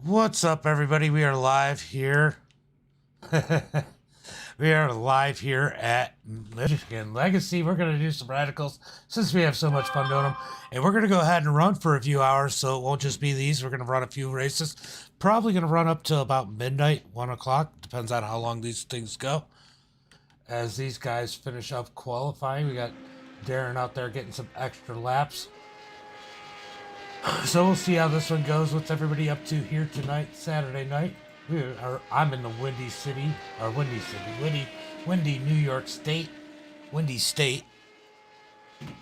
What's up, everybody? We are live here. We are live here at Michigan Legacy. We're going to do some radicals since we have so much fun doing them. And we're going to go ahead and run for a few hours, so it won't just be these. We're going to run a few races. Probably going to run up till about midnight, 1 o'clock. Depends on how long these things go. As these guys finish up qualifying, we got Darren out there getting some extra laps. So we'll see how this one goes. What's everybody up to here tonight, Saturday night? I'm in the windy New York State. Windy State.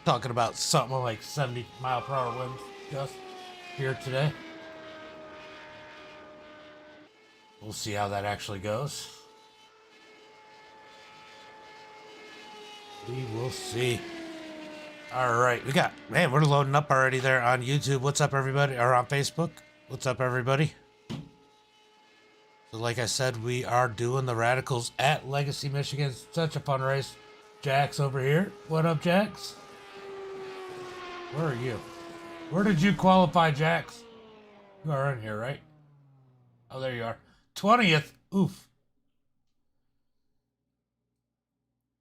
Talking about something like 70-mile-per-hour winds just here today. We'll see how that actually goes. We will see. All right, we're loading up already there on YouTube. What's up, everybody? Or on Facebook. What's up, everybody? So like I said, we are doing the radicals at Legacy, Michigan. It's such a fun race. Jax over here. What up, Jax? Where are you? Where did you qualify, Jax? You are in here, right? Oh, there you are. 20th. Oof.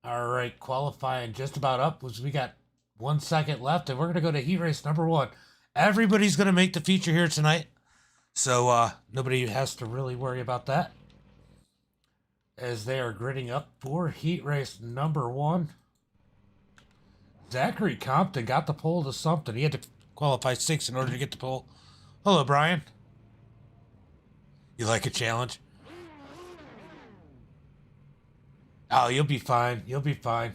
All right, qualifying just about up. We got 1 second left, and we're going to go to heat race number 1. Everybody's going to make the feature here tonight, so nobody has to really worry about that. As they are gridding up for heat race number 1. Zachary Compton got the pole to something. He had to qualify 6 in order to get the pole. Hello, Brian. You like a challenge? Oh, you'll be fine. You'll be fine.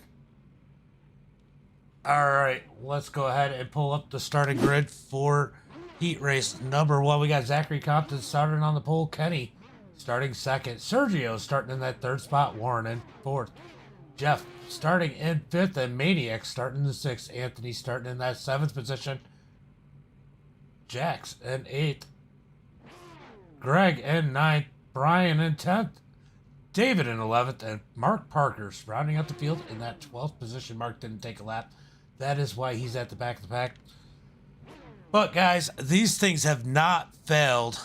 All right, let's go ahead and pull up the starting grid for heat race number 1. We got Zachary Compton starting on the pole. Kenny starting second. Sergio starting in that third spot. Warren in fourth. Jeff starting in fifth. And Maniac starting in 6th. Anthony starting in that 7th position. Jax in 8th. Greg in 9th. Brian in 10th. David in 11th. And Mark Parker's rounding out the field in that 12th position. Mark didn't take a lap. That is why he's at the back of the pack. But, guys, these things have not failed.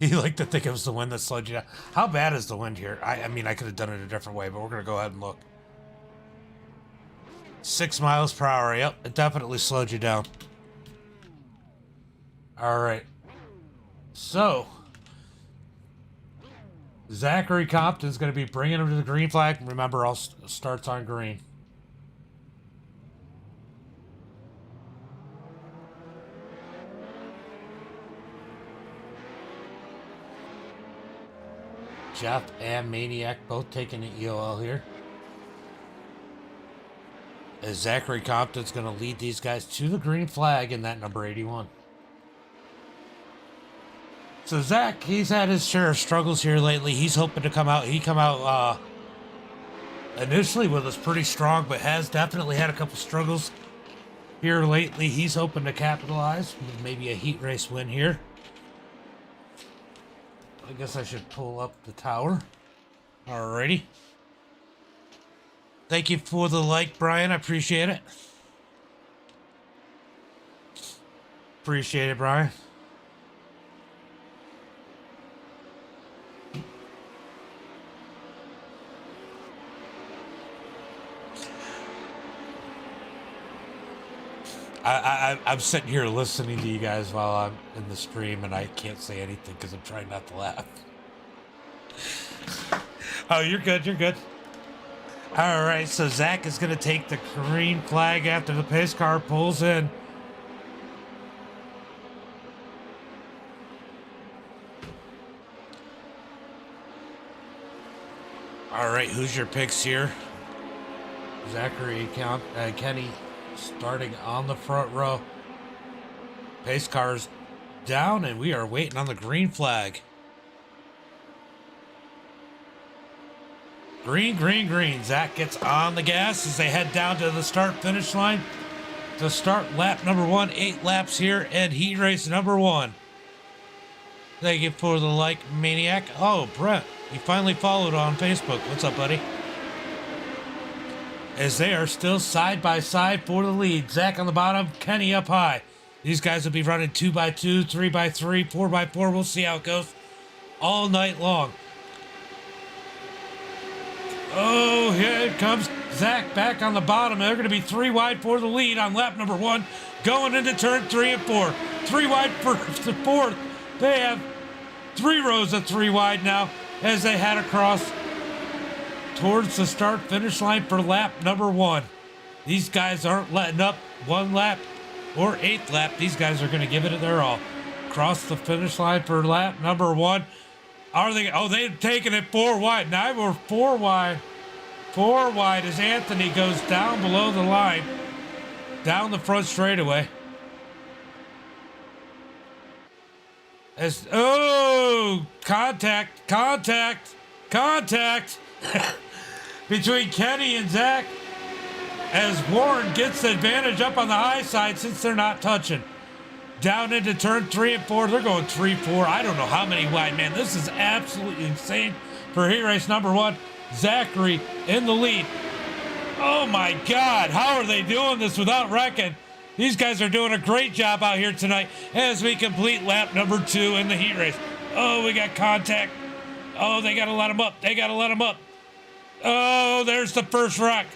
You like to think it was the wind that slowed you down. How bad is the wind here? I mean, I could have done it a different way, but we're going to go ahead and look. 6 miles per hour. Yep, it definitely slowed you down. All right. So Zachary Compton is going to be bringing him to the green flag. Remember, all starts on green. Jeff and Maniac both taking the EOL here. As Zachary Compton's going to lead these guys to the green flag in that number 81. So Zach, he's had his share of struggles here lately. He's hoping to come out. He come out initially with us pretty strong, but has definitely had a couple struggles here lately. He's hoping to capitalize with maybe a heat race win here. I guess I should pull up the tower. Alrighty. Thank you for the like, Brian. I appreciate it. Appreciate it, Brian. I'm sitting here listening to you guys while I'm in the stream, and I can't say anything because I'm trying not to laugh. Oh, you're good. You're good. All right, so Zach is going to take the green flag after the pace car pulls in. All right, who's your picks here? Zachary Kenny starting on the front row. Pace car's down, and we are waiting on the green flag. Green, green, green. Zach gets on the gas as they head down to the start-finish line to start lap number 1. 8 laps here and heat race number 1. Thank you for the like, Maniac. Oh, Brent, you finally followed on Facebook. What's up, buddy? As they are still side by side for the lead. Zach on the bottom, Kenny up high. These guys will be running 2x2, 3x3, 4x4. We'll see how it goes all night long. Oh, here it comes Zach back on the bottom. They're going to be 3 wide for the lead on lap number 1, going into turn 3 and 4. 3 wide for the fourth. They have 3 rows of 3 wide now as they head across towards the start-finish line for lap number 1. These guys aren't letting up 1 lap or 8th lap. These guys are going to give it their all. Cross the finish line for lap number 1. Are they? Oh, they've taken it 4 wide. Now we're 4 wide. 4 wide as Anthony goes down below the line, down the front straightaway. As contact between Kenny and Zach as Warren gets the advantage up on the high side since they're not touching. Down into turn 3 and 4. They're going 3-4. I don't know how many wide, man. This is absolutely insane for heat race number 1. Zachary in the lead. Oh my God. How are they doing this without wrecking? These guys are doing a great job out here tonight as we complete lap number 2 in the heat race. Oh, we got contact. Oh, they got to let him up. They got to let him up. Oh, there's the first wreck.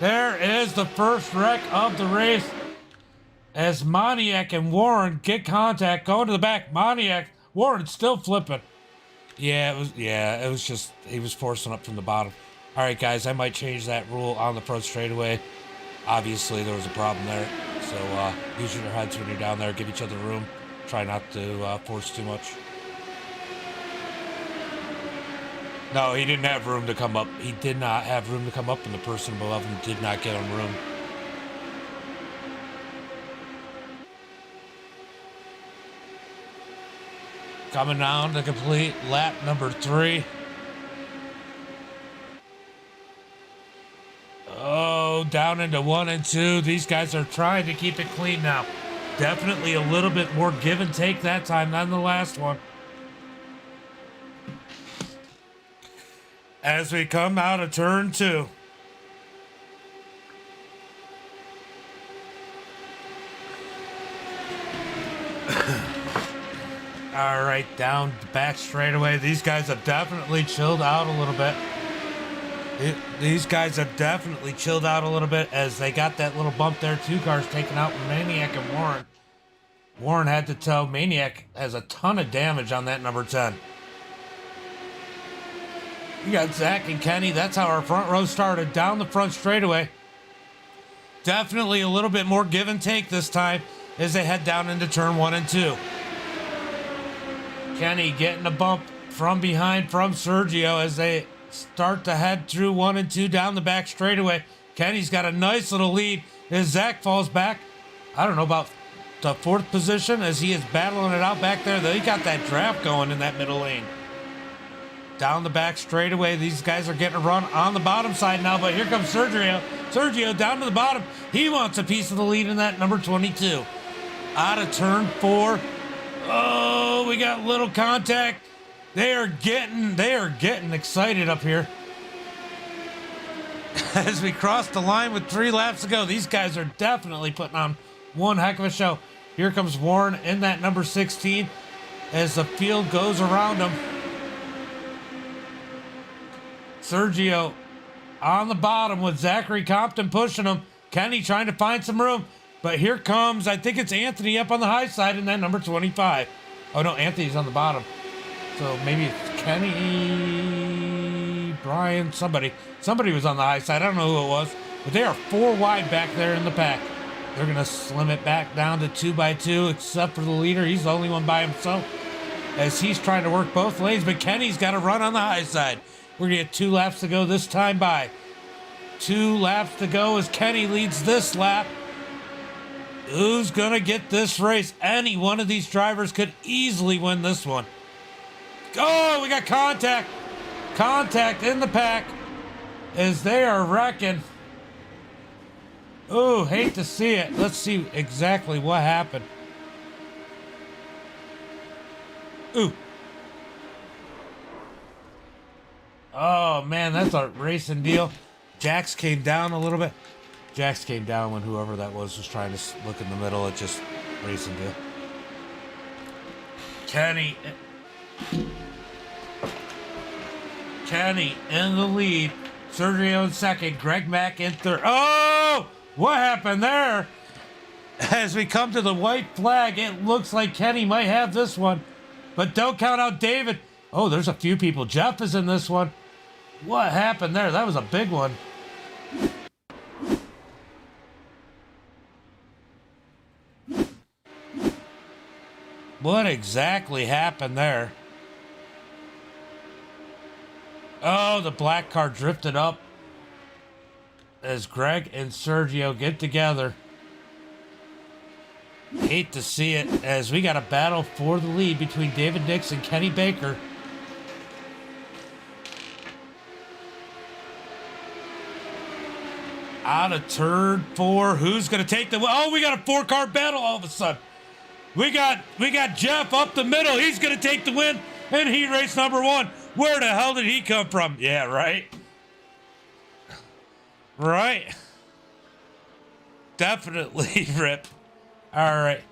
There is the first wreck of the race. As Moniak and Warren get contact, going to the back. Moniak, Warren still flipping. Yeah, it was just, he was forcing up from the bottom. All right, guys, I might change that rule on the front straightaway. Obviously, there was a problem there. So use your heads when you're down there. Give each other room. Try not to force too much. No, he didn't have room to come up. He did not have room to come up, and the person above him did not get him room. Coming down to complete lap number 3. Oh, down into 1 and 2. These guys are trying to keep it clean now. Definitely a little bit more give and take that time than the last one. As we come out of turn 2. All right, down the back straightaway. These guys have definitely chilled out a little bit. These guys have definitely chilled out a little bit as they got that little bump there. 2 cars taken out with Maniac and Warren. Warren had to tow. Maniac has a ton of damage on that number 10. You got Zach and Kenny. That's how our front row started. Down the front straightaway. Definitely a little bit more give and take this time as they head down into turn 1 and 2. Kenny getting a bump from behind from Sergio as they start to head through 1 and 2 down the back straightaway. Kenny's got a nice little lead as Zach falls back. I don't know about the 4th position as he is battling it out back there. They got that draft going in that middle lane. Down the back straightaway, these guys are getting a run on the bottom side now, but here comes Sergio. Sergio down to the bottom. He wants a piece of the lead in that number 22. Out of turn 4. Oh, we got little contact. They are getting excited up here. As we cross the line with 3 laps to go, these guys are definitely putting on one heck of a show. Here comes Warren in that number 16 as the field goes around him. Sergio on the bottom with Zachary Compton pushing him. Kenny trying to find some room. But here comes, I think it's Anthony up on the high side in that number 25. Oh, no, Anthony's on the bottom. So maybe it's Kenny, Brian, somebody. Somebody was on the high side. I don't know who it was. But they are 4 wide back there in the pack. They're going to slim it back down to 2x2, except for the leader. He's the only one by himself as he's trying to work both lanes. But Kenny's got to run on the high side. We're going to get 2 laps to go this time by. 2 laps to go as Kenny leads this lap. Who's going to get this race? Any one of these drivers could easily win this one. Oh, we got contact. Contact in the pack as they are wrecking. Oh, hate to see it. Let's see exactly what happened. Ooh. Oh, man, that's a racing deal. Jax came down a little bit. Jax came down when whoever that was trying to look in the middle. It just racing to Kenny in the lead. Sergio in second. Greg Mack in third. Oh! What happened there? As we come to the white flag, it looks like Kenny might have this one. But don't count out David. Oh, there's a few people. Jeff is in this one. What happened there? That was a big one. What exactly happened there? Oh, the black car drifted up as Greg and Sergio get together. Hate to see it as we got a battle for the lead between David Nix and Kenny Baker. Out of turn 4, who's going to take the... Oh, we got a 4-car battle all of a sudden. We got Jeff up the middle. He's going to take the win in heat race number 1. Where the hell did he come from? Yeah, right. Right. Definitely, Rip. All right.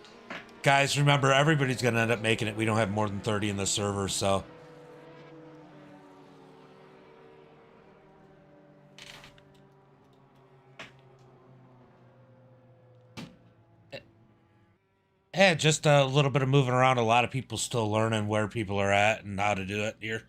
Guys, remember, everybody's going to end up making it. We don't have more than 30 in the server, so... Yeah, just a little bit of moving around. A lot of people still learning where people are at and how to do it here.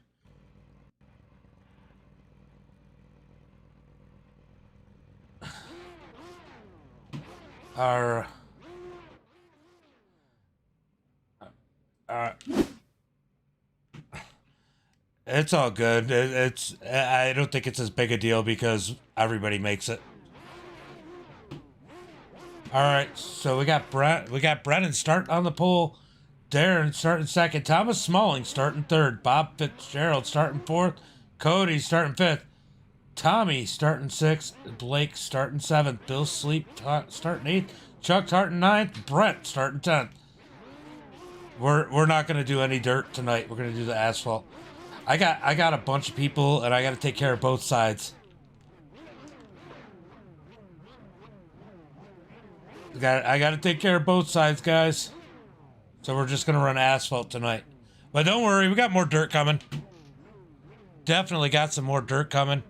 It's all good. I don't think it's as big a deal because everybody makes it. All right, so we got Brennan starting on the pole, Darren starting second, Thomas Smalling starting third, Bob Fitzgerald starting fourth, Cody starting fifth, Tommy starting sixth, Blake starting seventh, Bill Sleep starting eighth, Chuck starting ninth, Brent starting 10th. We're not gonna do any dirt tonight. We're gonna do the asphalt. I got a bunch of people and I got to take care of both sides. I got to take care of both sides, guys. So we're just going to run asphalt tonight. But don't worry, we got more dirt coming. Definitely got some more dirt coming.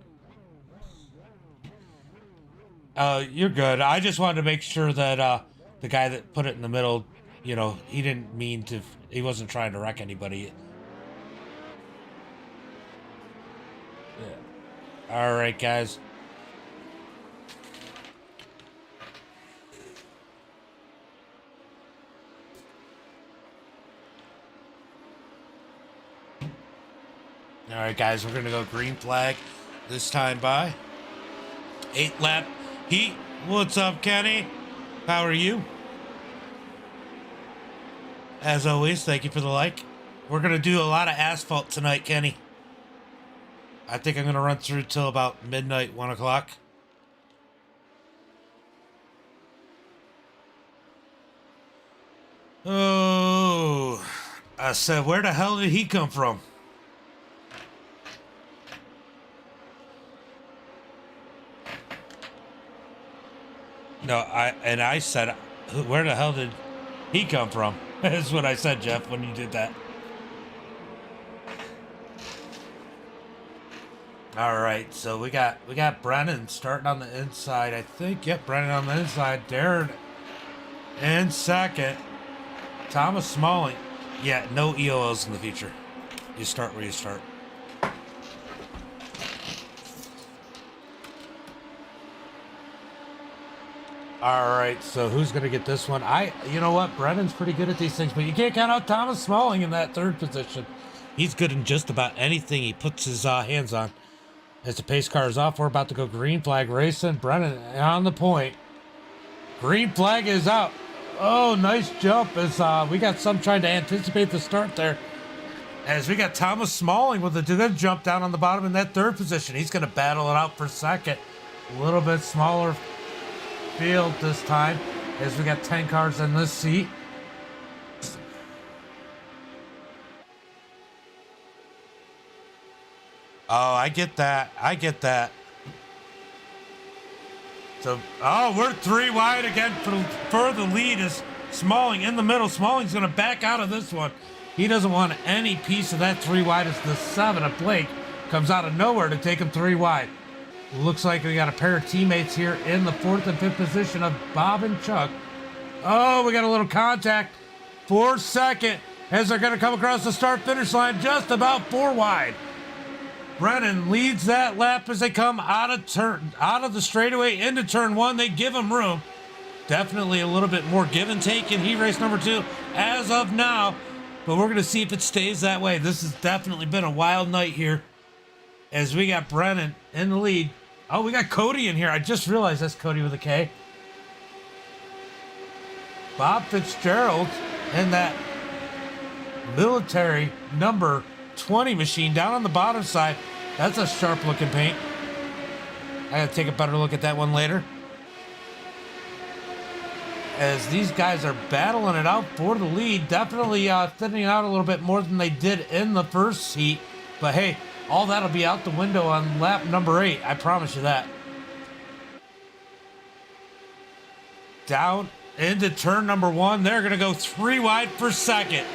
You're good. I just wanted to make sure that the guy that put it in the middle, you know, he didn't mean to... He wasn't trying to wreck anybody. Yeah. All right, guys. All right, guys, we're going to go green flag this time by 8 lap heat. What's up, Kenny? How are you? As always, thank you for the like. We're going to do a lot of asphalt tonight, Kenny. I think I'm going to run through till about midnight, 1 o'clock. Oh, I said, where the hell did he come from? No, I said, where the hell did he come from? That's what I said, Jeff, when you did that. All right, so we got Brennan starting on the inside, I think. Yep, Brennan on the inside. Darren in second. Thomas Smalling. Yeah, no EOLs in the future. You start where you start. All right, so who's going to get this one? You know what? Brennan's pretty good at these things, but you can't count out Thomas Smalling in that third position. He's good in just about anything he puts his hands on. As the pace car is off, we're about to go green flag racing. Brennan on the point. Green flag is out. Oh, nice jump as we got some trying to anticipate the start there. As we got Thomas Smalling with a good jump down on the bottom in that third position. He's going to battle it out for second. A little bit smaller field this time as we got 10 cars in this seat. Oh, I get that. So, oh, we're 3 wide again for the lead is Smalling in the middle. Smalling's going to back out of this one. He doesn't want any piece of that 3 wide as the 7 of Blake comes out of nowhere to take him 3 wide. Looks like we got a pair of teammates here in the 4th and 5th position of Bob and Chuck. Oh, we got a little contact for second as they're going to come across the start-finish line just about 4 wide. Brennan leads that lap as they come out of the straightaway into turn 1. They give him room. Definitely a little bit more give and take in heat race number 2 as of now, but we're going to see if it stays that way. This has definitely been a wild night here as we got Brennan in the lead. Oh, we got Cody in here. I just realized that's Cody with a K. Bob Fitzgerald in that military number 20 machine down on the bottom side. That's a sharp looking paint. I gotta take a better look at that one later. As these guys are battling it out for the lead, definitely thinning out a little bit more than they did in the first heat. But hey, all that'll be out the window on lap number 8. I promise you that. Down into turn number 1. They're going to go 3 wide for second.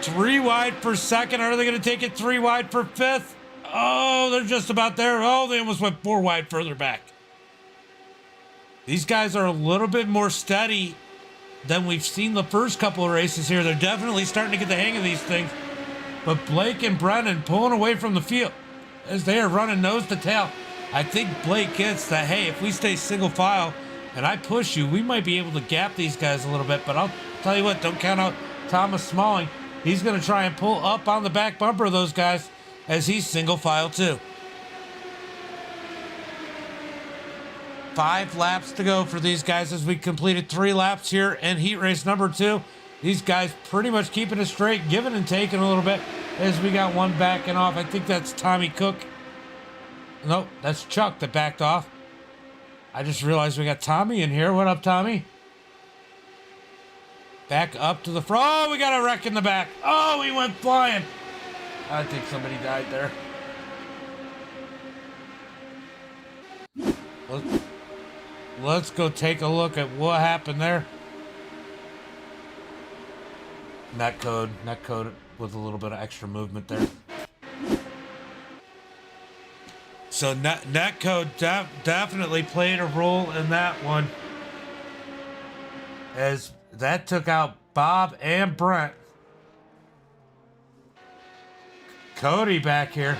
3 wide for second. Are they going to take it 3 wide for 5th? Oh, they're just about there. Oh, they almost went 4 wide further back. These guys are a little bit more steady than we've seen the first couple of races here. They're definitely starting to get the hang of these things. But Blake and Brennan pulling away from the field as they are running nose to tail. I think Blake gets that, hey, if we stay single file and I push you, we might be able to gap these guys a little bit. But I'll tell you what, don't count out Thomas Smalling. He's going to try and pull up on the back bumper of those guys as he's single file too. 5 laps to go for these guys as we completed 3 laps here in heat race number 2. These guys pretty much keeping it straight, giving and taking a little bit as we got one backing off. I think that's Tommy Cook. Nope, that's Chuck that backed off. I just realized we got Tommy in here. What up, Tommy? Back up to the front. Oh, we got a wreck in the back. Oh, he went flying. I think somebody died there. Let's go take a look at what happened there. Net code with a little bit of extra movement there. So net code definitely played a role in that one, as that took out Bob and Brent. Cody back here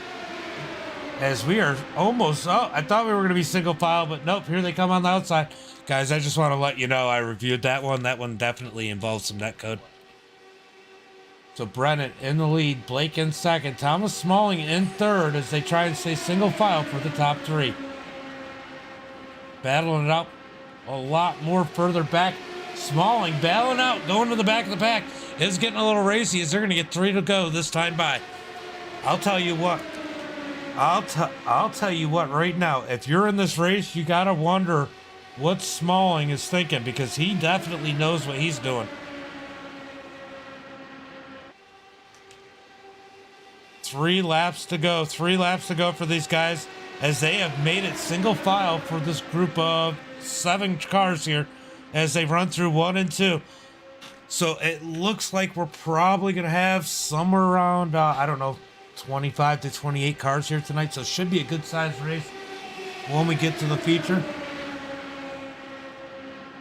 as we are almost, oh, I thought we were going to be single file, but nope, here they come on the outside. Guys, I just want to let you know I reviewed that one. That one definitely involves some net code. So Brennan in the lead, Blake in second, Thomas Smalling in third as they try and stay single file for the top 3. Battling it out a lot more further back. Smalling battling out, going to the back of the pack. It's getting a little racy as they're going to get 3 to go this time by. I'll tell you what. I'll tell you what right now. If you're in this race, you got to wonder what Smalling is thinking, because he definitely knows what he's doing. 3 laps to go. 3 laps to go for these guys as they have made it single file for this group of 7 cars here as they run through 1 and 2. So it looks like we're probably going to have somewhere around, I don't know, 25 to 28 cars here tonight. So it should be a good sized race when we get to the feature.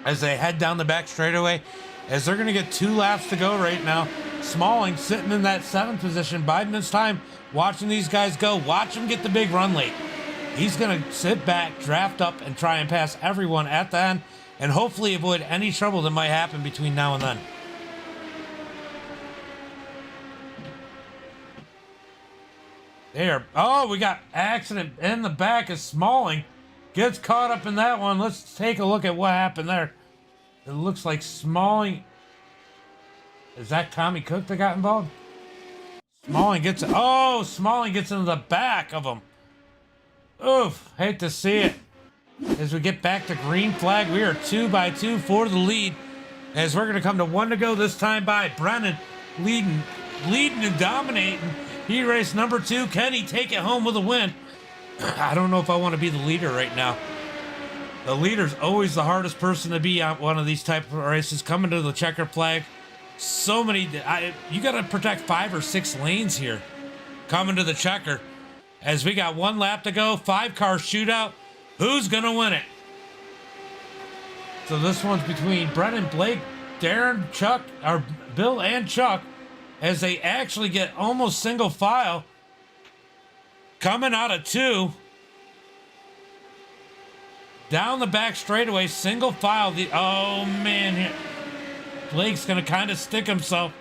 As they head down the back straightaway, as they're going to get 2 laps to go right now. Smalling sitting in that 7th position, biding his time, watching these guys go. Watch him get the big run late. He's going to sit back, draft up, and try and pass everyone at the end, and hopefully avoid any trouble that might happen between now and then. There. Oh, we got accident in the back as Smalling gets caught up in that one. Let's take a look at what happened there. It looks like Smalling... Is that Tommy Cook that got involved? Smalling gets... Oh, Smalling gets into the back of him. Oof. Hate to see it. As we get back to green flag, we are 2 by 2 for the lead. As we're going to come to 1 to go this time by. Brennan leading and dominating. Heat race number 2. Can he take it home with a win? I don't know if I want to be the leader right now. The leader's always the hardest person to be on one of these type of races. Coming to the checker flag, so many. You got to protect 5 or 6 lanes here. Coming to the checker, as we got 1 lap to go, 5-car shootout. Who's gonna win it? So this one's between Brennan, Blake, Darren, Chuck, or Bill and Chuck, as they actually get almost single file. Coming out of 2. Down the back straightaway, single file. Oh man, Blake's gonna kind of stick himself.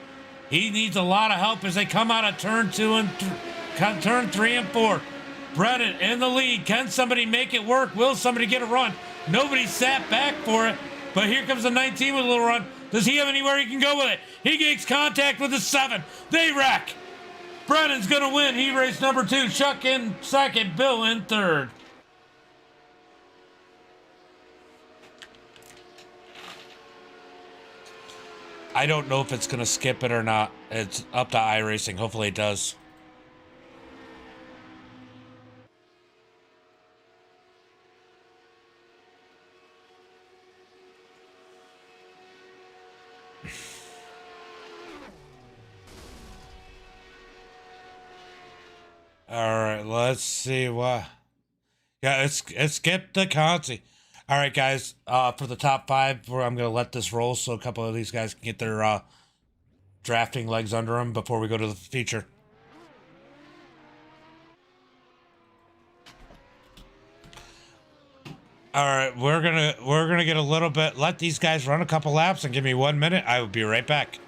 He needs a lot of help as they come out of turn 2 and turn 3 and 4. Brennan in the lead. Can somebody make it work? Will somebody get a run? Nobody sat back for it, but here comes the 19 with a little run. Does he have anywhere he can go with it? He makes contact with the 7. They wreck. Brennan's gonna win. He raced number 2. Chuck in second. Bill in third. I don't know if it's going to skip it or not. It's up to iRacing. Hopefully it does. All right, let's see what. Yeah, it skipped the Conti. All right, guys, for the top 5, I'm going to let this roll so a couple of these guys can get their drafting legs under them before we go to the feature. All right, we're gonna get a little bit. Let these guys run a couple laps and give me 1 minute. I will be right back.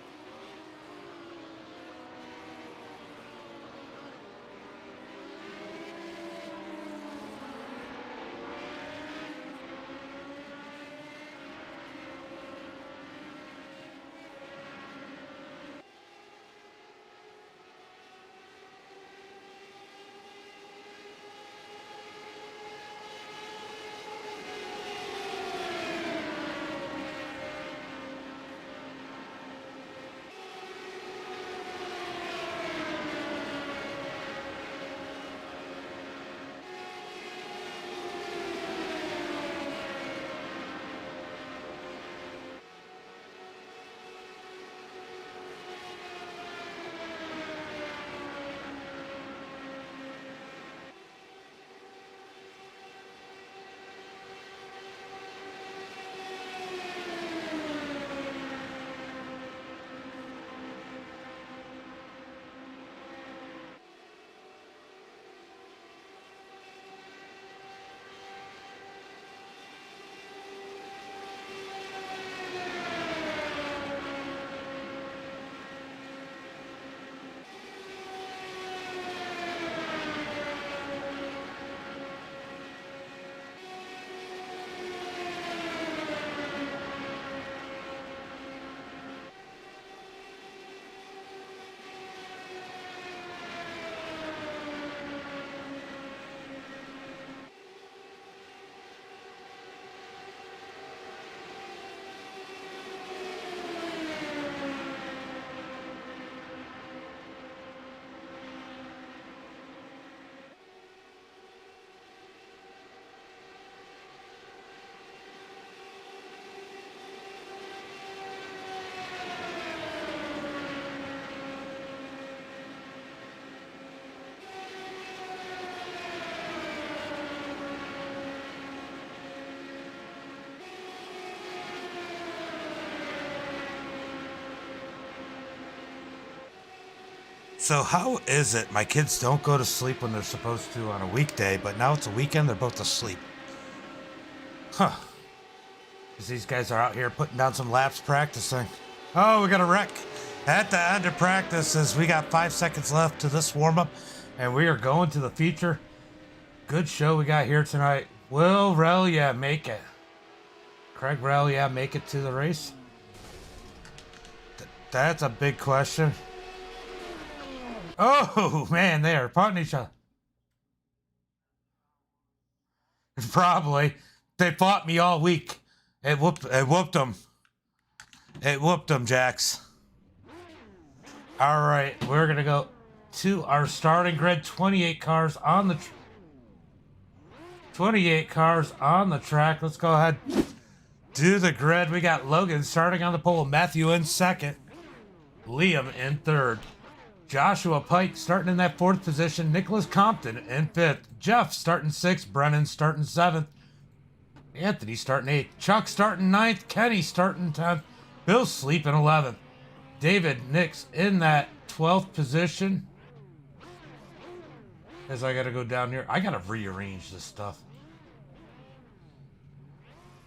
So how is it my kids don't go to sleep when they're supposed to on a weekday, but now it's a weekend, they're both asleep? Huh. Because these guys are out here putting down some laps practicing. Oh, we got a wreck at the end of practice as we got 5 seconds left to this warm-up, and we are going to the feature. Good show we got here tonight. Will Relia make it? Craig Relia make it to the race? That's a big question. Oh, man, they are punting each other. Probably. They fought me all week. It whooped them. It whooped them, Jax. All right, we're going to go to our starting grid. 28 cars on the... 28 cars on the track. Let's go ahead. Do the grid. We got Logan starting on the pole. Matthew in second. Liam in third. Joshua Pike starting in that fourth position. Nicholas Compton in fifth. Jeff starting sixth. Brennan starting seventh. Anthony starting eighth. Chuck starting ninth. Kenny starting 10th. Bill sleeping 11th. David Nix in that 12th position. As I got to go down here. I got to rearrange this stuff.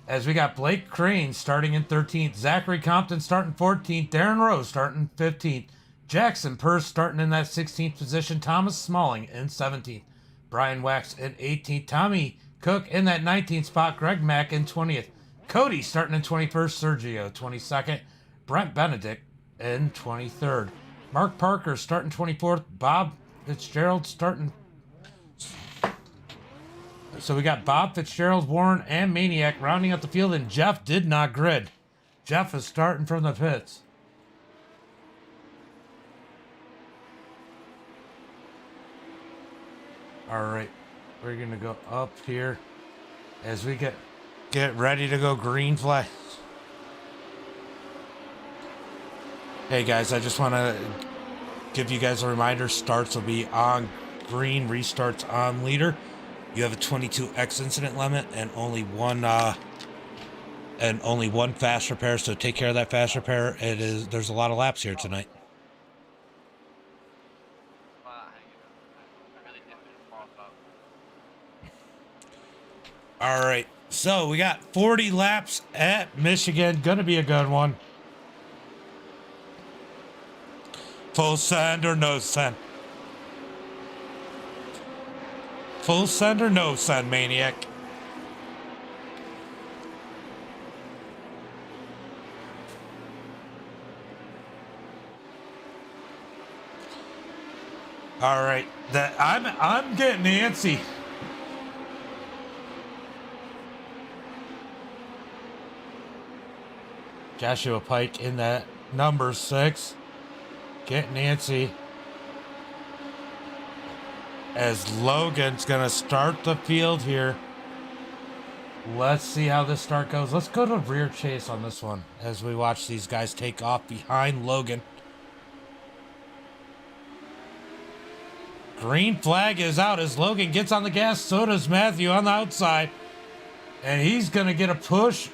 As we got Blake Crane starting in 13th. Zachary Compton starting 14th. Darren Rose starting 15th. Jackson Purse starting in that 16th position. Thomas Smalling in 17th. Brian Wax in 18th. Tommy Cook in that 19th spot. Greg Mack in 20th. Cody starting in 21st. Sergio 22nd. Brent Benedict in 23rd. Mark Parker starting 24th. Bob Fitzgerald starting. So we got Bob Fitzgerald, Warren, and Maniac rounding out the field, and Jeff did not grid. Jeff is starting from the pits. All right, we're going to go up here as we get ready to go green flag. Hey guys, I just want to give you guys a reminder. Starts will be on green, restarts on leader. You have a 22x incident limit and only one fast repair, so take care of that fast repair. There's a lot of laps here tonight. All right, so we got 40 laps at Michigan. Gonna be a good one. Full send or no send? Full send or no send, Maniac? All right, I'm getting antsy. Joshua Pike in that number 6. Getting antsy. As Logan's going to start the field here. Let's see how this start goes. Let's go to rear chase on this one as we watch these guys take off behind Logan. Green flag is out as Logan gets on the gas. So does Matthew on the outside. And he's going to get a push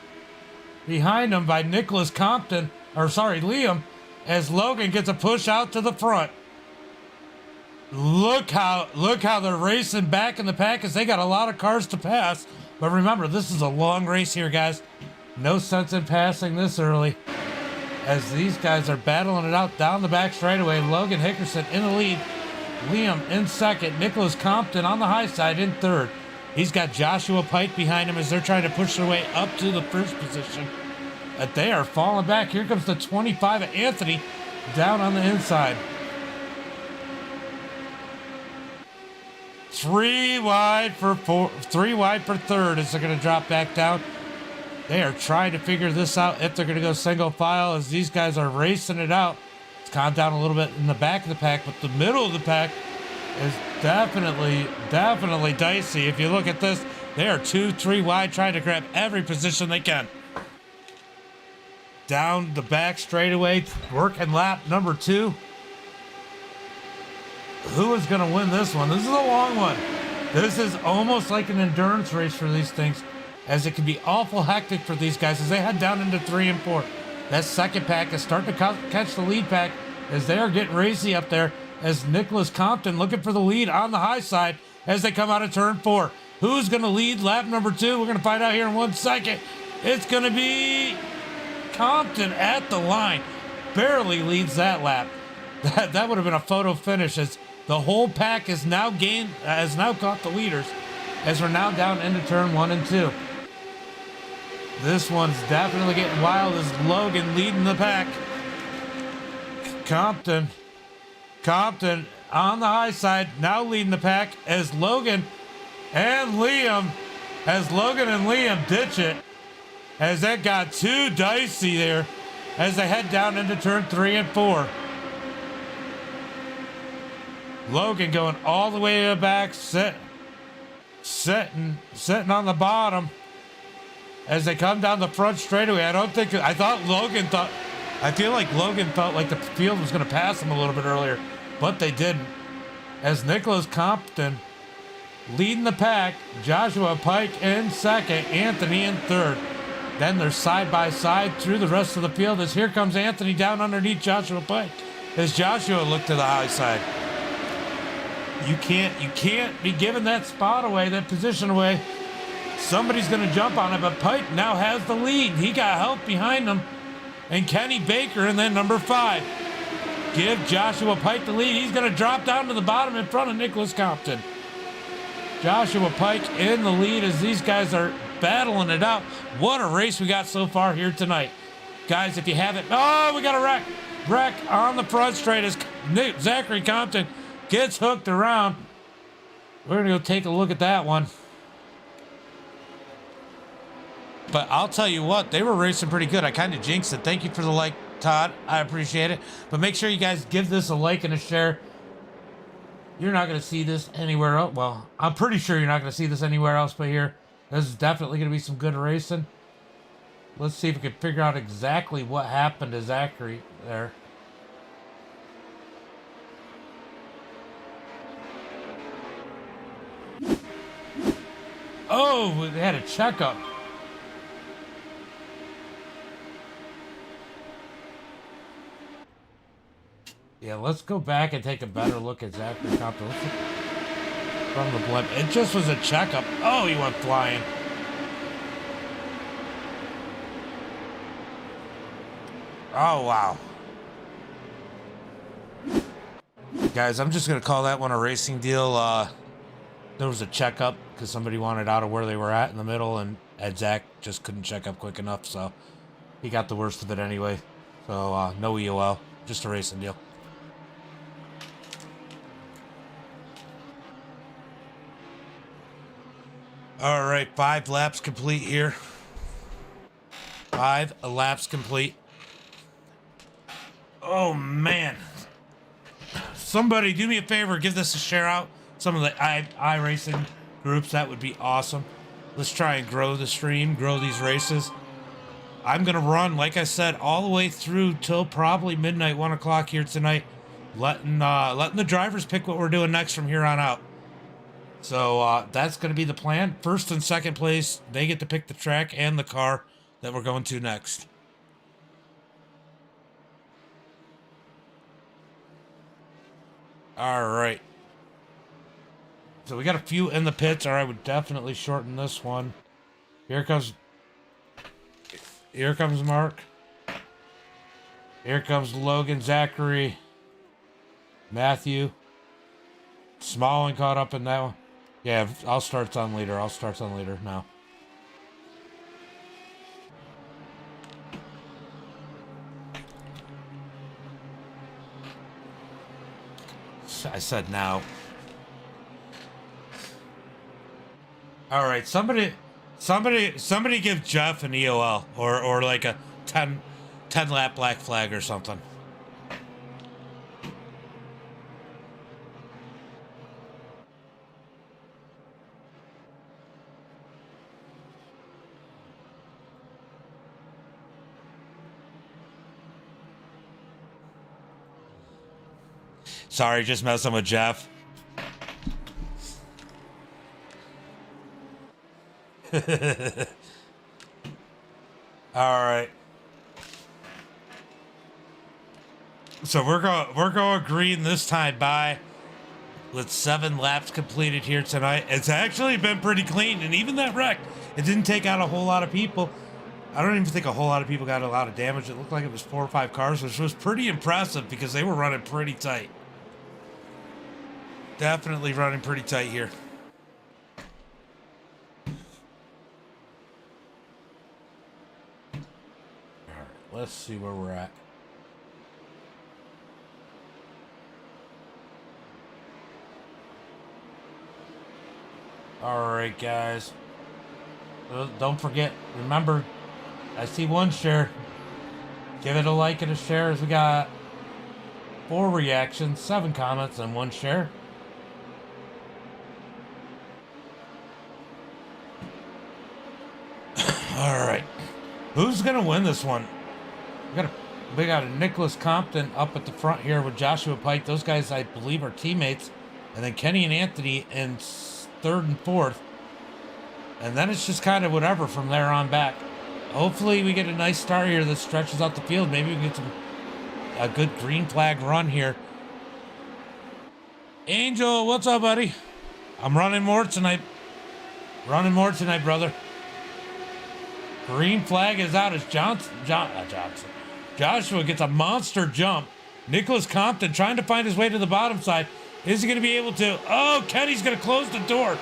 behind him by Nicholas Compton. Or sorry, Liam. As Logan gets a push out to the front. Look how they're racing back in the pack as they got a lot of cars to pass. But remember, this is a long race here, guys. No sense in passing this early. As these guys are battling it out down the back straightaway. Logan Hickerson in the lead. Liam in second. Nicholas Compton on the high side in third. He's got Joshua Pike behind him as they're trying to push their way up to the first position. But they are falling back. Here comes the 25 of Anthony down on the inside. 3 wide for third as they're going to drop back down. They are trying to figure this out if they're going to go single file as these guys are racing it out. It's calmed down a little bit in the back of the pack, but the middle of the pack is definitely dicey. If you look at this, they are 2-3 wide trying to grab every position they can. Down the back straightaway, working lap number 2. Who is going to win this one? This is a long one. This is almost like an endurance race for these things, as it can be awful hectic for these guys as they head down into 3 and 4. That second pack is starting to catch the lead pack as they are getting racy up there, as Nicholas Compton looking for the lead on the high side as they come out of turn 4. Who's going to lead lap number 2? We're going to find out here in 1 second. It's going to be Compton at the line. Barely leads that lap. That would have been a photo finish as the whole pack has now caught the leaders as we're now down into turn 1 and 2. This one's definitely getting wild as Logan leading the pack. Compton on the high side now leading the pack as Logan and Liam ditch it as that got too dicey there as they head down into turn 3 and 4. Logan going all the way to the back, sitting on the bottom as they come down the front straightaway. I feel like Logan felt like the field was going to pass him a little bit earlier, but they didn't. As Nicholas Compton leading the pack, Joshua Pike in second, Anthony in third. Then they're side by side through the rest of the field as here comes Anthony down underneath Joshua Pike. As Joshua looked to the high side. You can't be giving that spot away, that position away. Somebody's going to jump on it, but Pike now has the lead. He got help behind him. And Kenny Baker in then number 5. Give Joshua Pike the lead. He's going to drop down to the bottom in front of Nicholas Compton. Joshua Pike in the lead as these guys are battling it out. What a race we got so far here tonight. Guys, if you haven't... Oh, we got a wreck. Wreck on the front straight as Zachary Compton gets hooked around. We're going to go take a look at that one. But I'll tell you what, they were racing pretty good. I kind of jinxed it. Thank you for the like, Todd. I appreciate it. But make sure you guys give this a like and a share. You're not going to see this anywhere else. Well, I'm pretty sure you're not going to see this anywhere else but here. This is definitely going to be some good racing. Let's see if we can figure out exactly what happened to Zachary there. Oh, they had a checkup. Yeah, let's go back and take a better look at Zachary Compton. From the blimp. It just was a checkup. Oh, he went flying. Oh, wow. Guys, I'm just going to call that one a racing deal. There was a checkup because somebody wanted out of where they were at in the middle, and Zach just couldn't check up quick enough, so he got the worst of it anyway. So, no EOL. Just a racing deal. All right, 5 laps complete here. 5 laps complete. Oh, man. Somebody do me a favor, give this a share out. Some of the iRacing groups, that would be awesome. Let's try and grow the stream, grow these races. I'm going to run, like I said, all the way through till probably midnight, 1 o'clock here tonight. Letting the drivers pick what we're doing next from here on out. So that's going to be the plan. First and second place, they get to pick the track and the car that we're going to next. All right. So we got a few in the pits, or I would definitely shorten this one. Here comes Mark. Here comes Logan, Zachary, Matthew. Small one caught up in that one. Yeah, I'll start on later. I'll start on later now. I said now. All right, somebody give Jeff an EOL or like a 10 lap black flag or something. Sorry, just messing with Jeff. All right. So we're going green this time by with 7 laps completed here tonight. It's actually been pretty clean, and even that wreck, it didn't take out a whole lot of people. I don't even think a whole lot of people got a lot of damage. It looked like it was 4 or 5 cars, which was pretty impressive because they were running pretty tight. Definitely running pretty tight here. All right, let's see where we're at. All right, guys. Don't forget, remember, I see 1 share. Give it a like and a share as we got 4 reactions, 7 comments, and 1 share. All right. Who's going to win this one? We got a Nicholas Compton up at the front here with Joshua Pike. Those guys, I believe, are teammates. And then Kenny and Anthony in third and fourth. And then it's just kind of whatever from there on back. Hopefully we get a nice start here that stretches out the field. Maybe we can get a good green flag run here. Angel, what's up, buddy? I'm running more tonight. Brother. Green flag is out as Joshua gets a monster jump. Nicholas Compton trying to find his way to the bottom side. Is he going to be able to? Oh, Kenny's going to close the door.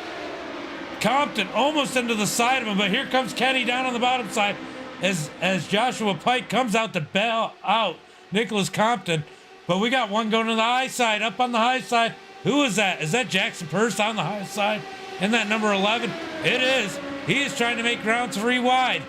Compton almost into the side of him, but here comes Kenny down on the bottom side as Joshua Pike comes out to bail out Nicholas Compton. But we got one going to the high side, up on the high side. Who is that? Is that Jackson Purse on the high side? And that number 11? It is. He is trying to make ground 3 wide.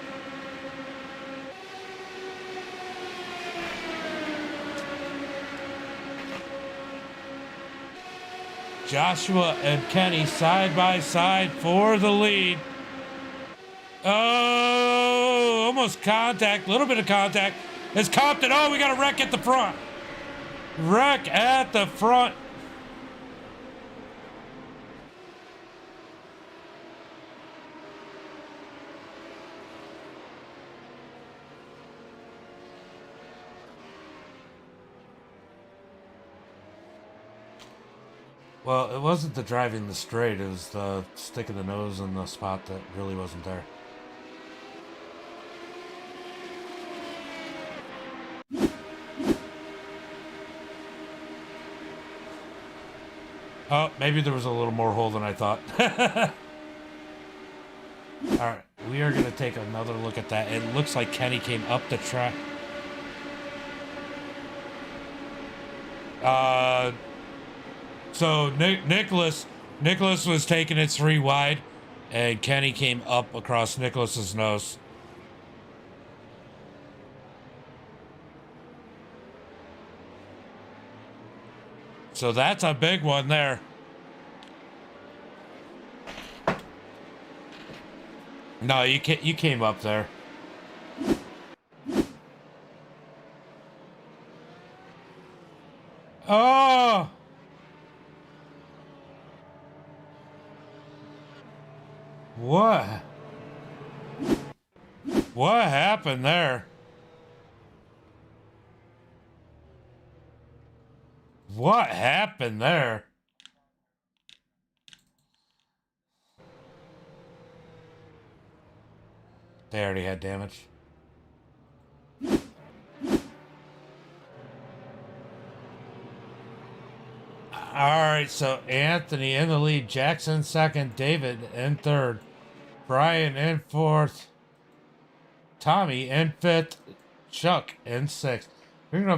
Joshua and Kenny side by side for the lead. Oh, almost contact, little bit of contact. It's Compton. Oh, we got a wreck at the front. Wreck at the front. Well, it wasn't the driving the straight, it was the sticking the nose in the spot that really wasn't there. Oh, maybe there was a little more hole than I thought. Alright, we are going to take another look at that. It looks like Kenny came up the track. So Nicholas was taking it 3 wide, and Kenny came up across Nicholas's nose. So that's a big one there. No, you came up there. Oh! What? What happened there? What happened there? They already had damage. Alright, so Anthony in the lead, Jackson second, David in third, Brian in fourth, Tommy in fifth, Chuck in sixth. We're gonna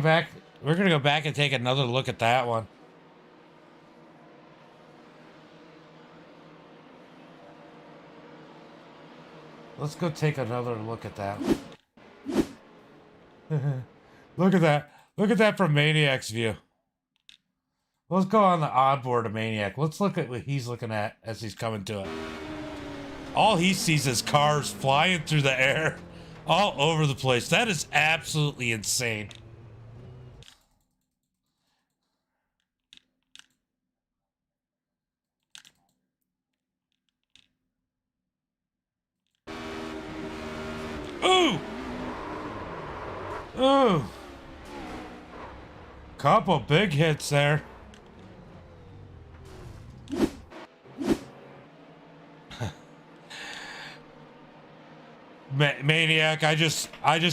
go back and take another look at that one. Let's go take another look at that. Look at that. Look at that from Maniac's view. Let's go on the onboard of Maniac. Let's look at what he's looking at as he's coming to it. All he sees is cars flying through the air all over the place. That is absolutely insane. Ooh! Ooh! Couple big hits there. Maniac, I just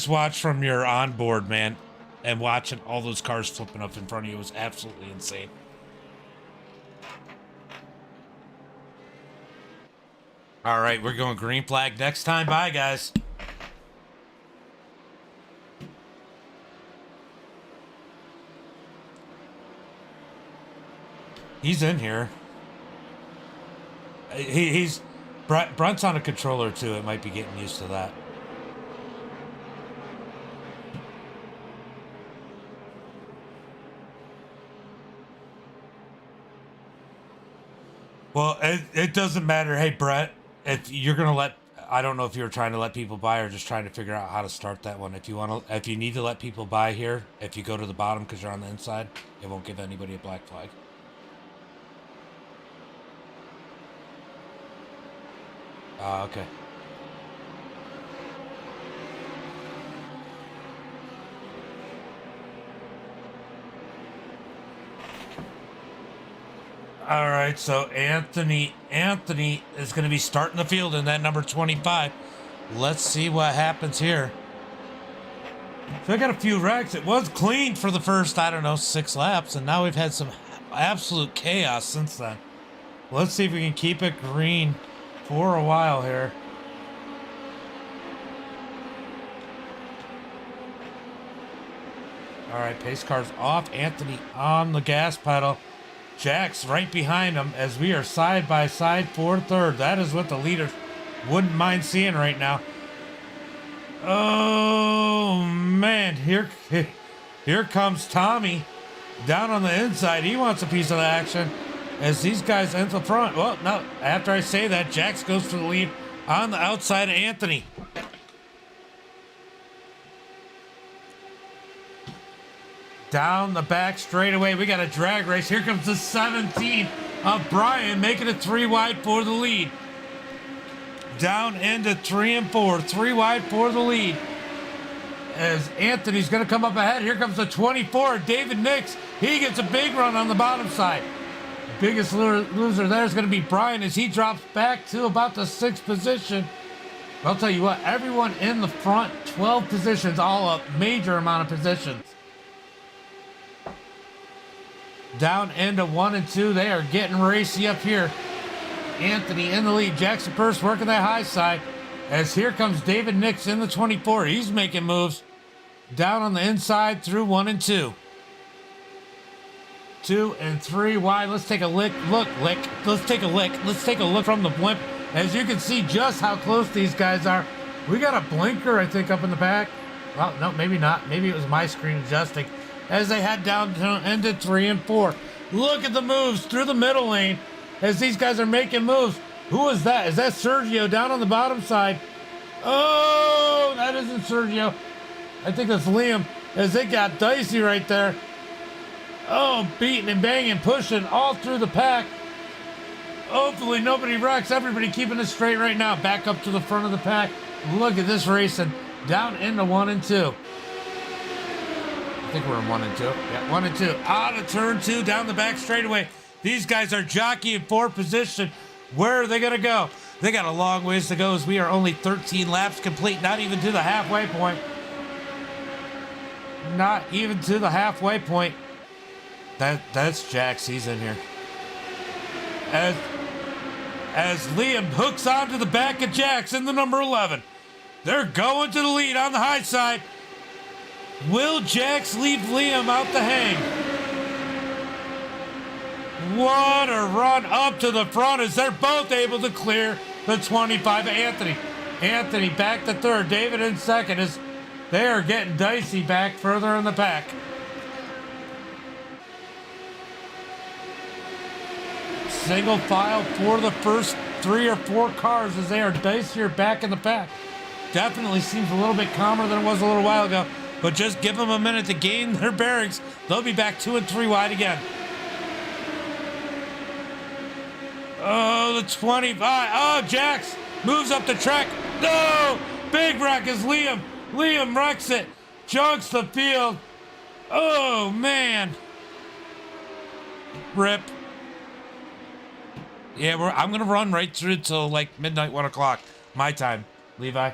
watched from your onboard, man, and watching all those cars flipping up in front of you was absolutely insane. All right, we're going green flag next time. Bye, guys. He's in here. He's Brunt's on a controller too. It might be getting used to that. Well, it doesn't matter. Hey, Brett, if you're gonna let I don't know if you were trying to let people by or just trying to figure out how to start that one. If you need to let people by here, if you go to the bottom because you're on the inside, it won't give anybody a black flag. Okay. All right, so Anthony is going to be starting the field in that number 25. Let's see what happens here. So I got a few wrecks. It was clean for the first, I don't know, 6 laps, and now we've had some absolute chaos since then. Let's see if we can keep it green for a while here. All right, pace car's off. Anthony on the gas pedal. Jack's right behind him as we are side by side for third. That is what the leaders wouldn't mind seeing right now. Oh man, here comes Tommy down on the inside. He wants a piece of the action as these guys enter the front. Well, no, after I say that, Jax goes for the lead on the outside of Anthony. Down the back straightaway, we got a drag race. Here comes the 17 of Brian, making it 3 wide for the lead. Down into 3 and 4, 3 wide for the lead. As Anthony's going to come up ahead. Here comes the 24, David Nix. He gets a big run on the bottom side. The biggest loser there is going to be Brian as he drops back to about the 6th position. I'll tell you what, everyone in the front, 12 positions, all a major amount of positions. Down into 1 and 2. They are getting racy up here. Anthony in the lead. Jackson Purse working that high side. As here comes David Nix in the 24. He's making moves. Down on the inside through 1 and 2. 2 and 3 wide. Let's take a look from the blimp. As you can see just how close these guys are. We got a blinker, I think, up in the back. Well, no, maybe not. Maybe it was my screen adjusting. As they head down into 3 and 4. Look at the moves through the middle lane as these guys are making moves. Who is that? Is that Sergio down on the bottom side? Oh, that isn't Sergio. I think that's Liam as it got dicey right there. Oh, beating and banging, pushing all through the pack. Hopefully nobody wrecks. Everybody keeping it straight right now. Back up to the front of the pack. Look at this racing down into 1 and 2. I think we're in 1 and 2. Yeah, 1 and 2. Out of turn 2, down the back straightaway. These guys are jockeying for position. Where are they going to go? They got a long ways to go as we are only 13 laps complete. Not even to the halfway point. Not even to the halfway point. That's Jax. He's in here. As Liam hooks onto the back of Jax in the number 11. They're going to the lead on the high side. Will Jax leave Liam out to hang? What a run up to the front as they're both able to clear the 25 of Anthony. Anthony back to third. David in second as they are getting dicey back further in the pack. Single file for the first 3 or 4 cars as they are dicier back in the pack. Definitely seems a little bit calmer than it was a little while ago. But just give them a minute to gain their bearings. They'll be back 2 and 3 wide again. Oh, the 25. Oh, Jax moves up the track. No! Big wreck is Liam. Liam wrecks it. Jogs the field. Oh, man. Rip. Yeah, I'm going to run right through till like midnight, 1 o'clock. My time. Levi.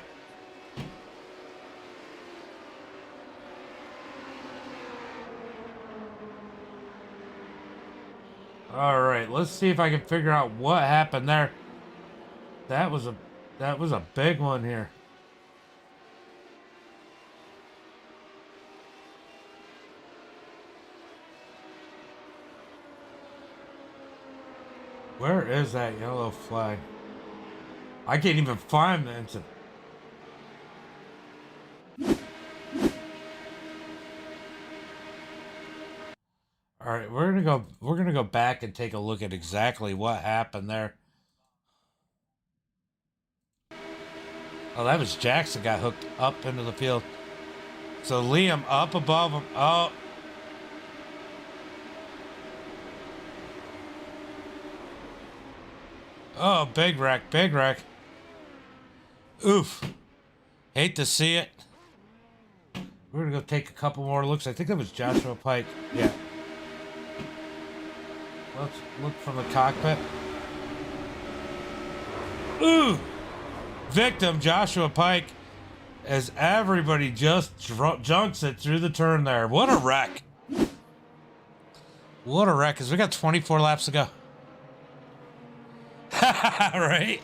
All right, let's see if I can figure out what happened there. That was a big one here. Where is that yellow flag? I can't even find the instant. All right, we're gonna go back and take a look at exactly what happened there. Oh, that was Jackson got hooked up into the field. So Liam up above him. Oh. Oh, big wreck, big wreck. Oof. Hate to see it. We're going to go take a couple more looks. I think that was Joshua Pike. Yeah. Let's look from the cockpit. Ooh! Victim, Joshua Pike, as everybody just junks it through the turn there. What a wreck. What a wreck, because we got 24 laps to go. Right?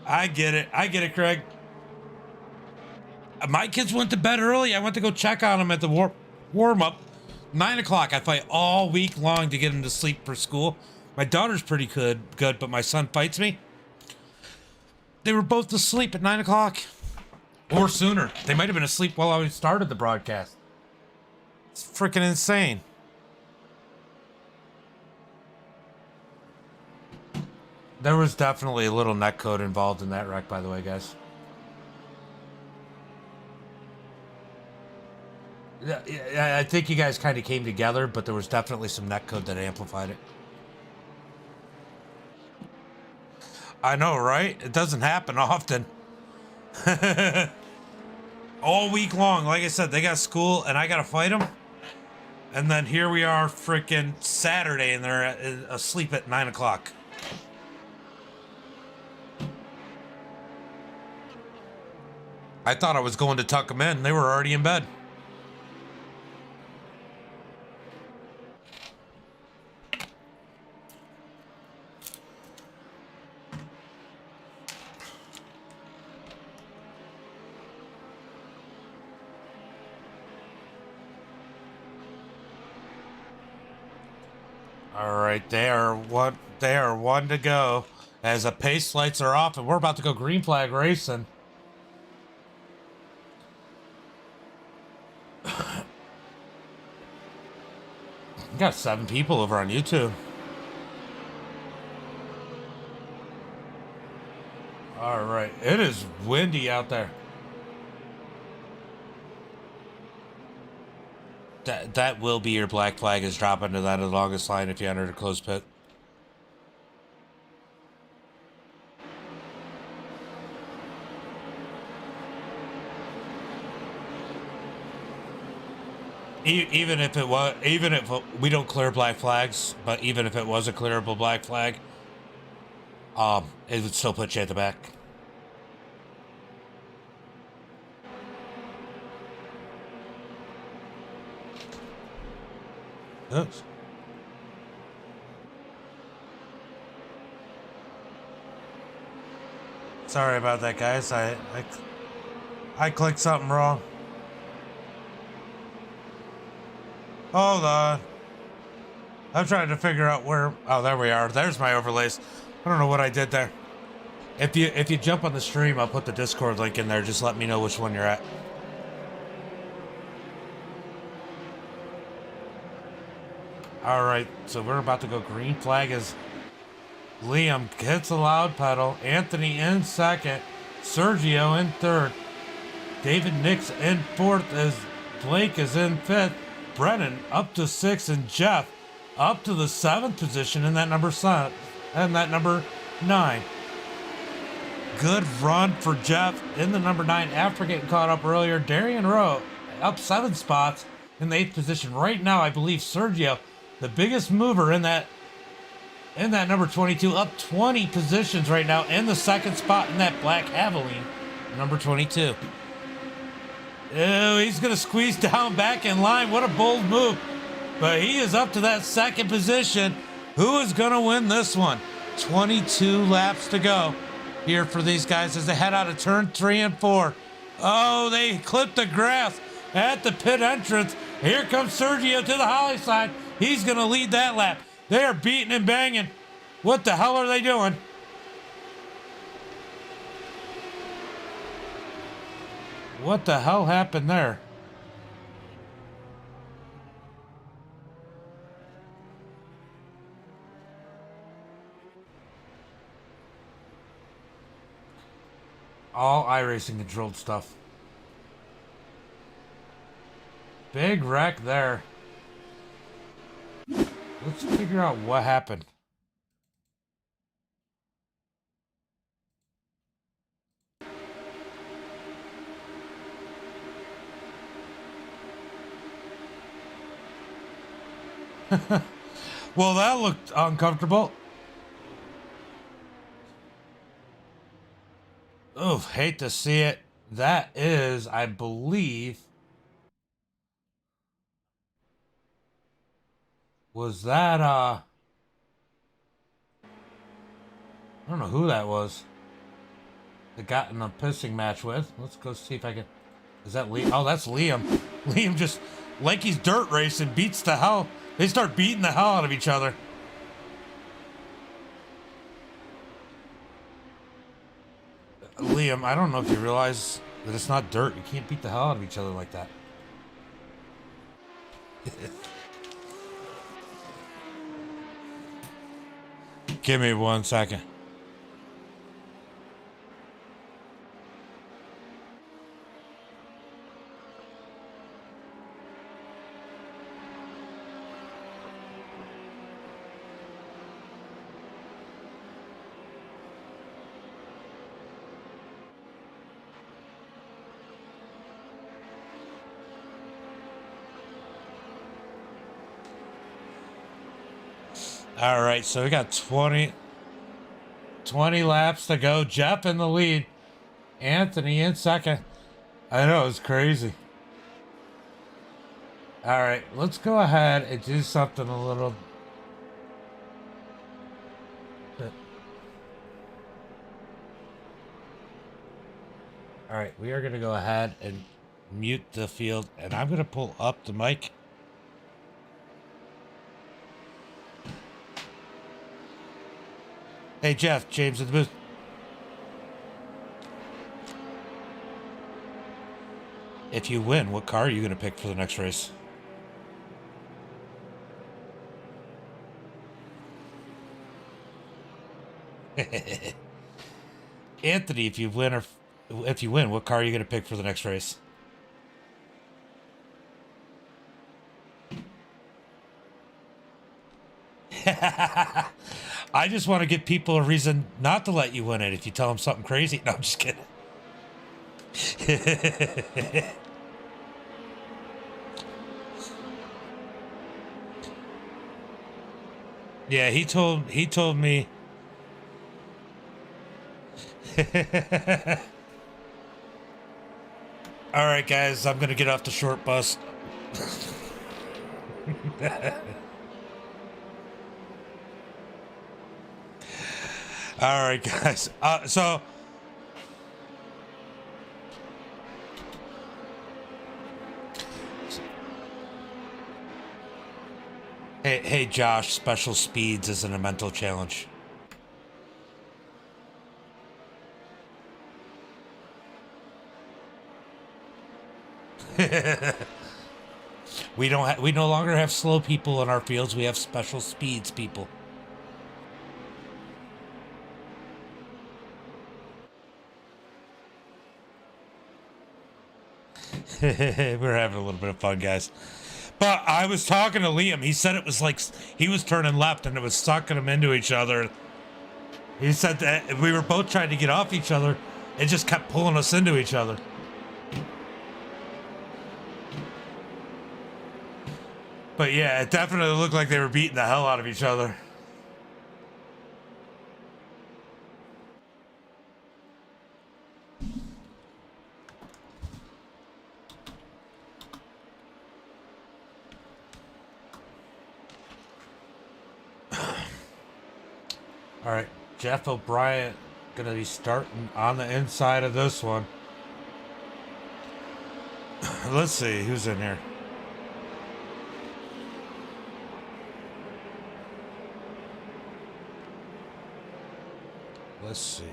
I get it, Craig. My kids went to bed early. I went to go check on them at the warm-up. 9 o'clock. I fight all week long to get them to sleep for school. My daughter's pretty good, but my son fights me. They were both asleep at 9 o'clock. Or sooner. They might have been asleep while I started the broadcast. It's freaking insane. There was definitely a little netcode involved in that wreck, by the way, guys. Yeah, I think you guys kind of came together, but there was definitely some netcode that amplified it. I know, right? It doesn't happen often. All week long, like I said, they got school and I got to fight them. And then here we are freaking Saturday and they're asleep at 9 o'clock. I thought I was going to tuck them in. They were already in bed. All right, they are one to go as the pace lights are off and we're about to go green flag racing. We got 7 people over on YouTube. All right, it is windy out there. That will be your black flag is dropping to that longest line if you enter the closed pit. Even if we don't clear black flags, but even if it was a clearable black flag, it would still put you at the back. Oops. Sorry about that, guys. I clicked something wrong. Hold on. I'm trying to figure out where. Oh, there we are. There's my overlays. I don't know what I did there. If you jump on the stream, I'll put the Discord link in there. Just let me know which one you're at. All right, so we're about to go green flag as Liam hits the loud pedal. Anthony in second. Sergio in third. David Nix in fourth as Blake is in fifth. Brennan up to 6th and Jeff up to the 7th position in that number 7 and that number 9. Good run for Jeff in the number 9 after getting caught up earlier. Darian Rowe up 7 spots in the 8th position. Right now, I believe Sergio, the biggest mover in that number 22, up 20 positions right now in the 2nd spot in that black Havoline, number 22. Oh, he's going to squeeze down back in line. What a bold move. But he is up to that 2nd position. Who is going to win this one? 22 laps to go here for these guys as they head out of turn 3 and 4. Oh, they clipped the grass at the pit entrance. Here comes Sergio to the Holly side. He's going to lead that lap. They are beating and banging. What the hell are they doing? What the hell happened there? All iRacing controlled stuff. Big wreck there. Let's figure out what happened. Well, that looked uncomfortable. Oof, hate to see it. That is, I believe, was that, I don't know who that was. That got in a pissing match with. Let's go see if I can, is that Liam? Oh, that's Liam. Liam just, like he's dirt racing, beats the hell. They start beating the hell out of each other. Liam, I don't know if you realize that it's not dirt. You can't beat the hell out of each other like that. Give me 1 second. All right, so we got 20 laps to go. Jeff in the lead. Anthony in second. I know, it's crazy. All right, let's go ahead and do something a little... All right, we are going to go ahead and mute the field, and I'm going to pull up the mic. Hey, Jeff, James in the booth. If you win, what car are you going to pick for the next race? Anthony, if you win, what car are you going to pick for the next race? I just want to give people a reason not to let you win it if you tell them something crazy. No, I'm just kidding. Yeah, he told me. All right, guys, I'm gonna get off the short bus. All right, guys. So. Hey, Josh, special speeds isn't a mental challenge. We no longer have slow people in our fields. We have special speeds people. We're having a little bit of fun, guys. But I was talking to Liam. He said it was like he was turning left and it was sucking them into each other. He said that we were both trying to get off each other. It just kept pulling us into each other. But yeah, it definitely looked like they were beating the hell out of each other. All right, Jeff O'Brien gonna be starting on the inside of this one. Let's see who's in here. Let's see.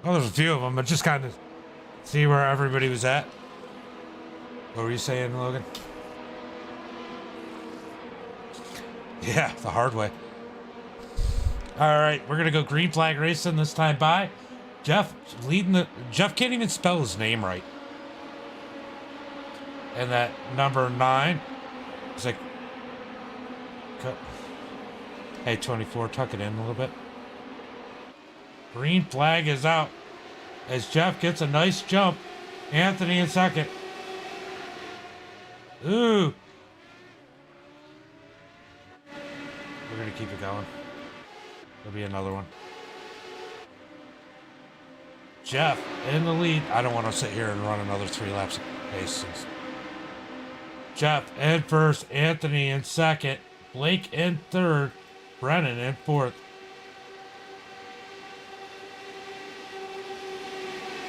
Oh, there's a few of them, but just kind of see where everybody was at. What were you saying, Logan? Yeah, the hard way. All right, we're going to go green flag racing this time by. Jeff leading the... Jeff can't even spell his name right. And that number 9. It's like... Hey, 24, tuck it in a little bit. Green flag is out as Jeff gets a nice jump. Anthony in second. Ooh. We're going to keep it going. There'll be another one. Jeff in the lead. I don't want to sit here and run another 3 laps of pace. Jeff in first. Anthony in second. Blake in third. Brennan in fourth.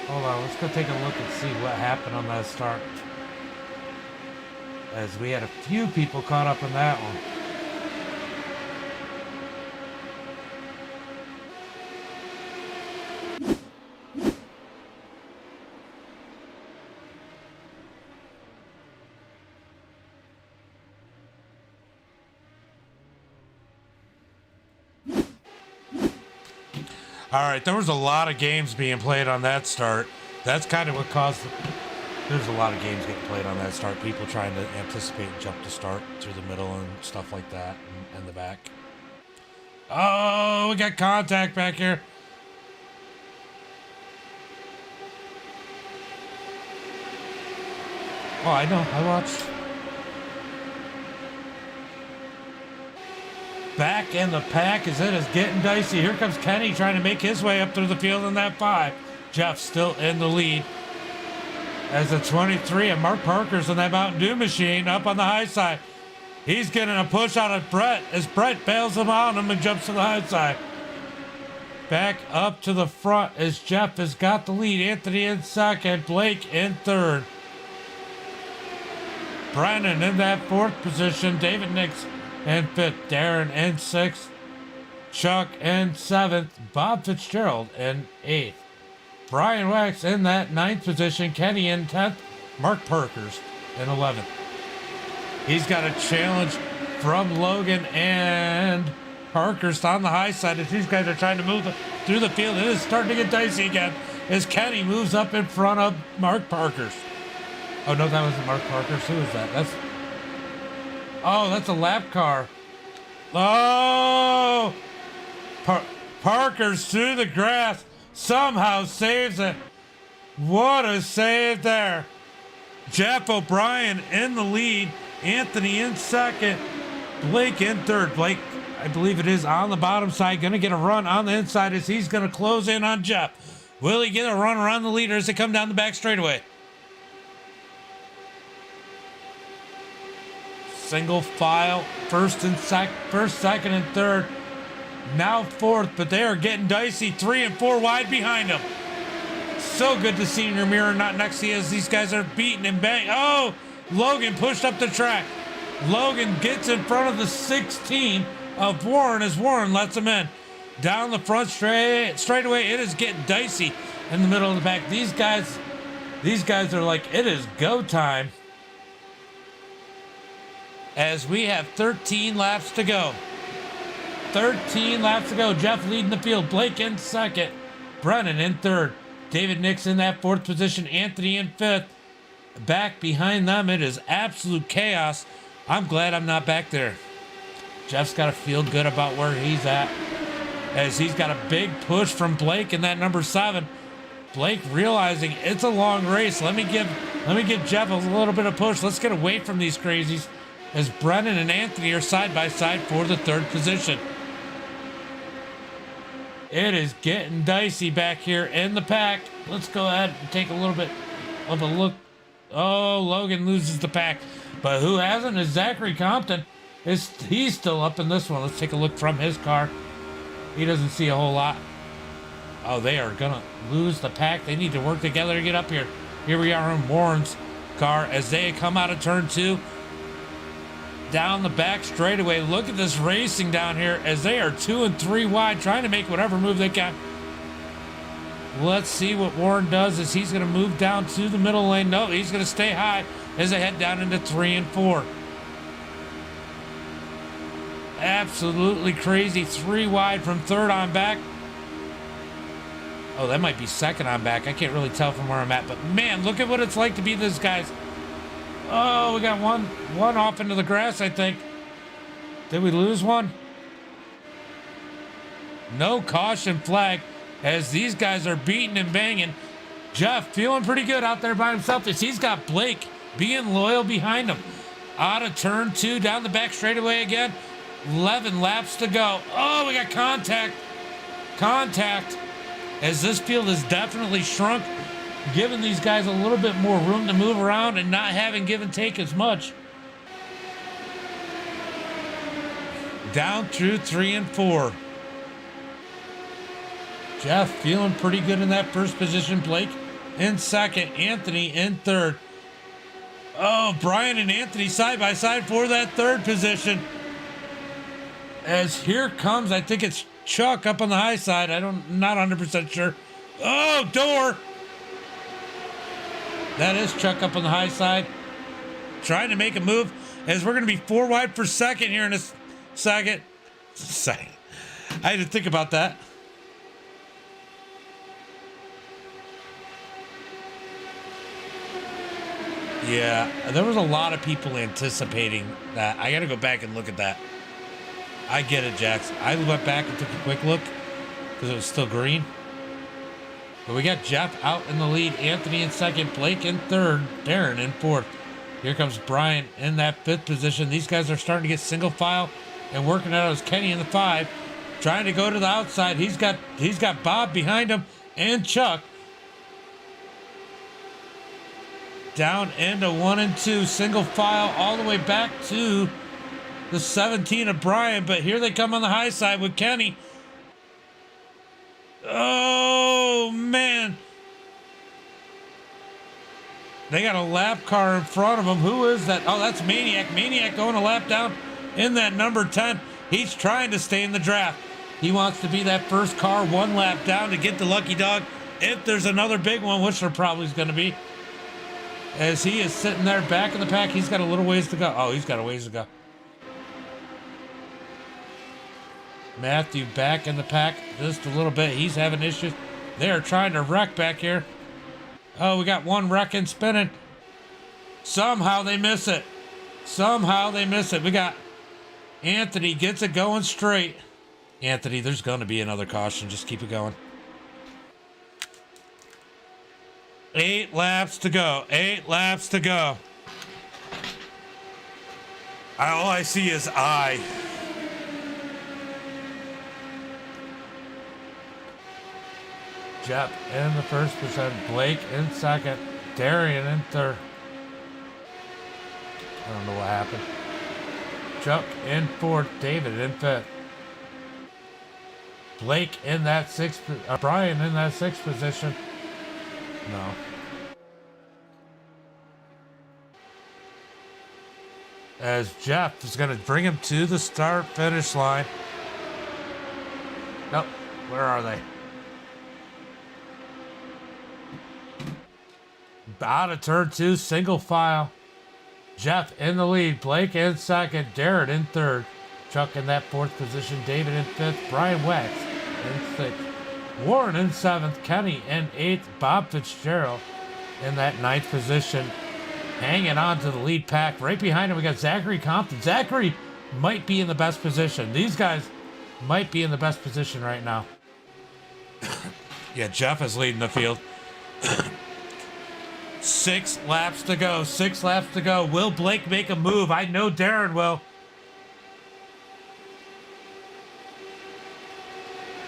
Hold on, let's go take a look and see what happened on that start. As we had a few people caught up in that one. All right, there was a lot of games being played on that start. That's kind of what caused... There's a lot of games getting played on that start. People trying to anticipate and jump to start through the middle and stuff like that and the back. Oh, we got contact back here. Oh, I know. I watched. Back in the pack as it is getting dicey. Here comes Kenny trying to make his way up through the field in that 5. Jeff still in the lead. As the 23 and Mark Parker's in that Mountain Dew machine up on the high side. He's getting a push out of Brett as Brett bails him on him and jumps to the high side. Back up to the front as Jeff has got the lead. Anthony in second. Blake in third. Brennan in that 4th position. David Nix in 5th, Darren in 6th, Chuck in 7th, Bob Fitzgerald in 8th, Brian Wax in that 9th position, Kenny in 10th, Mark Parkers in 11th. He's got a challenge from Logan and Parkers on the high side as these guys are trying to move through the field. It is starting to get dicey again as Kenny moves up in front of Mark Parkers. Oh no, that wasn't Mark Parkers. Who is that? That's a lap car. Oh! Parker's through the grass. Somehow saves it. What a save there. Jeff O'Brien in the lead. Anthony in second. Blake in third. Blake, I believe it is on the bottom side. Going to get a run on the inside as he's going to close in on Jeff. Will he get a run around the leader as they come down the back straightaway? Single file, first, second, and third. Now 4th, but they are getting dicey. 3 and 4 wide behind them. So good to see in your mirror, not next to you, as these guys are beating and bang. Oh, Logan pushed up the track. Logan gets in front of the 16 of Warren as Warren lets him in. Down the front straightaway, it is getting dicey in the middle of the back. These guys are like, it is go time. As we have 13 laps to go. 13 laps to go. Jeff leading the field. Blake in second. Brennan in third. David Nix in that 4th position. Anthony in 5th. Back behind them, it is absolute chaos. I'm glad I'm not back there. Jeff's got to feel good about where he's at, as he's got a big push from Blake in that number 7. Blake realizing it's a long race. Let me give Jeff a little bit of push. Let's get away from these crazies, as Brennan and Anthony are side by side for the 3rd position. It is getting dicey back here in the pack. Let's go ahead and take a little bit of a look. Oh, Logan loses the pack, but who hasn't is Zachary Compton. He's still up in this one. Let's take a look from his car. He doesn't see a whole lot. Oh, they are gonna lose the pack. They need to work together to get up here. Here we are in Warren's car as they come out of turn 2. Down the back straightaway. Look at this racing down here as they are 2 and 3 wide, trying to make whatever move they can. Let's see what Warren does as he's going to move down to the middle lane. No, he's going to stay high as they head down into 3 and 4. Absolutely crazy. 3 wide from 3rd on back. Oh, that might be second on back. I can't really tell from where I'm at, but man, look at what it's like to be this guy's. Oh, we got one off into the grass, I think. Did we lose one? No caution flag as these guys are beating and banging. Jeff feeling pretty good out there by himself as he's got Blake being loyal behind him. Out of turn 2, down the back straightaway again. 11 laps to go. Oh, we got contact. Contact. As this field has definitely shrunk, giving these guys a little bit more room to move around and not having give and take as much. Down through 3 and 4. Jeff feeling pretty good in that first position. Blake in second. Anthony in third. Oh, Brian and Anthony side by side for that third position. As here comes, I think it's Chuck up on the high side. Not 100% sure. Oh, door. That is Chuck up on the high side. Trying to make a move as we're going to be 4 wide for second here in a second. I had to think about that. Yeah, there was a lot of people anticipating that. I got to go back and look at that. I get it, Jax. I went back and took a quick look because it was still green. But we got Jeff out in the lead. Anthony in second. Blake in third. Darren in fourth. Here comes Brian in that fifth position. These guys are starting to get single file and working out as Kenny in the 5. Trying to go to the outside. He's got Bob behind him and Chuck. Down into 1 and 2. Single file all the way back to the 17 of Brian. But here they come on the high side with Kenny. Oh, man. They got a lap car in front of them. Who is that? Oh, that's Maniac. Maniac going a lap down in that number 10. He's trying to stay in the draft. He wants to be that first car 1 lap down to get the lucky dog. If there's another big one, which there probably is going to be. As he is sitting there back in the pack, he's got a little ways to go. Oh, he's got a ways to go. Matthew back in the pack just a little bit. He's having issues. They're trying to wreck back here. Oh, we got one wrecking spinning. Somehow they miss it. Somehow they miss it. We got Anthony gets it going straight. Anthony, there's going to be another caution. Just keep it going. 8 laps to go. 8 laps to go. All I see is I. Jeff in the first position. Blake in second. Darian in third. I don't know what happened. Chuck in fourth. David in fifth. Blake in that sixth. Brian in that sixth position. No. As Jeff is going to bring him to the start-finish line. Nope. Where are they? Out of turn 2, single file. Jeff in the lead. Blake in second. Darren in third. Chuck in that fourth position. David in fifth. Brian Wax in sixth. Warren in 7th, Kenny in 8th, Bob Fitzgerald in that 9th position, hanging on to the lead pack. Right behind him, we got Zachary Compton. Zachary might be in the best position. These guys might be in the best position right now. Yeah, Jeff is leading the field. 6 laps to go. 6 laps to go. Will Blake make a move? I know Darren will.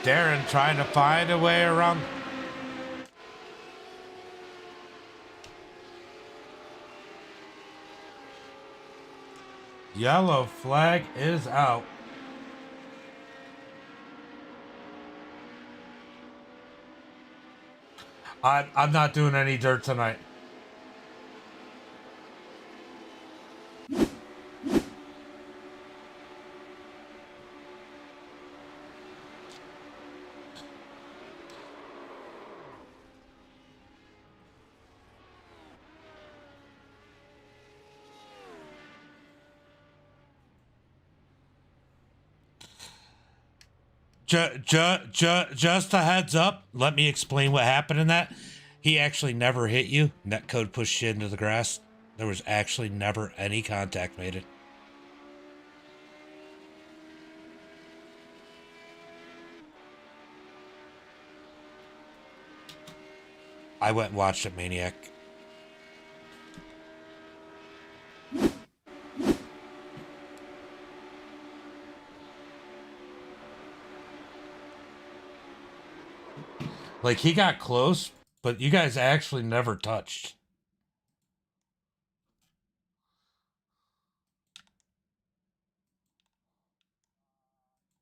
Darren trying to find a way around. Yellow flag is out. I'm not doing any dirt tonight. Just a heads up. Let me explain what happened in that. He actually never hit you. Netcode pushed you into the grass. There was actually never any contact made. I went and watched it, Maniac. Like, he got close, but you guys actually never touched.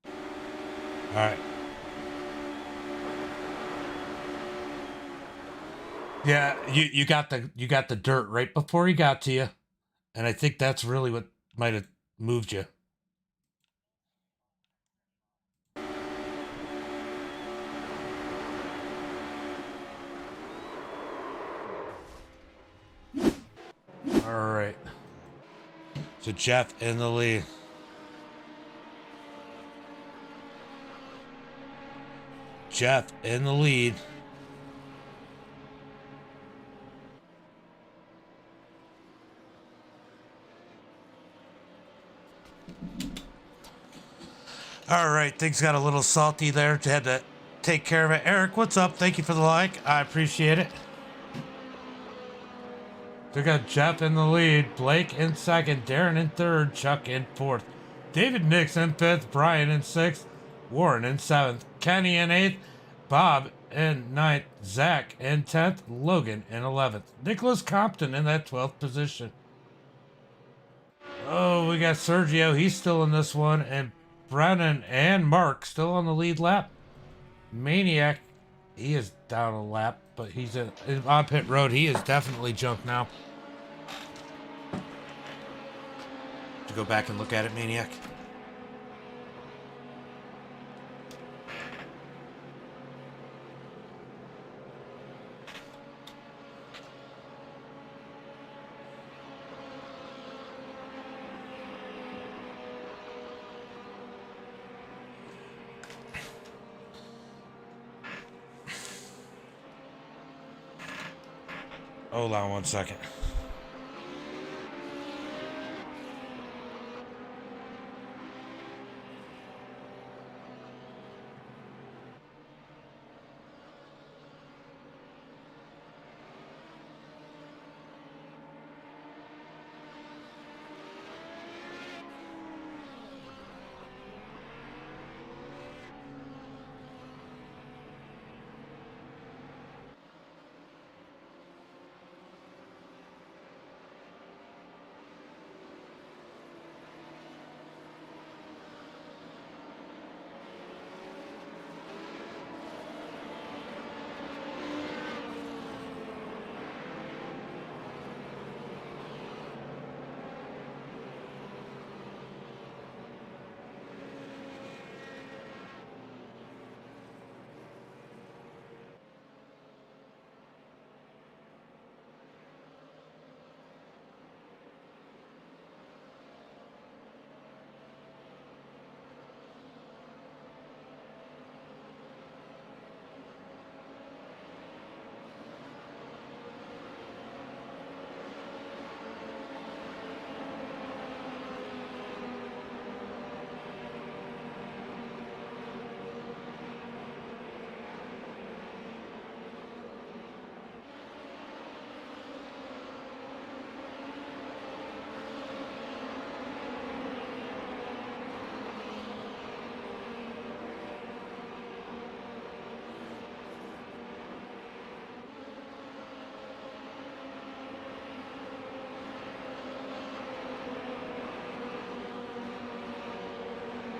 All right. Yeah, you got the dirt right before he got to you, and I think that's really what might have moved you. All right. So Jeff in the lead. Jeff in the lead. All right, things got a little salty there. Had to take care of it. Eric, what's up? Thank you for the like. I appreciate it. They got Jeff in the lead, Blake in second, Darren in third, Chuck in fourth, David Nix in fifth, Brian in sixth, Warren in seventh, Kenny in eighth, Bob in ninth, Zach in 10th, Logan in 11th, Nicholas Compton in that 12th position. Oh, we got Sergio. He's still in this one, and Brennan and Mark still on the lead lap. Maniac, he is down a lap, but he's on pit road. He is definitely junk now. To go back and look at it, Maniac. Hold on 1 second.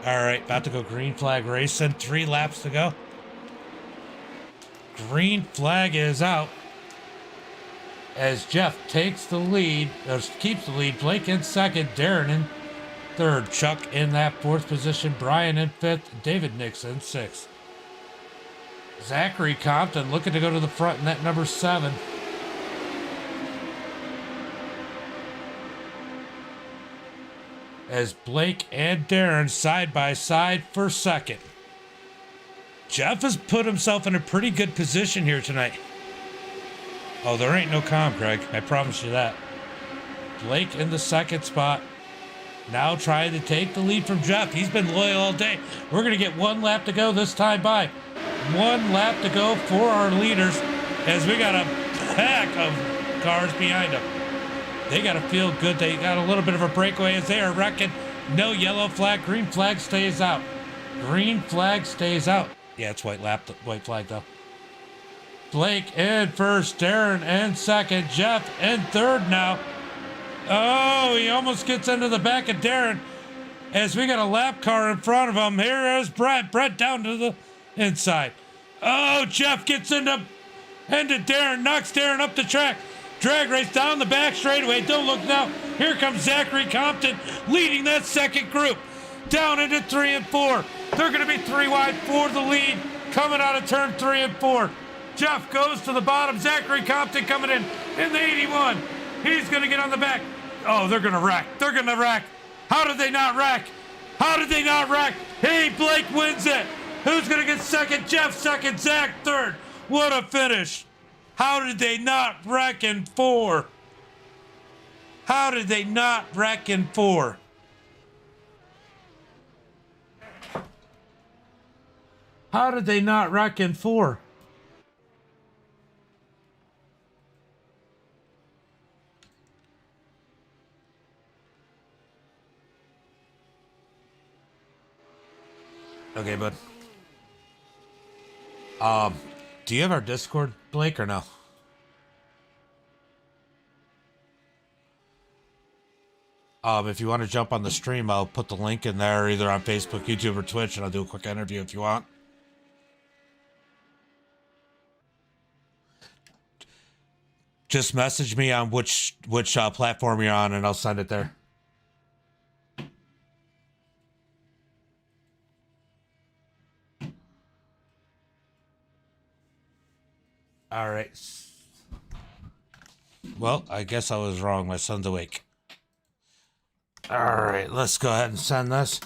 All right, about to go green flag racing. 3 laps to go. Green flag is out as Jeff takes the lead, or keeps the lead. Blake in second, Darren in third, Chuck in that 4th position, Brian in 5th, David Nix in 6th. Zachary Compton looking to go to the front in that number 7. As Blake and Darren side by side for second. Jeff has put himself in a pretty good position here tonight. Oh, there ain't no calm, Greg. I promise you that. Blake in the second spot. Now trying to take the lead from Jeff. He's been loyal all day. We're going to get 1 lap to go this time by. 1 lap to go for our leaders as we got a pack of cars behind them. They got to feel good. They got a little bit of a breakaway as they are wrecking. No yellow flag. Green flag stays out. Green flag stays out. Yeah, it's white flag though. Blake in first. Darren in second. Jeff in third now. Oh, he almost gets into the back of Darren as we got a lap car in front of him. Here is Brett. Brett down to the inside. Oh, Jeff gets into Darren, knocks Darren up the track. Drag race down the back straightaway. Don't look now. Here comes Zachary Compton leading that second group. Down into 3 and 4. They're going to be 3 wide for the lead coming out of turn 3 and 4. Jeff goes to the bottom. Zachary Compton coming in the 81. He's going to get on the back. Oh, they're going to wreck. They're going to wreck. How did they not wreck? How did they not wreck? Hey, Blake wins it. Who's going to get second? Jeff second. Zach third. What a finish. How did they not wreck in 4? How did they not wreck in 4? How did they not wreck in 4? Okay, bud. Do you have our Discord, Blake, or no? If you want to jump on the stream, I'll put the link in there, either on Facebook, YouTube, or Twitch, and I'll do a quick interview if you want. Just message me on which platform you're on, and I'll send it there. All right. Well, I guess I was wrong. My son's awake. All right, let's go ahead and send this.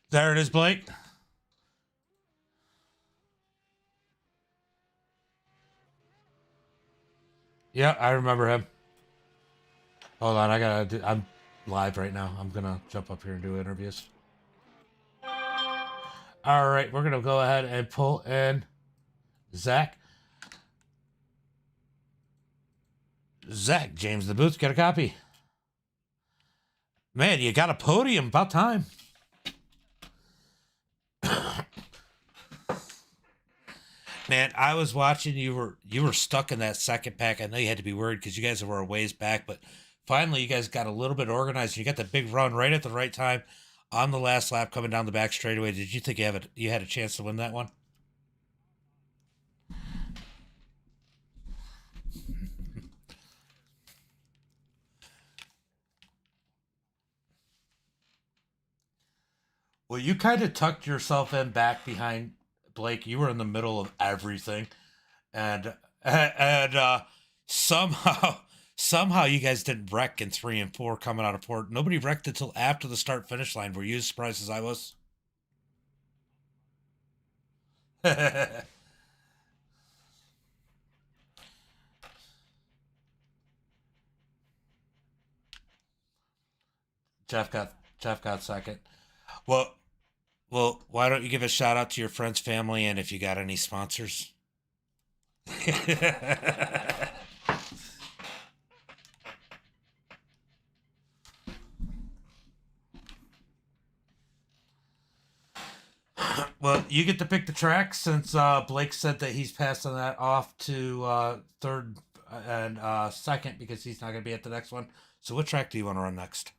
There it is, Blake. Yeah, I remember him. Hold on, I'm live right now. I'm gonna jump up here and do interviews. All right, we're gonna go ahead and pull in Zach. Zach, James the Booth, get a copy. Man, you got a podium. About time. Man, I was watching. You were stuck in that second pack. I know you had to be worried because you guys were a ways back, but finally you guys got a little bit organized. You got the big run right at the right time on the last lap coming down the back straightaway. Did you think you had a chance to win that one? Well, you kind of tucked yourself in back behind Blake. You were in the middle of everything, and somehow you guys didn't wreck in 3 and 4 coming out of port. Nobody wrecked until after the start finish line. Were you as surprised as I was? Jeff got second. Well, why don't you give a shout out to your friends, family, and if you got any sponsors? Well, you get to pick the track since Blake said that he's passing that off to third and second because he's not going to be at the next one. So what track do you want to run next?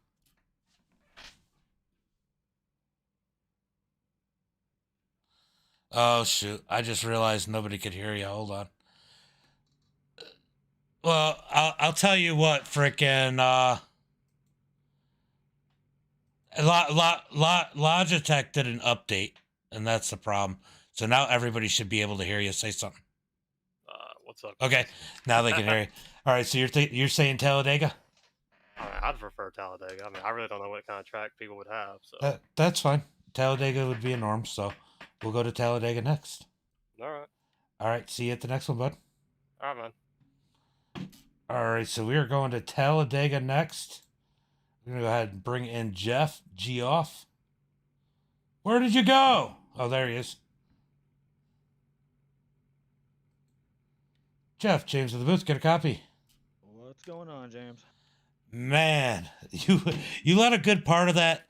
Oh, shoot. I just realized nobody could hear you. Hold on. Well, I'll tell you what, frickin' Logitech did an update, and that's the problem. So now everybody should be able to hear you. Say something. What's up? Okay, now they can hear you. All right, so you're saying Talladega? I'd prefer Talladega. I mean, I really don't know what kind of track people would have. So That's fine. Talladega would be a norm, so we'll go to Talladega next. All right. All right, see you at the next one, bud. All right, man. All right, so we are going to Talladega next. We're going to go ahead and bring in Jeff G off. Where did you go? Oh, there he is. Jeff, James of the booth, get a copy. What's going on, James? Man, you let a good part of that.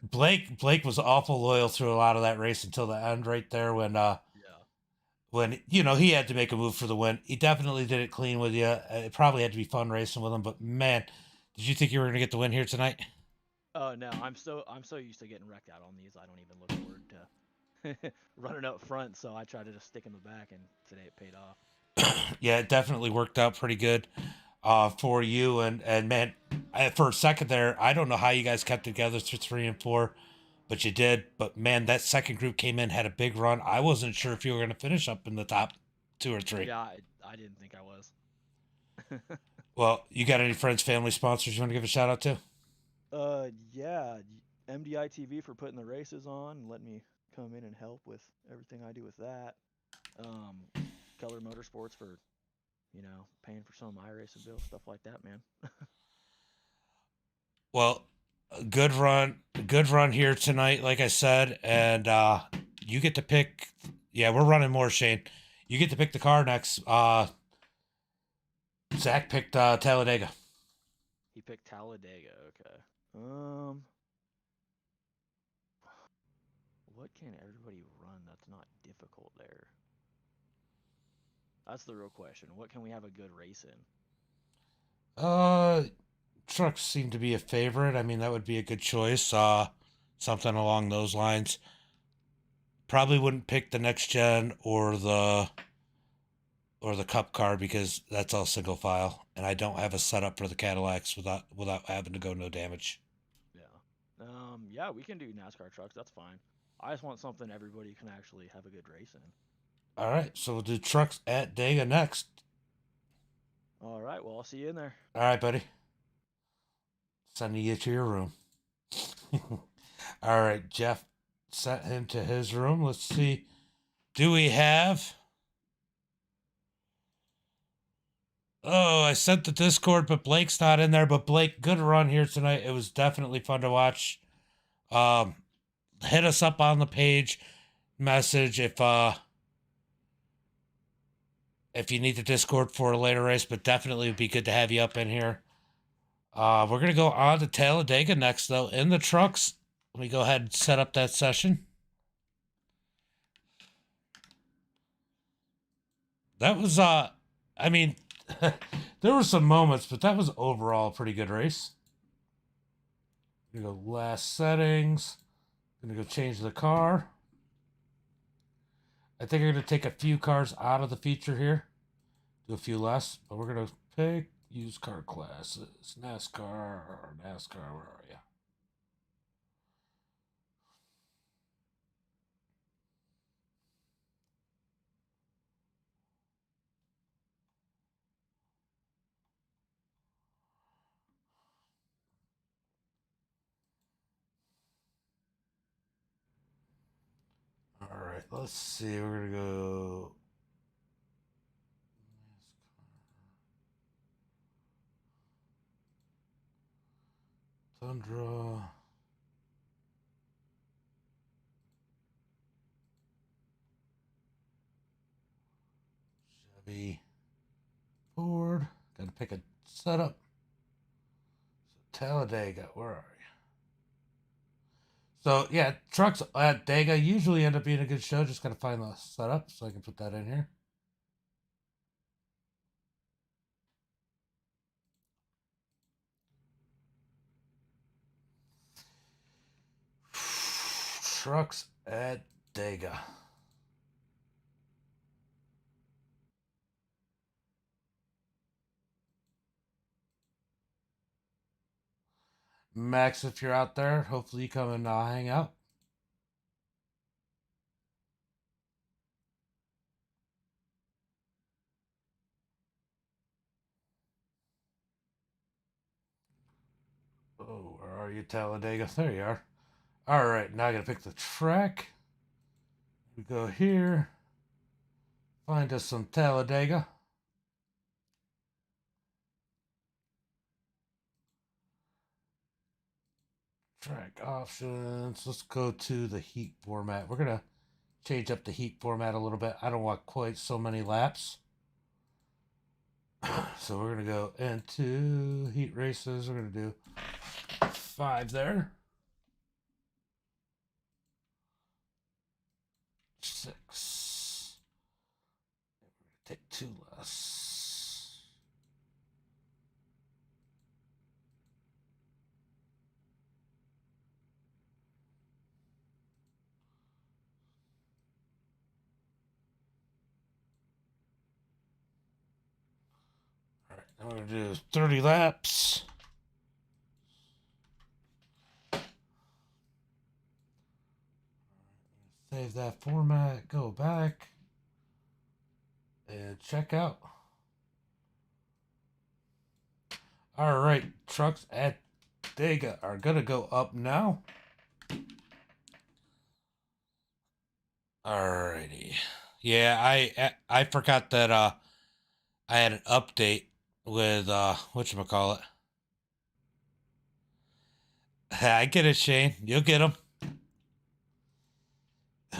Blake was awful loyal through a lot of that race until the end, right there Yeah. when he had to make a move for the win. He definitely did it clean with you. It probably had to be fun racing with him, but man, did you think you were going to get the win here tonight? Oh no, I'm so used to getting wrecked out on these. I don't even look forward to running up front. So I try to just stick in the back, and today it paid off. Yeah, it definitely worked out pretty good for you. And man, for a second there, I don't know how you guys kept together through 3 and 4, but you did. But man, that second group came in, had a big run. I wasn't sure if you were going to finish up in the top 2 or 3. Yeah, I didn't think I was. Well, you got any friends, family, sponsors you want to give a shout out to? Yeah, MDiTV for putting the races on and letting me come in and help with everything I do with that. Color Motorsports for, paying for some of my racing bills, stuff like that, man. Well, good run here tonight, like I said, and you get to pick. Yeah, we're running more, Shane. You get to pick the car next. Zach picked Talladega. He picked Talladega. Okay. What can everybody run that's not difficult there? That's the real question. What can we have a good race in? Trucks seem to be a favorite. I mean, that would be a good choice. Something along those lines. Probably wouldn't pick the next gen or the cup car because that's all single file, and I don't have a setup for the Cadillacs without having to go no damage. Yeah. Yeah, we can do NASCAR trucks. That's fine. I just want something everybody can actually have a good race in. All right, so we'll do trucks at Dega next. All right. Well, I'll see you in there. All right, buddy. Sending you to your room. All right, Jeff sent him to his room. Let's see. Do we have? Oh, I sent the Discord, but Blake's not in there. But Blake, good run here tonight. It was definitely fun to watch. Hit us up on the page message if you need the Discord for a later race, but definitely would be good to have you up in here. We're going to go on to Talladega next, though, in the trucks. Let me go ahead and set up that session. That was, I mean, there were some moments, but that was overall a pretty good race. I'm going to go last settings. I'm going to go change the car. I think I'm going to take a few cars out of the feature here. Do a few less, but we're going to pick used car classes. NASCAR, where are you? All right, let's see. We're going to go Tundra. Chevy. Ford. Got to pick a setup. So Talladega, where are you? So yeah, trucks at Dega usually end up being a good show. Just got to find the setup so I can put that in here. Trucks at Dega. Max, if you're out there, hopefully you come and hang out. Oh, where are you, Talladega? There you are. All right, now I gotta pick the track. We go here. Find us some Talladega. Track options. Let's go to the heat format. We're going to change up the heat format a little bit. I don't want quite so many laps. So we're going to go into heat races. We're going to do 5 there. 6. Take 2 less. All right, now we're going to do 30 laps. Save that format, go back, and check out. All right, trucks at Talladega are gonna go up now. Alrighty. Yeah, I forgot that I had an update with whatchamacallit. I get it, Shane. You'll get them.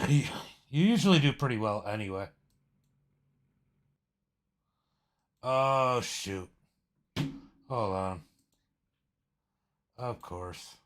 You usually do pretty well anyway. Oh shoot. Hold on. Of course.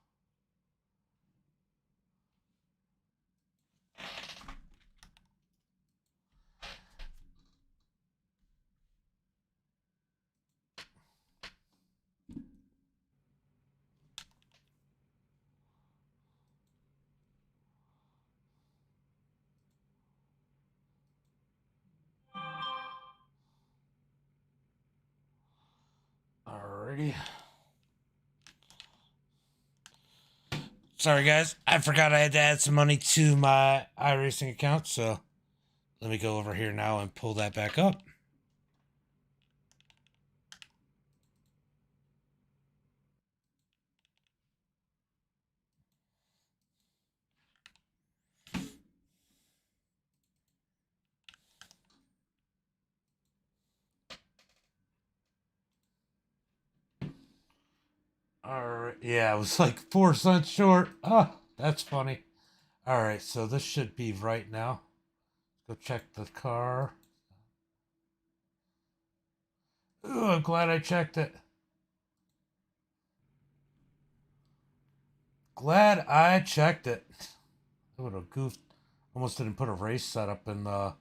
Alrighty. Sorry guys, I forgot I had to add some money to my iRacing account, so let me go over here now and pull that back up. Alright, yeah, it was like 4 cents short. Ah, that's funny. Alright, so this should be right now. Go check the car. Ooh, I'm glad I checked it. Glad I checked it. I would have goofed. Almost didn't put a race setup in the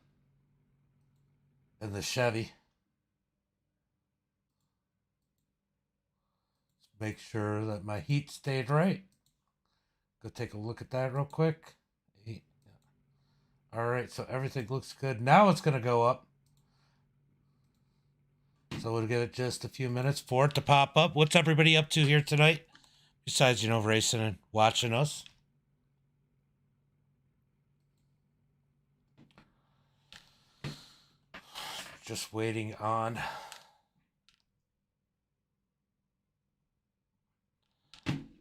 Chevy. Make sure that my heat stayed right. Go take a look at that real quick. All right, so everything looks good. Now it's going to go up. So we'll give it just a few minutes for it to pop up. What's everybody up to here tonight? Besides, racing and watching us. Just waiting on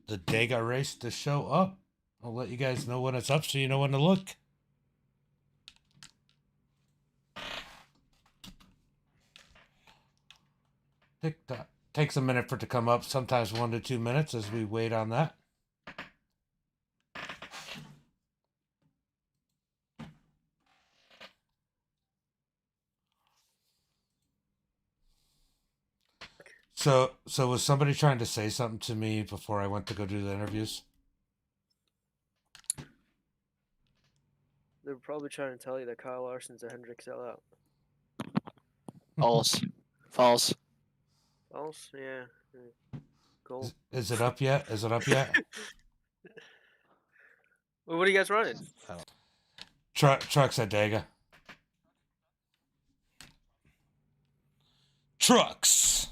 the Dega race to show up. I'll let you guys know when it's up so you know when to look. TikTok takes a minute for it to come up, sometimes 1 to 2 minutes as we wait on that. So was somebody trying to say something to me before I went to go do the interviews? They were probably trying to tell you that Kyle Larson's a Hendrick sellout. False. False. False? Yeah. Cool. Is it up yet? Is it up yet? Well, what are you guys running? Trucks at Dega. Trucks.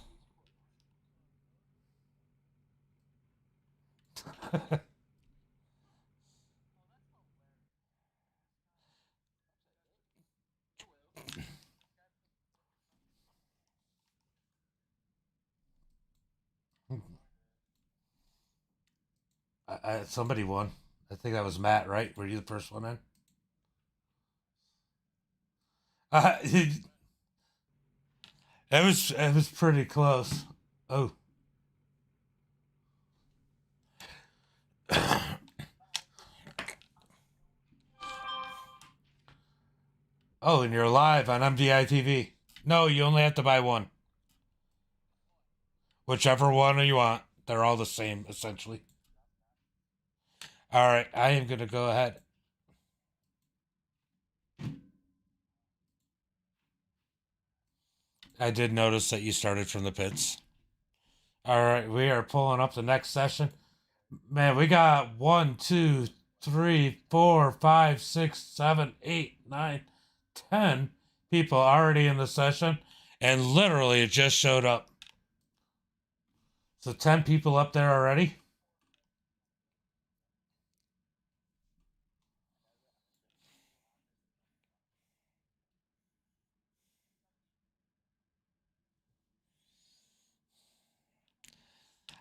Somebody won. I think that was Matt, right? Were you the first one in? It was pretty close. Oh. Oh, and you're live on MDiTV. No, you only have to buy one. Whichever one you want. They're all the same, essentially. All right, I am going to go ahead. I did notice that you started from the pits. All right, we are pulling up the next session. Man, we got 1, 2, 3, 4, 5, 6, 7, 8, 9, 10 people already in the session, and literally it just showed up. So 10 people up there already.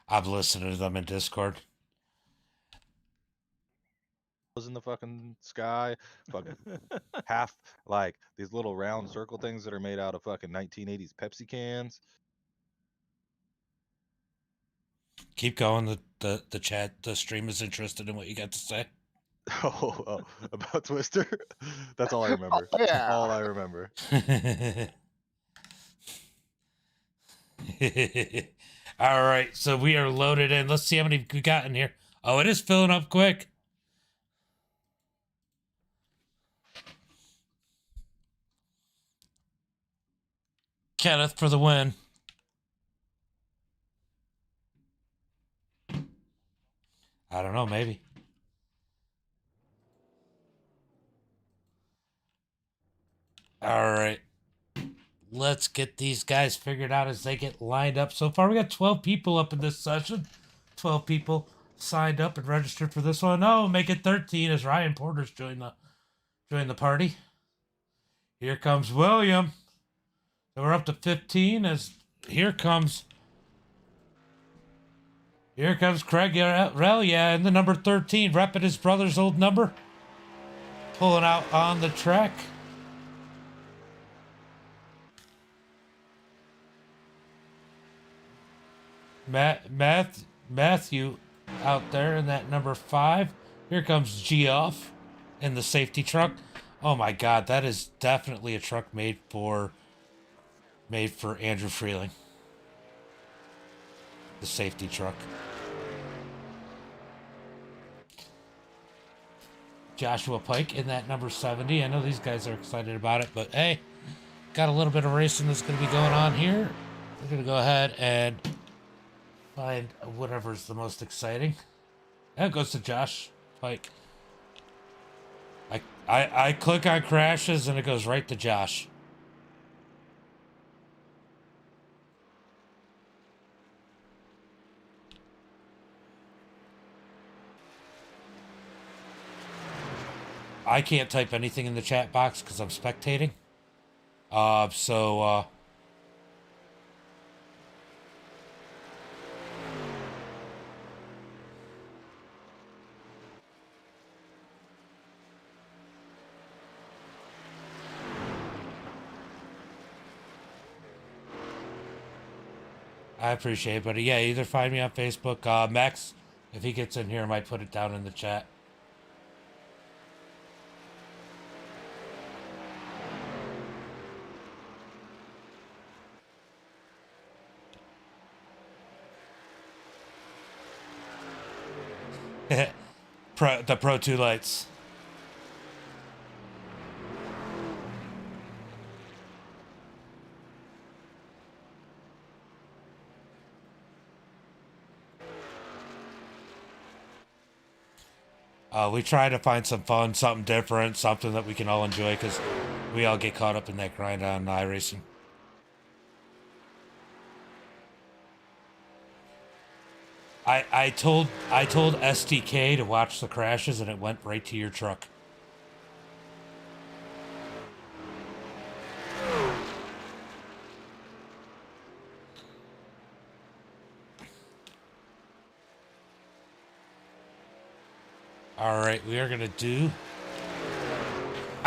I'm listening to them in Discord. In the fucking sky, fucking half like these little round circle things that are made out of fucking 1980s Pepsi cans. Keep going. The chat, the stream is interested in what you got to say. Oh, about Twister. That's all I remember. Oh, yeah. All I remember. All right, so we are loaded in. Let's see how many we got in here. Oh, it is filling up quick. Kenneth for the win. I don't know, maybe. All right. Let's get these guys figured out as they get lined up. So far, we got 12 people up in this session. 12 people signed up and registered for this one. Oh, make it 13 as Ryan Porter's joined the party. Here comes William. So we're up to 15 as here comes Craig Relia in the number 13, repping his brother's old number. Pulling out on the track. Matthew out there in that number 5. Here comes Geoff in the safety truck. Oh my God, that is definitely a truck made for Andrew Freeling. The safety truck. Joshua Pike in that number 70. I know these guys are excited about it, but hey, got a little bit of racing that's going to be going on here. We're going to go ahead and find whatever's the most exciting. That goes to Josh Pike. I click on crashes and it goes right to Josh. I can't type anything in the chat box because I'm spectating. I appreciate it, buddy. Yeah, either find me on Facebook. Max, if he gets in here, I might put it down in the chat. The Pro 2 lights. We try to find some fun, something different, something that we can all enjoy because we all get caught up in that grind on iRacing. I told SDK to watch the crashes and it went right to your truck. All right, we are gonna do.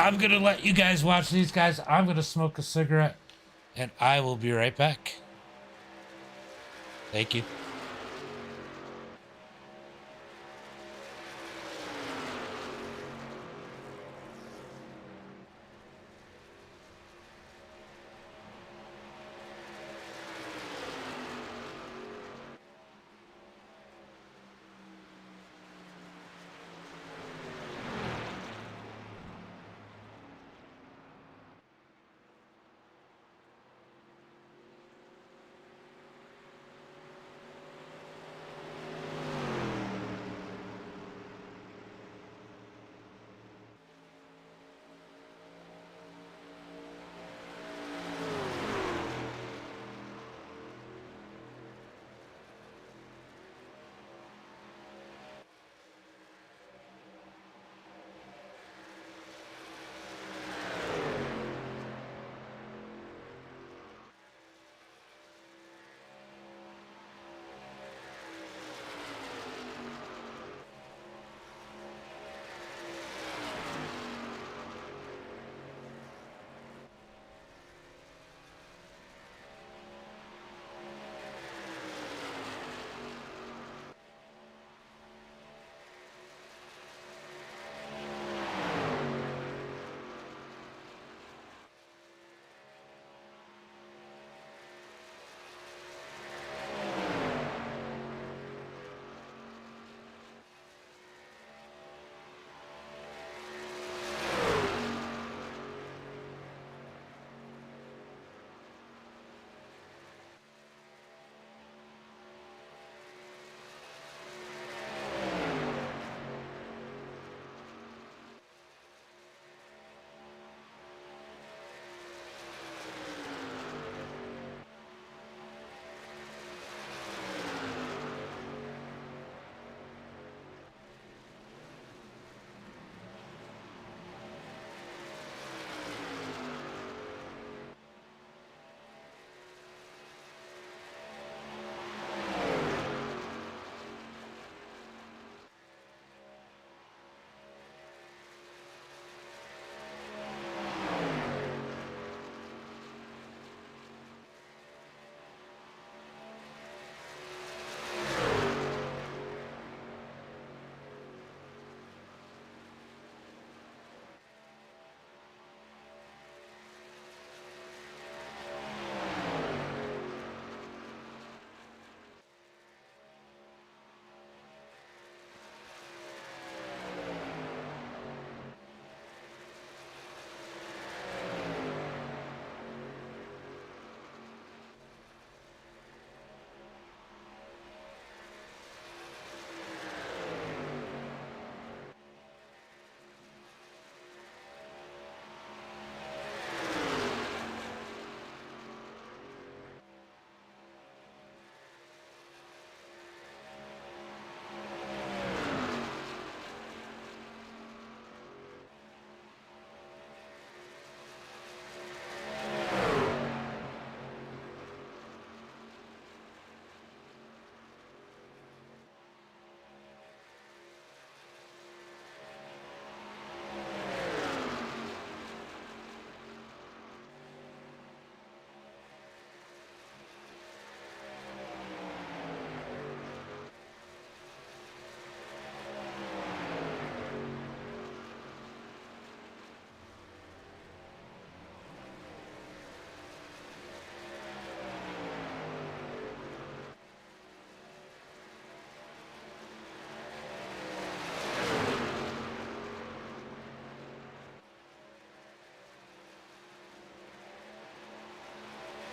I'm going to let you guys watch these guys. I'm going to smoke a cigarette, and I will be right back. Thank you.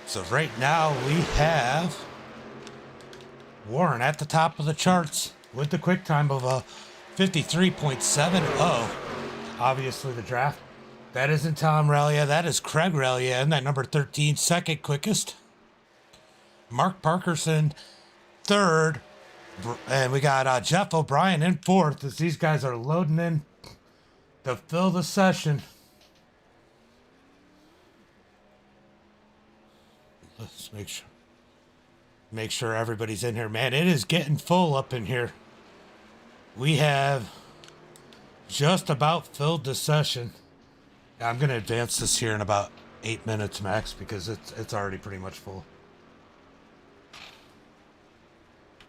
So right now we have Warren at the top of the charts with the quick time of a 53.70. Obviously the draft. That isn't Tom Relia. That is Craig Relia in that number 13, second quickest. Mark Parkerson, third. And we got Jeff O'Brien in fourth as these guys are loading in to fill the session. Let's make sure everybody's in here. Man, it is getting full up in here. We have just about filled the session. I'm gonna advance this here in about 8 minutes max because it's already pretty much full.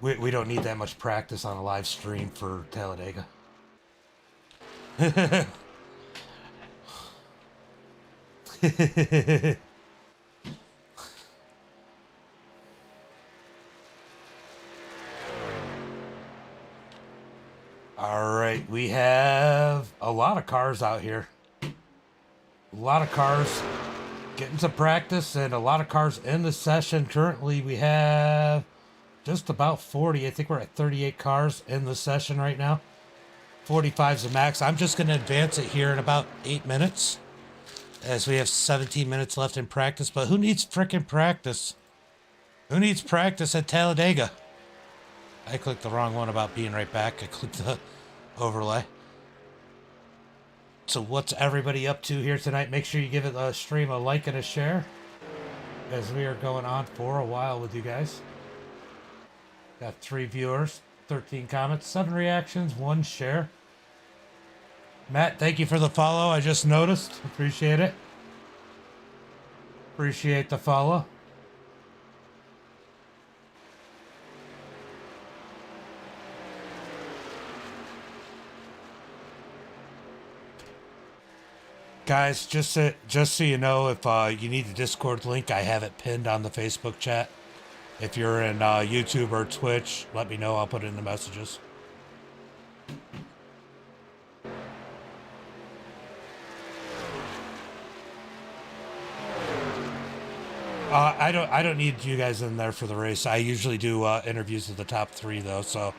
We don't need that much practice on a live stream for Talladega. All right, we have a lot of cars out here. A lot of cars getting some practice and a lot of cars in the session. Currently, we have just about 40. I think we're at 38 cars in the session right now. 45 is the max. I'm just going to advance it here in about 8 minutes as we have 17 minutes left in practice. But who needs frickin' practice? Who needs practice at Talladega? I clicked the wrong one about being right back. I clicked the overlay. So what's everybody up to here tonight? Make sure you give it a stream a like and a share as we are going on for a while with you guys. Got 3 viewers, 13 comments, 7 reactions, 1 share. Matt, thank you for the follow. I just noticed. Appreciate it. Appreciate the follow. Guys, just so you know, if you need the Discord link, I have it pinned on the Facebook chat. If you're in YouTube or Twitch, let me know. I'll put it in the messages. I don't need you guys in there for the race. I usually do interviews of the top 3 though. So,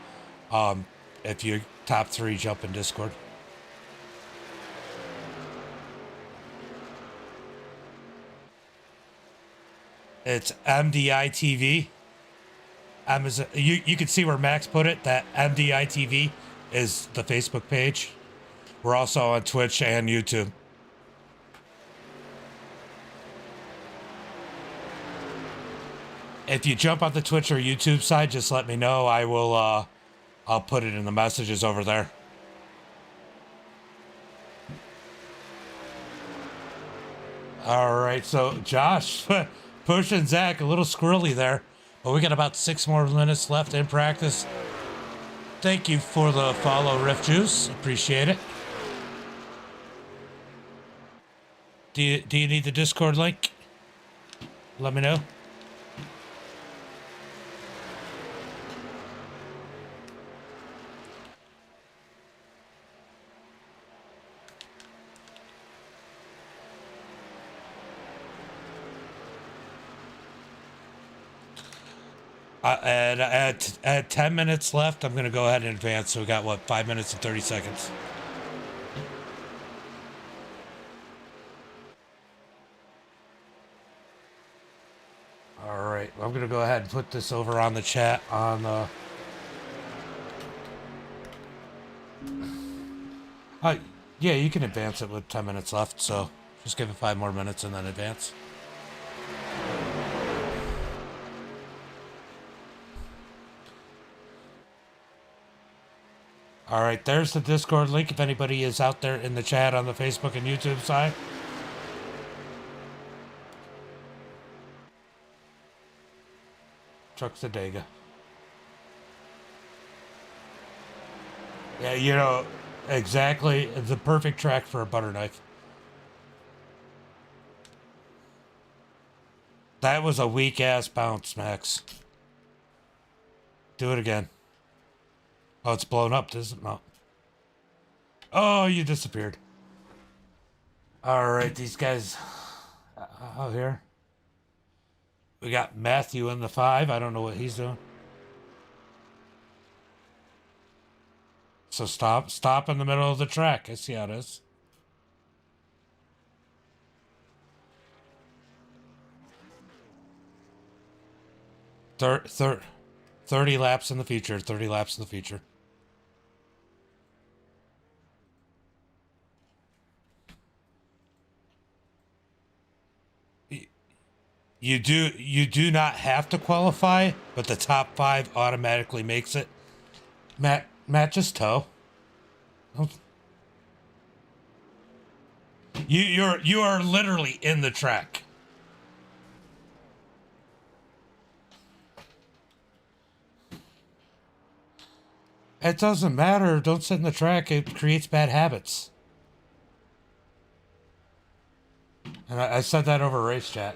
if you top 3, jump in Discord. It's MDiTV. Amazon. You can see where Max put it. That MDiTV is the Facebook page. We're also on Twitch and YouTube. If you jump on the Twitch or YouTube side, just let me know. I will. I'll put it in the messages over there. All right. So Josh. Pushing Zach a little squirrely there, but we got about 6 more minutes left in practice. Thank you for the follow, Riff Juice. Appreciate it. Do you need the Discord link? Let me know. At 10 minutes left, I'm going to go ahead and advance. So we got, what, 5 minutes and 30 seconds. All right. I'm going to go ahead and put this over on the chat on the... yeah, you can advance it with 10 minutes left. So just give it 5 more minutes and then advance. All right, there's the Discord link if anybody is out there in the chat on the Facebook and YouTube side. Talladega. Yeah, you know, exactly the perfect track for a butter knife. That was a weak-ass bounce, Max. Do it again. Oh, it's blown up, isn't it? No. Oh, you disappeared. All right, these guys out here. We got Matthew in the 5. I don't know what he's doing. So stop in the middle of the track. I see how it is. Thir 30 laps in the future. 30 laps in the future. You do not have to qualify, but the top 5 automatically makes it. Matt, just tow. You are literally in the track. It doesn't matter. Don't sit in the track. It creates bad habits. And I said that over race chat.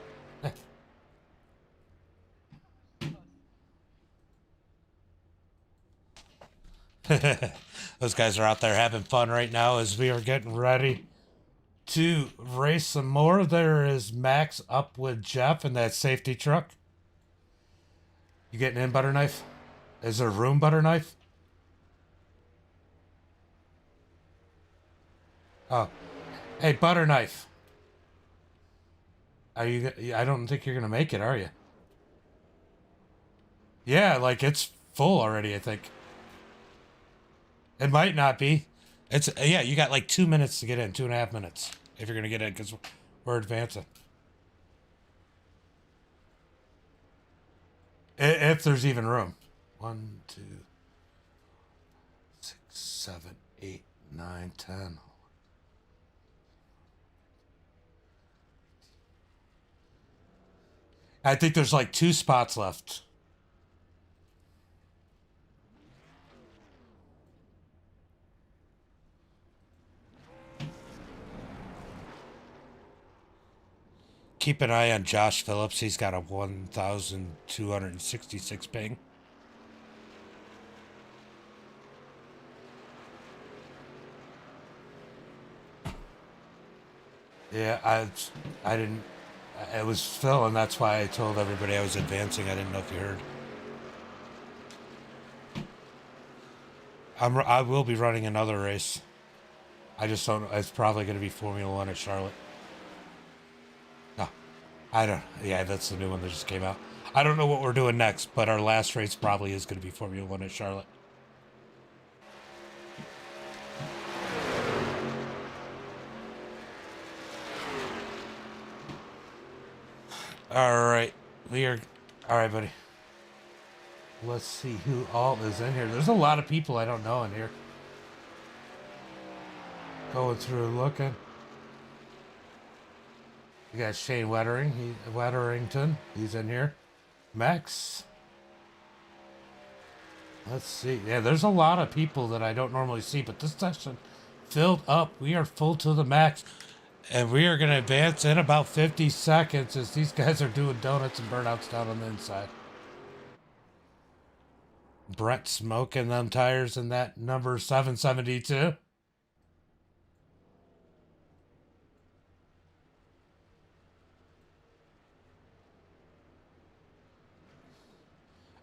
Those guys are out there having fun right now as we are getting ready to race some more. There is Max up with Jeff in that safety truck. You getting in, Butter Knife? Is there room, Butter Knife? Oh. Hey, Butter Knife. Are you? I don't think you're gonna make it, are you? Yeah, like it's full already, I think. It might not be. It's yeah, you got like 2 minutes to get in, 2.5 minutes if you're gonna get in because we're advancing. If there's even room. 1, 2, 6, 7, 8, 9, 10. I think there's like 2 spots left. Keep an eye on Josh Phillips. He's got a 1,266 ping. Yeah, I didn't. It was Phil, and that's why I told everybody I was advancing. I didn't know if you heard. I will be running another race. I just don't. It's probably going to be Formula One at Charlotte. No, I don't. Yeah, that's the new one that just came out. I don't know what we're doing next, but our last race probably is going to be Formula One at Charlotte. All right, we are. All right, buddy. Let's see who all is in here. There's a lot of people I don't know in here. Going through looking. You got Shane Wetterington. He's in here. Max. Let's see. Yeah, there's a lot of people that I don't normally see, but this session filled up. We are full to the max. And we are going to advance in about 50 seconds as these guys are doing donuts and burnouts down on the inside. Brett smoking them tires in that number 772.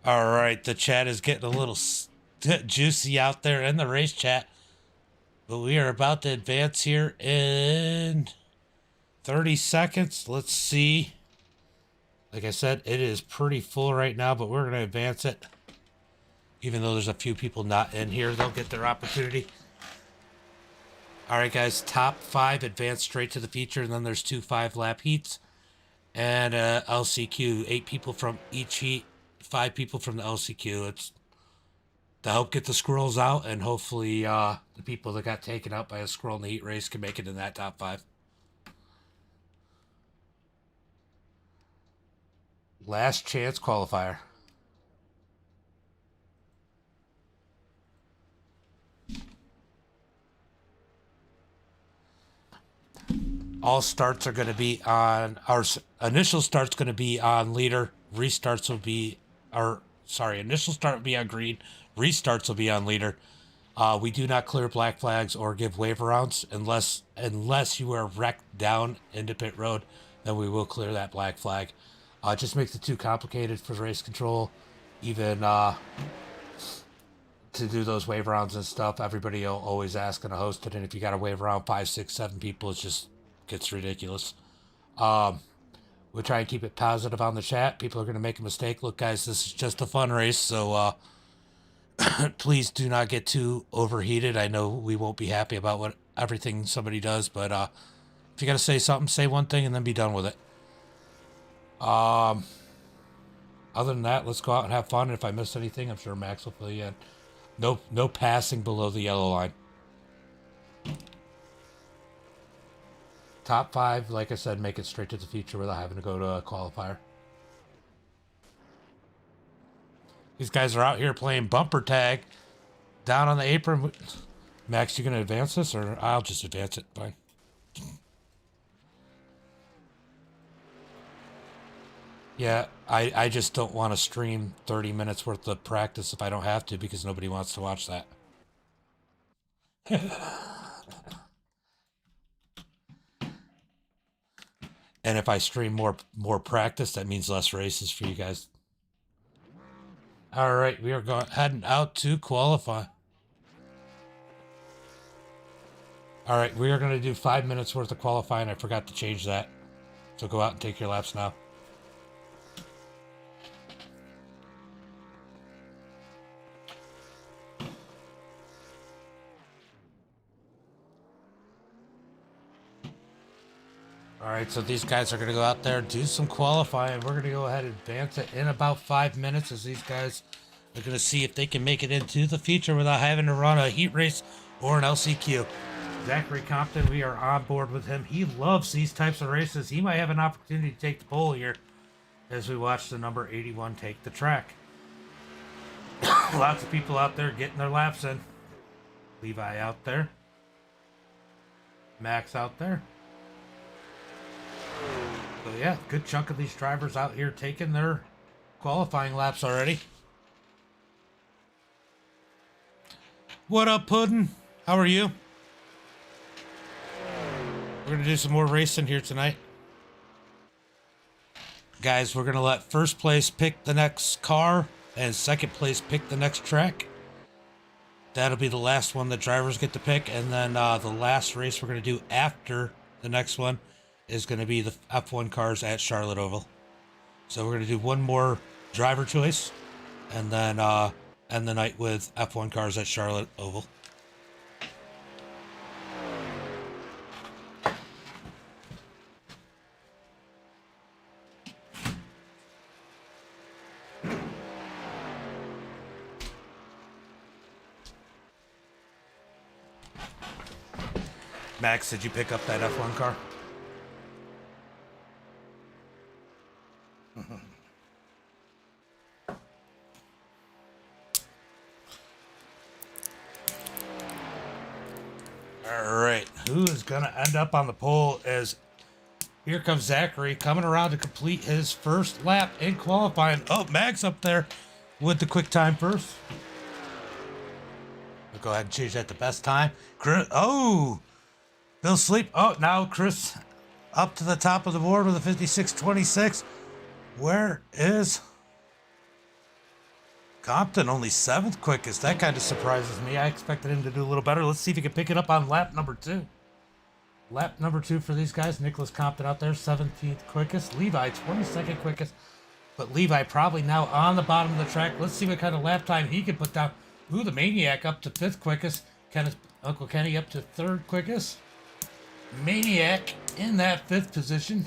All right, the chat is getting a little juicy out there in the race chat. But we are about to advance here in 30 seconds. Let's see. Like I said, it is pretty full right now, but we're going to advance it. Even though there's a few people not in here, they'll get their opportunity. All right, guys, top 5 advance straight to the feature, and then there's 2 5-lap heats. And LCQ, 8 people from each heat, 5 people from the LCQ. It's to help get the squirrels out, and hopefully the people that got taken out by a squirrel in the heat race can make it in that top 5. Last chance qualifier. All starts are going to be on, our initial start's going to be on leader, restarts will be, initial start will be on green, restarts will be on leader. We do not clear black flags or give waiver rounds unless you are wrecked down into pit road, then we will clear that black flag. It just makes it too complicated for race control, even to do those waiver rounds and stuff. Everybody will always ask and host it, and if you got to waiver around 5, 6, 7 people, it just gets ridiculous. We'll try and keep it positive on the chat. People are going to make a mistake. Look, guys, this is just a fun race, so please do not get too overheated. I know we won't be happy about everything somebody does, but if you got to say something, say one thing and then be done with it. Other than that, let's go out and have fun. And if I missed anything, I'm sure Max will fill you in. No passing below the yellow line. top 5, like I said, make it straight to the feature without having to go to a qualifier. These guys are out here playing bumper tag down on the apron. Max, you gonna advance this, or I'll just advance it? Fine. Yeah, I just don't want to stream 30 minutes worth of practice if I don't have to, because nobody wants to watch that. And if I stream more practice, that means less races for you guys. All right, we are heading out to qualify. All right, we are going to do 5 minutes worth of qualifying. I forgot to change that. So go out and take your laps now. All right, so these guys are going to go out there, do some qualifying. We're going to go ahead and advance it in about 5 minutes, as these guys are going to see if they can make it into the feature without having to run a heat race or an LCQ. Zachary Compton, we are on board with him. He loves these types of races. He might have an opportunity to take the pole here as we watch the number 81 take the track. Lots of people out there getting their laps in. Levi out there. Max out there. So yeah, good chunk of these drivers out here taking their qualifying laps already. What up, Puddin'? How are you? We're going to do some more racing here tonight. Guys, we're going to let first place pick the next car and second place pick the next track. That'll be the last one the drivers get to pick. And then the last race we're going to do after the next one is going to be the F1 cars at Charlotte Oval. So we're going to do one more driver choice and then end the night with F1 cars at Charlotte Oval. Max, did you pick up that F1 car? All right, who is going to end up on the pole? As here comes Zachary coming around to complete his first lap in qualifying. Oh, Max up there with the quick time first. We'll go ahead and change that to best time. Chris, oh, Bill Sleep. Oh, now Chris up to the top of the board with a 56.26. Where is Compton? Only 7th quickest. That kind of surprises me. I expected him to do a little better. Let's see if he can pick it up on lap number 2. Lap number 2 for these guys. Nicholas Compton out there, 17th quickest. Levi, 22nd quickest. But Levi probably now on the bottom of the track. Let's see what kind of lap time he can put down. Ooh, the Maniac up to 5th quickest. Uncle Kenny up to 3rd quickest. Maniac in that 5th position.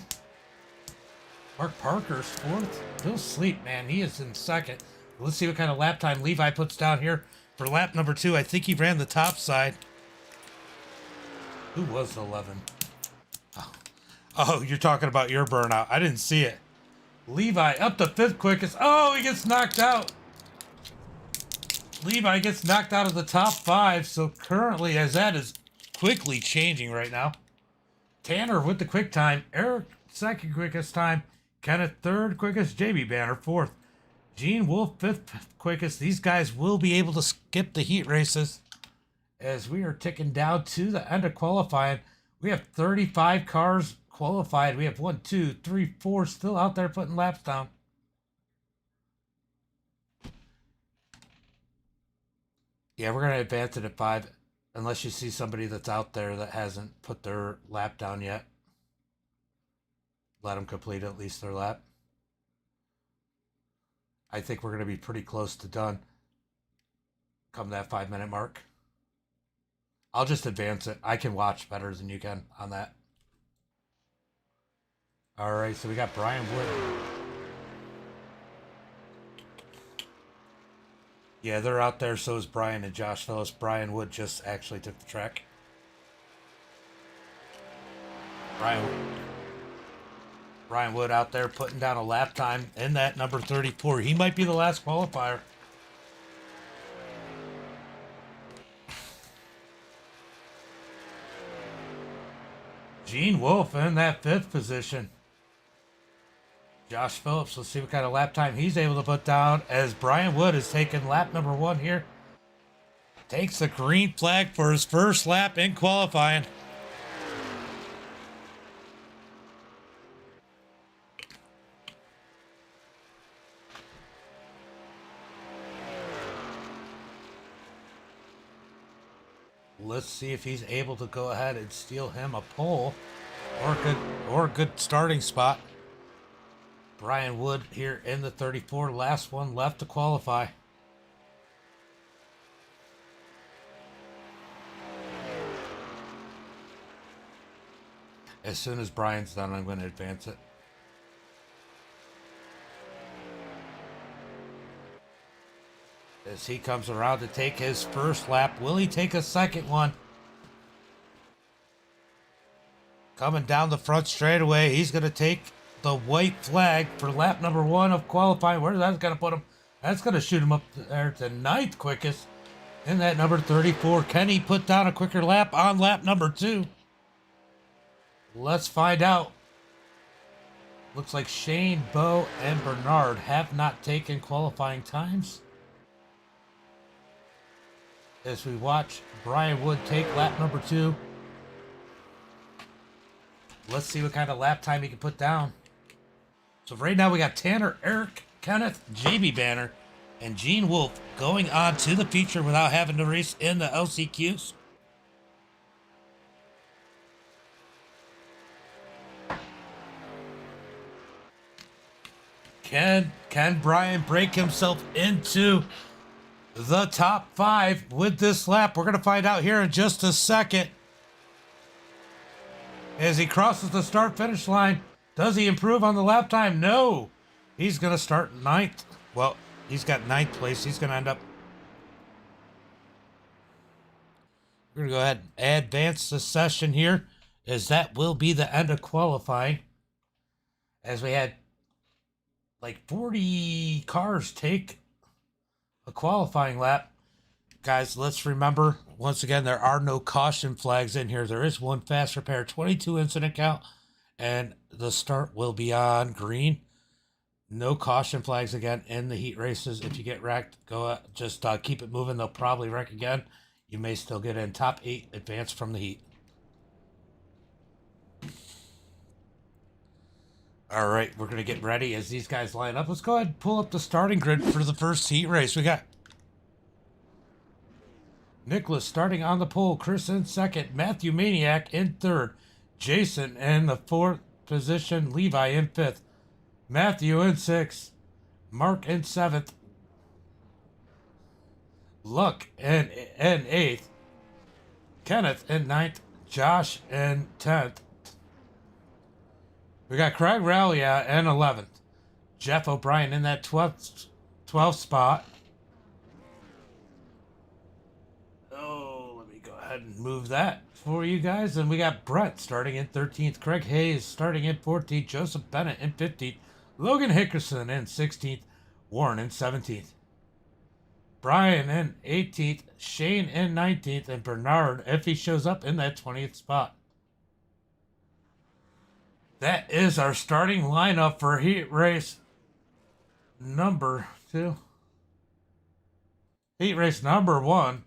Mark Parker's 4th. Bill Sleep, man, he is in 2nd. Let's see what kind of lap time Levi puts down here for lap number 2. I think he ran the top side. Who was 11? Oh, you're talking about your burnout. I didn't see it. Levi up to 5th quickest. Oh, he gets knocked out. Levi gets knocked out of the top 5. So currently, as that is quickly changing right now. Tanner with the quick time. Eric, 2nd quickest time. Kenneth, 3rd quickest. JB Banner, 4th. Gene Wolf, 5th quickest. These guys will be able to skip the heat races as we are ticking down to the end of qualifying. We have 35 cars qualified. We have 1, 2, 3, 4 still out there putting laps down. Yeah, we're going to advance it at 5 unless you see somebody that's out there that hasn't put their lap down yet. Let them complete at least their lap. I think we're going to be pretty close to done come that 5-minute mark. I'll just advance it. I can watch better than you can on that. All right, so we got Brian Wood. Yeah, they're out there. So is Brian and Josh Phillips. Brian Wood just actually took the track. Brian Wood out there putting down a lap time in that number 34. He might be the last qualifier. Gene Wolfe in that 5th position. Josh Phillips, let's see what kind of lap time he's able to put down as Brian Wood is taking lap number 1 here. Takes the green flag for his first lap in qualifying. Let's see if he's able to go ahead and steal him a pole or a good starting spot. Brian Wood here in the 34, last one left to qualify. As soon as Brian's done, I'm going to advance it. As he comes around to take his first lap, will he take a second one? Coming down the front straightaway, he's going to take the white flag for lap number 1 of qualifying. Where is that going to put him? That's going to shoot him up there to 9th quickest in that number 34. Can he put down a quicker lap on lap number 2? Let's find out. Looks like Shane, Bo, and Bernard have not taken qualifying times. As we watch Brian Wood take lap number 2. Let's see what kind of lap time he can put down. So right now we got Tanner, Eric, Kenneth, JB Banner, and Gene Wolfe going on to the feature without having to race in the LCQs. Can Brian break himself into the top 5 with this lap? We're going to find out here in just a second. As he crosses the start-finish line, does he improve on the lap time? No. He's going to start 9th. Well, he's got 9th place. He's going to end up... We're going to go ahead and advance the session here, as that will be the end of qualifying. As we had like 40 cars take a qualifying lap. Guys, let's remember, once again, there are no caution flags in here. There is one fast repair, 22 incident count, and the start will be on green. No caution flags again in the heat races. If you get wrecked, go just keep it moving. They'll probably wreck again. You may still get in. Top 8 advance from the heat. All right, we're going to get ready as these guys line up. Let's go ahead and pull up the starting grid for the first heat race. We got Nicholas starting on the pole, Chris in second, Matthew Maniac in third, Jason in the 4th position, Levi in 5th, Matthew in 6th, Mark in 7th, Luck in 8th, Kenneth in 9th, Josh in 10th. We got Craig Rallia in 11th, Jeff O'Brien in that 12th spot. And move that for you guys. And we got Brett starting in 13th, Craig Hayes starting in 14th, Joseph Bennett in 15th, Logan Hickerson in 16th, Warren in 17th, Brian in 18th, Shane in 19th, and Bernard, if he shows up, in that 20th spot. That is our starting lineup for heat race number 2. Heat race number 1.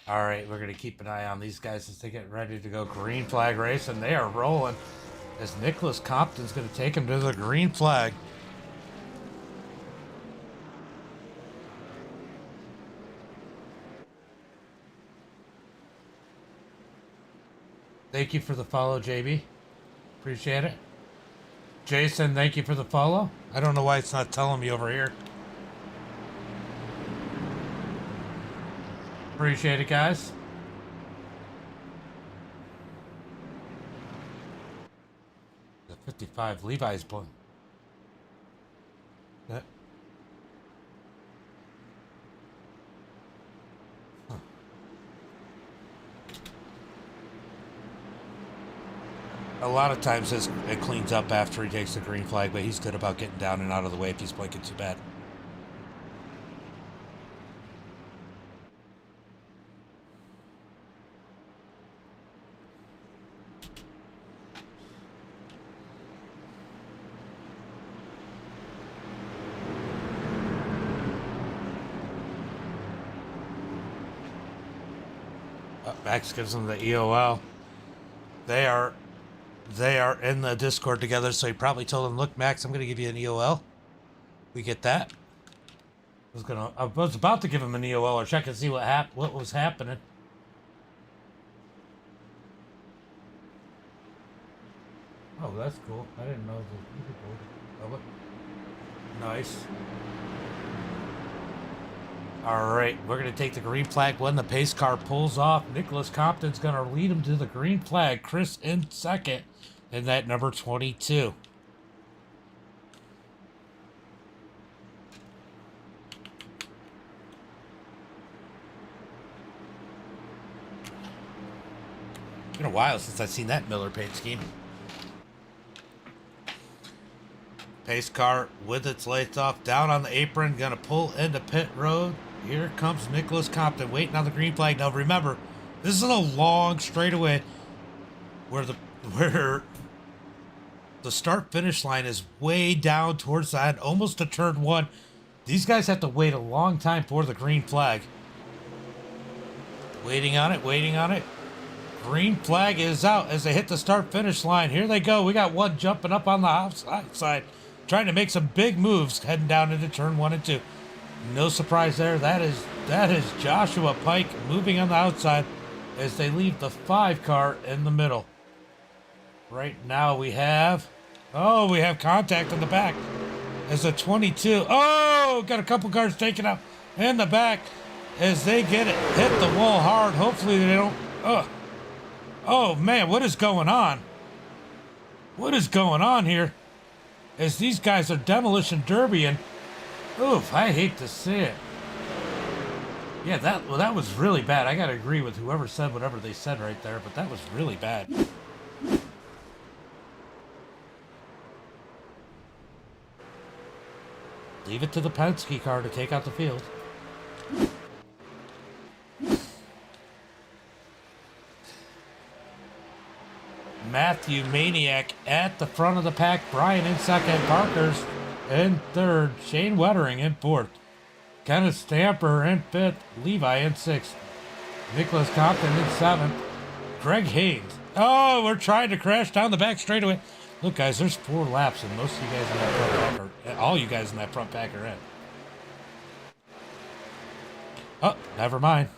All right, we're going to keep an eye on these guys as they get ready to go green flag race, and they are rolling as Nicholas Compton's going to take them to the green flag. Thank you for the follow, JB. Appreciate it. Jason, thank you for the follow. I don't know why it's not telling me over here. Appreciate it, guys. The 55 Levi's point. That. Huh. A lot of times it cleans up after he takes the green flag, but he's good about getting down and out of the way if he's blinking too bad. Max gives them the EOL. They are in the Discord together, so he probably told him, "Look, Max, I'm going to give you an EOL. We get that." I was about to give him an EOL or check and see what was happening. Oh, that's cool. I didn't know the leaderboard. Oh, nice. All right, we're going to take the green flag when the pace car pulls off. Nicholas Compton's going to lead him to the green flag. Chris in second in that number 22. It's been a while since I've seen that Miller paint scheme. Pace car with its lights off, down on the apron, going to pull into pit road. Here comes Nicholas Compton waiting on the green flag. Now remember, this is a long straightaway where the start finish line is way down towards the end, almost to turn one. These guys have to wait a long time for the green flag. Waiting on it, waiting on it. Green flag is out as they hit the start finish line. Here they go. We got one jumping up on the outside, trying to make some big moves heading down into turn 1 and 2. No surprise there. That is Joshua Pike moving on the outside as they leave the 5 car in the middle. Right now we have contact in the back as a 22. Oh, got a couple cars taken out in the back as they hit the wall hard. Hopefully they don't. Oh man, what is going on? What is going on here? As these guys are demolition derbying. Oof, I hate to see it. Yeah, that was really bad. I gotta agree with whoever said whatever they said right there, but that was really bad. Leave it to the Penske car to take out the field. Matthew Maniac at the front of the pack. Brian in second. Parker's in third. Shane Wettering in fourth. Kenneth Stamper in fifth. Levi in sixth. Nicholas Compton in seventh. Greg Haynes. Oh, we're trying to crash down the back straightaway. Look, guys, there's 4 laps, and most of you guys in that front pack all you guys in that front pack are in. Oh, never mind.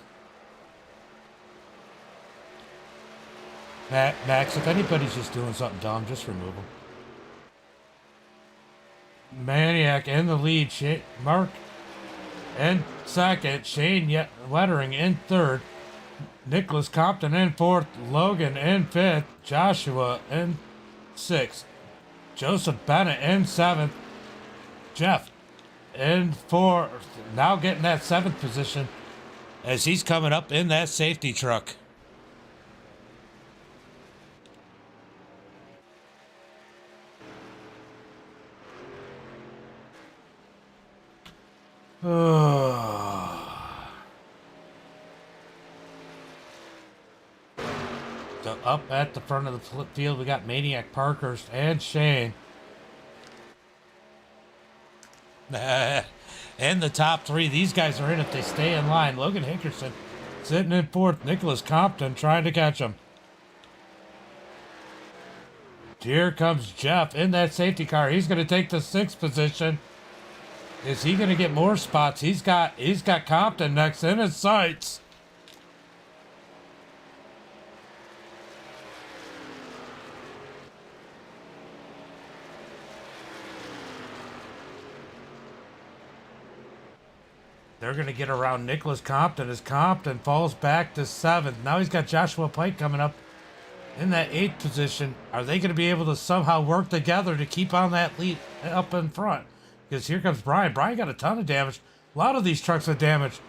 Max, if anybody's just doing something dumb, just remove them. Maniac in the lead. Mark in second. Shane Wettering in third. Nicholas Compton in fourth. Logan in fifth. Joshua in sixth. Joseph Bennett in seventh. Jeff in fourth. Now getting that 7th position as he's coming up in that safety truck. So up at the front of the field, we got Maniac, Parkhurst, and Shane. And the top 3, these guys are in if they stay in line. Logan Hickerson sitting in fourth. Nicholas Compton trying to catch him. Here comes Jeff in that safety car. He's going to take the 6th position. Is he going to get more spots? He's got Compton next in his sights. They're going to get around Nicholas Compton as Compton falls back to 7th. Now he's got Joshua Pike coming up in that 8th position. Are they going to be able to somehow work together to keep on that lead up in front? Because here comes Brian. Brian got a ton of damage. A lot of these trucks with damage.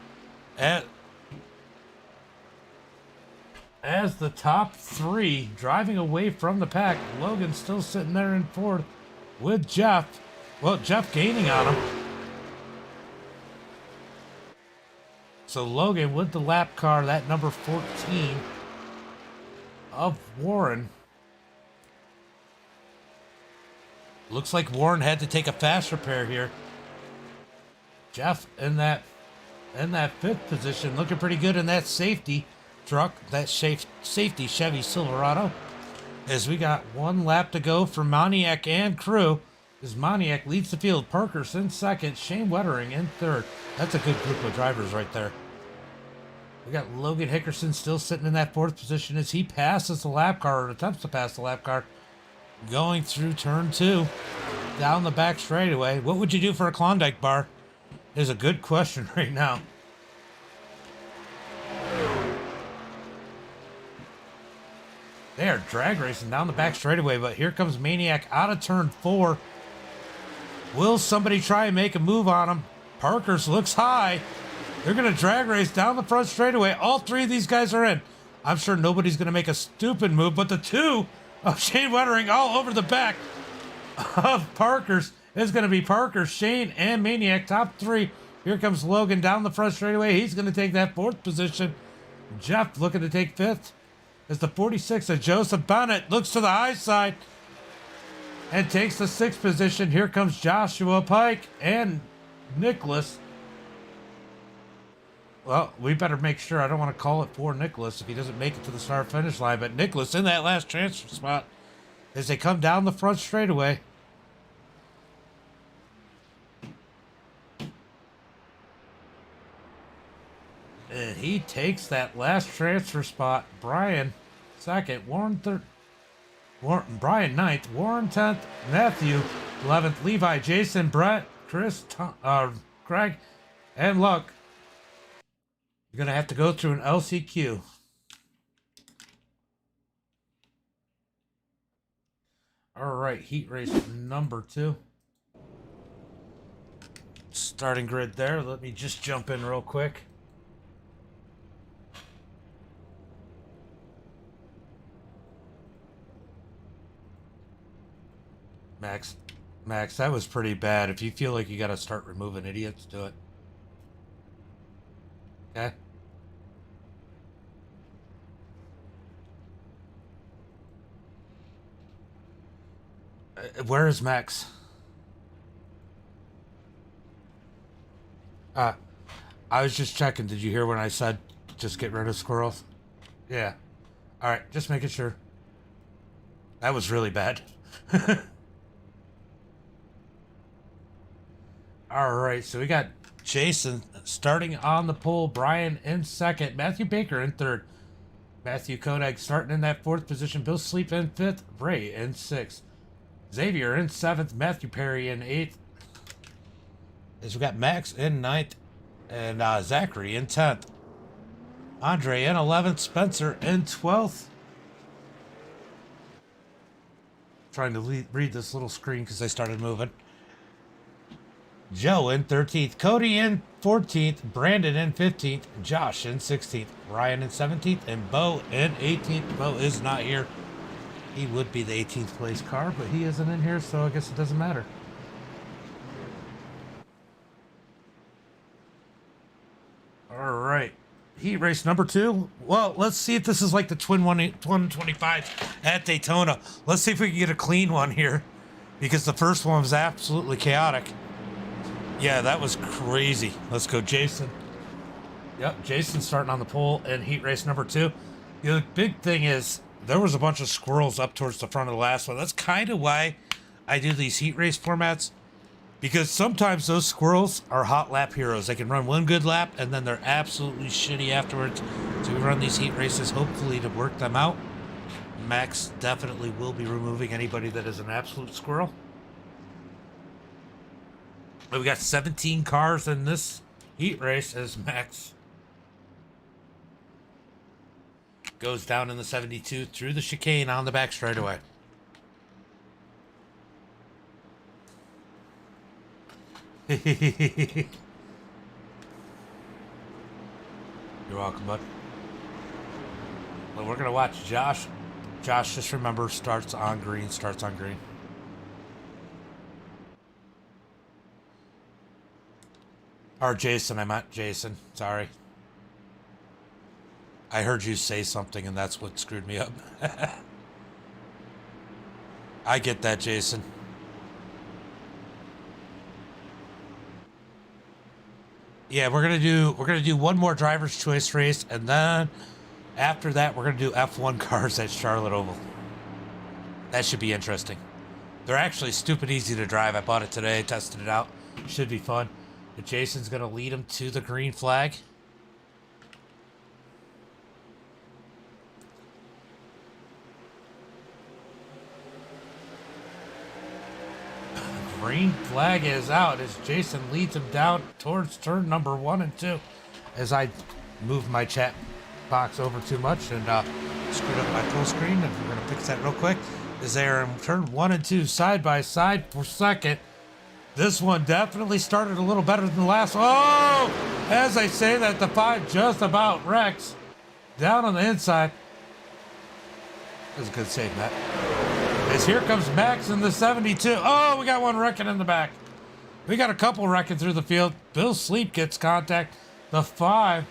As the top three driving away from the pack, Logan still sitting there in fourth with Jeff. Well, Jeff gaining on him. So Logan with the lap car, that number 14 of Warren. Looks like Warren had to take a fast repair here. Jeff in that fifth position, looking pretty good in that safety truck, that safety Chevy Silverado. As we got one lap to go for Moniak and crew, as Moniak leads the field. Parker's in second, Shane Wettering in third. That's a good group of drivers right there. We got Logan Hickerson still sitting in that fourth position as he passes the lap car, or attempts to pass the lap car, going through turn 2, down the back straightaway. What would you do for a Klondike bar? Is a good question right now. They are drag racing down the back straightaway, but here comes Maniac out of turn 4. Will somebody try and make a move on him? Parker's looks high. They're going to drag race down the front straightaway. All three of these guys are in. I'm sure nobody's going to make a stupid move, but the two of Shane Wettering all over the back of Parker's is going to be Parker, Shane, and Maniac, top 3. Here comes Logan down the front straightaway. He's going to take that 4th position. Jeff looking to take 5th. As the 46 of Joseph Bennett looks to the high side and takes the 6th position. Here comes Joshua Pike and Nicholas. Well, we better make sure. I don't want to call it for Nicholas if he doesn't make it to the start finish line. But Nicholas in that last transfer spot as they come down the front straightaway. And he takes that last transfer spot. Brian second, Warren third, Brian 9th, Warren 10th, Matthew 11th, Levi, Jason, Brett, Chris, Craig, and Luck. You're going to have to go through an LCQ. All right, heat race number 2. Starting grid there. Let me just jump in real quick. Max, that was pretty bad. If you feel like you got to start removing idiots, do it. Okay? Where is Max? I was just checking. Did you hear when I said just get rid of squirrels? Yeah. All right, just making sure. That was really bad. All right, so we got Jason starting on the pole, Brian in second, Matthew Baker in third, Matthew Kodak starting in that 4th position, Bill Sleep in 5th, Ray in 6th, Xavier in 7th, Matthew Perry in 8th. As we got Max in 9th and Zachary in 10th, Andre in 11th, Spencer in 12th. Trying to read this little screen because I started moving. Joe in 13th, Cody in 14th, Brandon in 15th, Josh in 16th, Ryan in 17th, and Bo in 18th. Bo is not here. He would be the 18th place car, but he isn't in here, so I guess it doesn't matter. All right. Heat race number 2. Well, let's see if this is like the Twin 125 at Daytona. Let's see if we can get a clean one here, because the first one was absolutely chaotic. Yeah, that was crazy. Let's go, Jason. Yep, Jason's starting on the pole in heat race number 2. The big thing is there was a bunch of squirrels up towards the front of the last one. That's kind of why I do these heat race formats, because sometimes those squirrels are hot lap heroes. They can run one good lap and then they're absolutely shitty afterwards. So we run these heat races hopefully to work them out. Max definitely will be removing anybody that is an absolute squirrel. We got 17 cars in this heat race as Max goes down in the 72 through the chicane on the back straightaway. You're welcome, bud. Well, we're gonna watch Josh. Josh, just remember, starts on green. Starts on green. Or Jason, I meant Jason. Sorry. I heard you say something, and that's what screwed me up. I get that, Jason. Yeah, we're gonna do one more driver's choice race, and then after that we're gonna do F1 cars at Charlotte Oval. That should be interesting. They're actually stupid easy to drive. I bought it today, tested it out. Should be fun. But Jason's gonna lead him to the green flag. Green flag is out as Jason leads him down towards turn number 1 and 2. As I move my chat box over too much and screwed up my full screen, and we're going to fix that real quick. As they are in turn 1 and 2 side by side for second. This one definitely started a little better than the last one. Oh! As I say that, the 5 just about wrecks down on the inside. That was a good save, Matt. As here comes Max in the 72. Oh, we got one wrecking in the back. We got a couple wrecking through the field. Bill Sleep gets contact. The 5.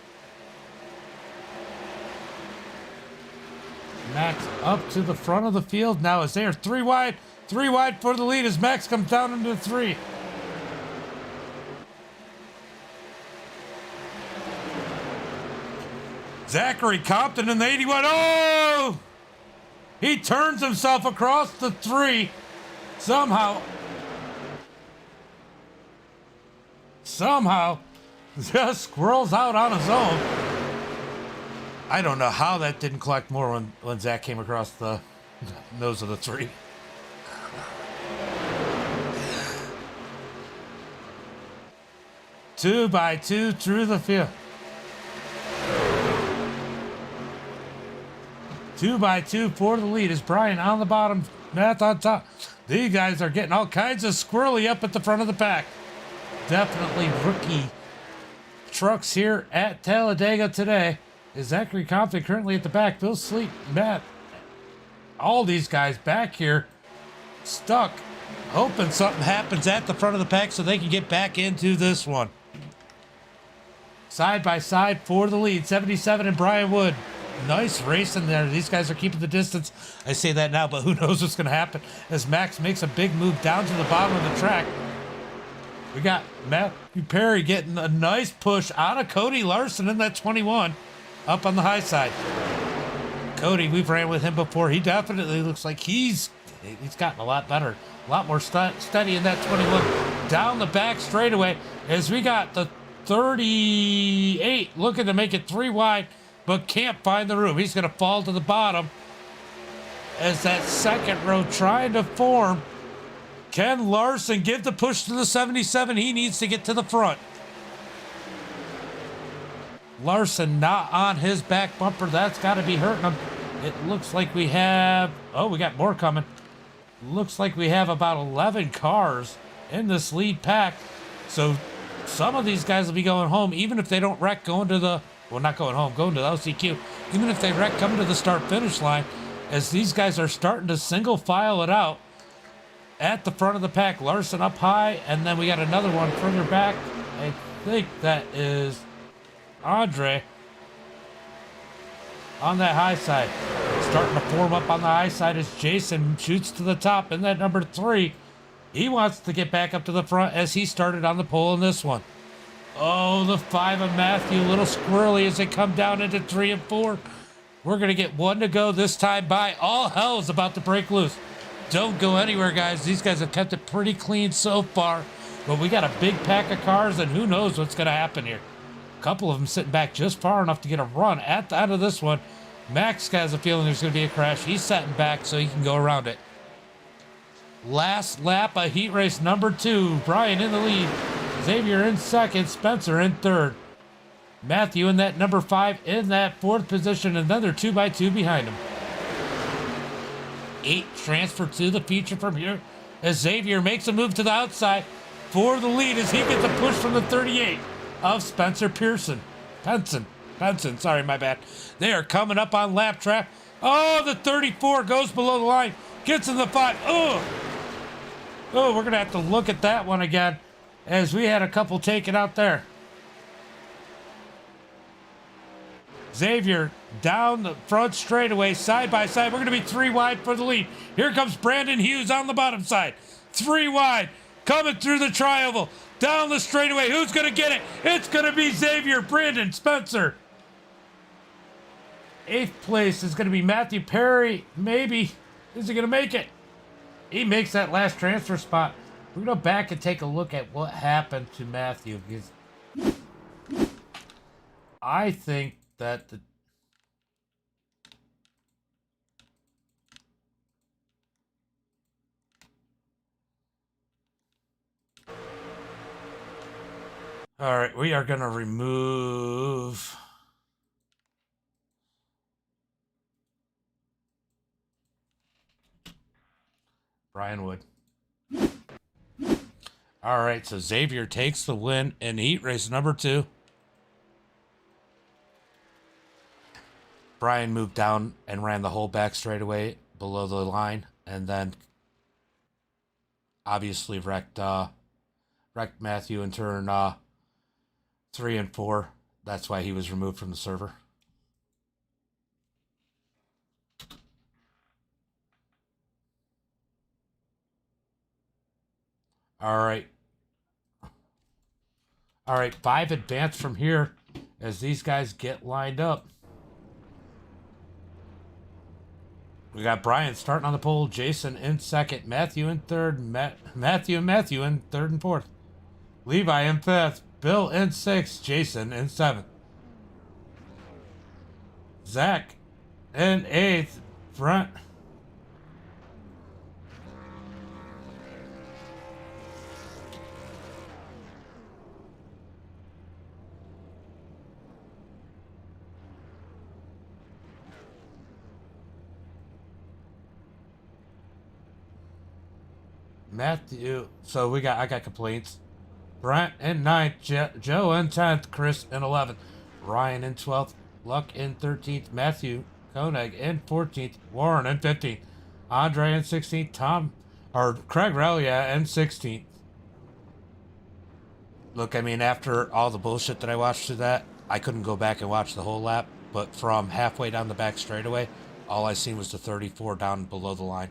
Max up to the front of the field now as they are 3 wide. 3 wide for the lead as Max comes down into 3. Zachary Compton in the 81. Oh! He turns himself across the 3. Somehow just squirrels out on his own. I don't know how that didn't collect more when Zach came across the nose of the 3. Two by two through the field. 2 by 2 for the lead is Brian on the bottom, Matt on top. These guys are getting all kinds of squirrely up at the front of the pack. Definitely rookie trucks here at Talladega today. Is Zachary Compton currently at the back? Bill Sleep, Matt, all these guys back here stuck, hoping something happens at the front of the pack so they can get back into this one. Side by side for the lead, 77 and Brian Wood. Nice racing there. These guys are keeping the distance. I say that now, but who knows what's going to happen as Max makes a big move down to the bottom of the track. We got Matthew Perry getting a nice push out of Cody Larson in that 21 up on the high side. Cody, we've ran with him before. He definitely looks like he's gotten a lot better, a lot more steady in that 21. Down the back straightaway as we got the 38 looking to make it 3 wide. But can't find the room. He's going to fall to the bottom as that second row trying to form. Can Larson give the push to the 77? He needs to get to the front. Larson not on his back bumper. That's got to be hurting him. It looks like we have... Oh, we got more coming. Looks like we have about 11 cars in this lead pack. So some of these guys will be going home, even if they don't wreck going to the... Well, not going home, going to the LCQ. Even if they wreck coming to the start-finish line, as these guys are starting to single file it out at the front of the pack. Larson up high, and then we got another one further back. I think that is Andre on that high side. Starting to form up on the high side as Jason shoots to the top in that number 3. He wants to get back up to the front as he started on the pole in this one. Oh, the 5 of Matthew, a little squirrely as they come down into 3 and 4. We're going to get 1 to go this time by. All hell is about to break loose. Don't go anywhere, guys. These guys have kept it pretty clean so far. But we got a big pack of cars, and who knows what's going to happen here. A couple of them sitting back just far enough to get a run at the end of this one. Max has a feeling there's going to be a crash. He's setting back so he can go around it. Last lap of heat race number 2. Brian in the lead. Xavier in second, Spencer in third. Matthew in that number 5 in that 4th position, and then they're 2 by 2 behind him. 8 transfer to the feature from here as Xavier makes a move to the outside. for the lead as he gets a push from the 38 of Spencer Penson, sorry, my bad. They are coming up on lap trap. Oh, the 34 goes below the line, gets in the 5. Oh, we're going to have to look at that one again as we had a couple taken out there. Xavier down the front straightaway, side by side. We're going to be 3 wide for the lead. Here comes Brandon Hughes on the bottom side. 3 wide, coming through the tri-oval, down the straightaway. Who's going to get it? It's going to be Xavier, Brandon, Spencer. 8th place is going to be Matthew Perry. Maybe. Is he going to make it? He makes that last transfer spot. We're going to go back and take a look at what happened to Matthew, because I think that the all right, we are going to remove Brian Wood. All right, so Xavier takes the win in heat race number 2. Brian moved down and ran the whole back straightaway below the line, and then obviously wrecked Matthew in turn 3 and 4. That's why he was removed from the server. All right. 5 advance from here as these guys get lined up. We got Brian starting on the pole, Jason in second, Matthew in third, Matthew in third and fourth, Levi in fifth, Bill in sixth, Jason in seventh, Zach in eighth, front. Matthew, so I got complaints. Brent in 9th, Joe in 10th, Chris in 11th, Ryan in 12th, Luck in 13th, Matthew Koenig in 14th, Warren in 15th, Andre in 16th, Craig Relia in 16th. Look, I mean, after all the bullshit that I watched through that, I couldn't go back and watch the whole lap, but from halfway down the back straightaway, all I seen was the 34 down below the line.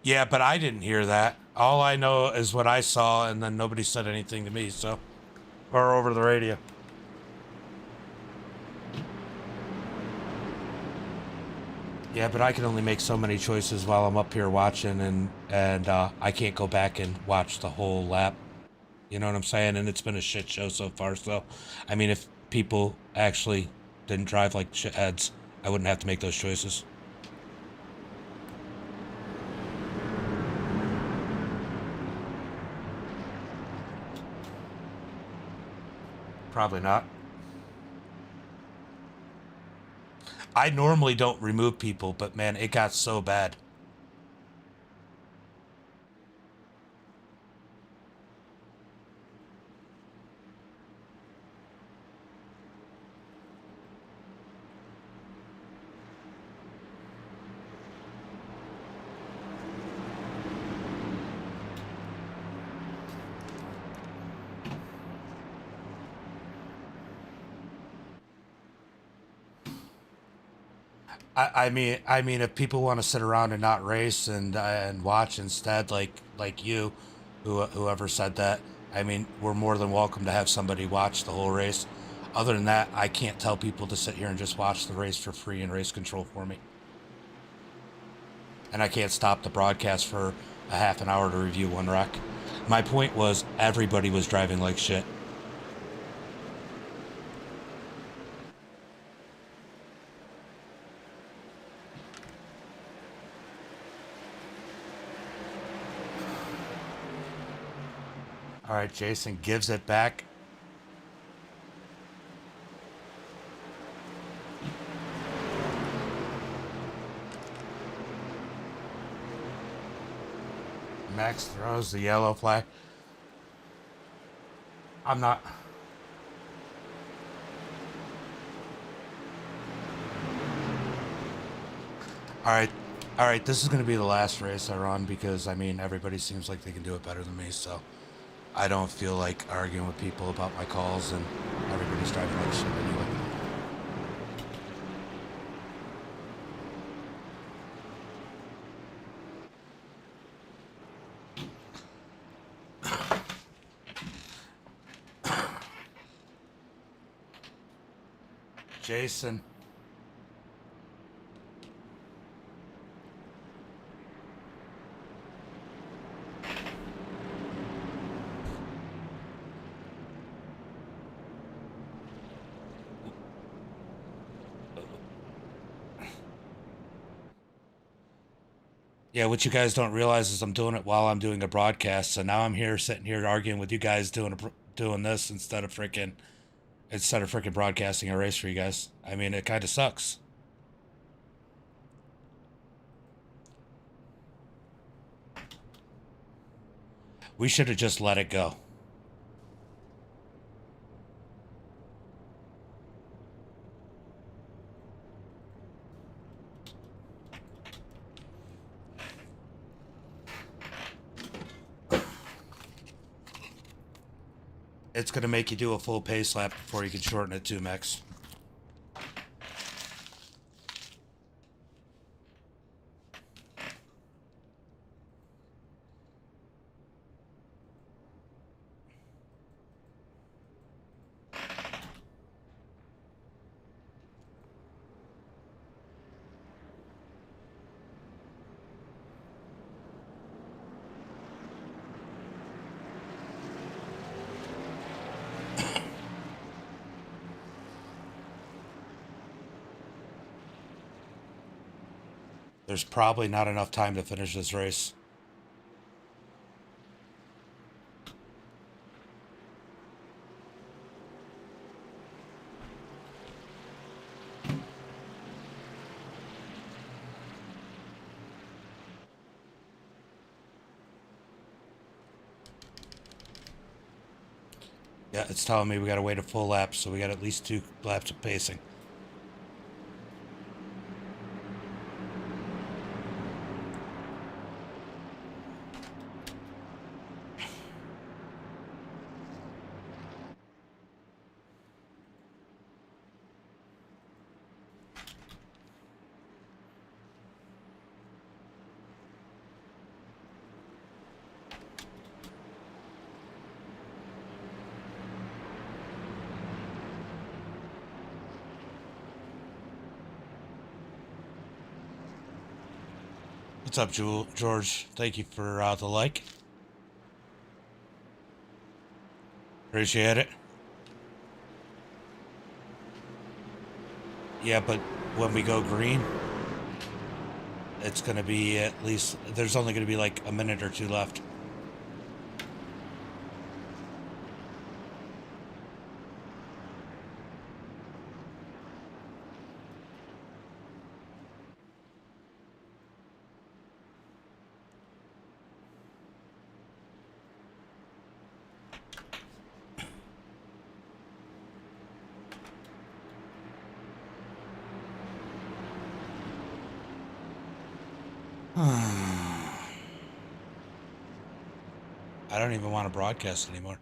Yeah, but I didn't hear that. All I know is what I saw, and then nobody said anything to me, so. Or over the radio. Yeah, but I can only make so many choices while I'm up here watching, and I can't go back and watch the whole lap. You know what I'm saying? And it's been a shit show so far, so. I mean, if people actually didn't drive like shitheads, I wouldn't have to make those choices. Probably not. I normally don't remove people, but man, it got so bad. I mean, if people want to sit around and not race and watch instead, like you, whoever said that, I mean, we're more than welcome to have somebody watch the whole race. Other than that, I can't tell people to sit here and just watch the race for free and race control for me. And I can't stop the broadcast for a half an hour to review one wreck. My point was everybody was driving like shit. right, Jason gives it back. Max throws the yellow flag. I'm not. All right. This is going to be the last race I run because I mean everybody seems like they can do it better than me, so I don't feel like arguing with people about my calls, and everybody's driving like shit anyway. Jason. Yeah, what you guys don't realize is I'm doing it while I'm doing a broadcast. So now I'm here, sitting here arguing with you guys, doing this instead of freaking broadcasting a race for you guys. I mean, it kind of sucks. We should have just let it go. It's going to make you do a full pace lap before you can shorten it too, Max. There's probably not enough time to finish this race. Yeah, it's telling me we gotta wait a full lap, so we got at least 2 laps of pacing. What's up, George? Thank you for the like. Appreciate it. Yeah, but when we go green, it's going to be at least, there's only going to be like a minute or 2 left. I don't even want to broadcast anymore.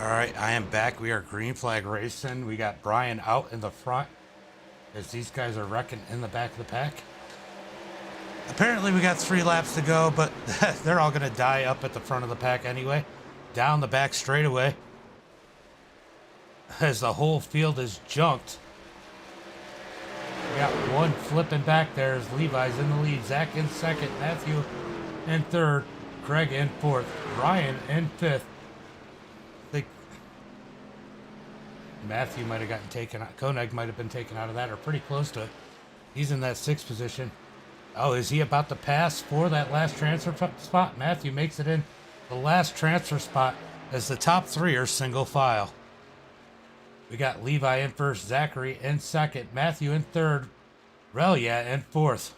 All right, I am back. We are green flag racing. We got Brian out in the front as these guys are wrecking in the back of the pack. Apparently we got 3 laps to go, but they're all going to die up at the front of the pack anyway. Down the back straightaway as the whole field is junked. We got one flipping back there as Levi's in the lead. Zach in second, Matthew in third, Craig in fourth, Ryan in fifth. I think Matthew might have gotten taken out. Koenig might have been taken out of that or pretty close to it. He's in that 6th position. Oh, is he about to pass for that last transfer spot? Matthew makes it in the last transfer spot as the top 3 are single file. We got Levi in first, Zachary in second, Matthew in third, Relia in fourth.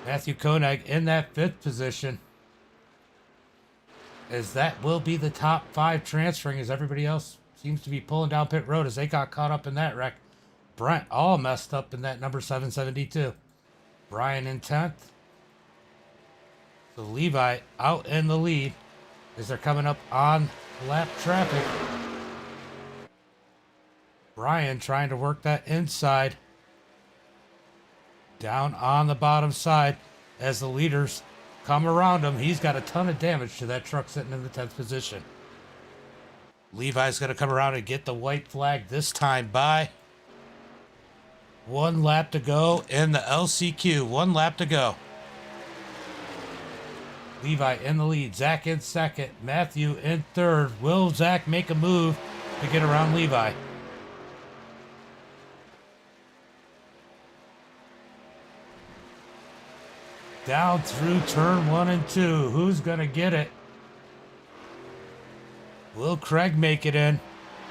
Matthew Koenig in that 5th position, as that will be the top 5 transferring, as everybody else seems to be pulling down pit road as they got caught up in that wreck. Brent all messed up in that number 772. Brian in 10th. So Levi out in the lead as they're coming up on lap traffic. Brian trying to work that inside. Down on the bottom side as the leaders come around him. He's got a ton of damage to that truck sitting in the 10th position. Levi's going to come around and get the white flag this time by 1 lap to go in the LCQ. 1 lap to go. Levi in the lead. Zach in second. Matthew in third. Will Zach make a move to get around Levi? Down through turn 1 and 2. Who's going to get it? Will Craig make it in?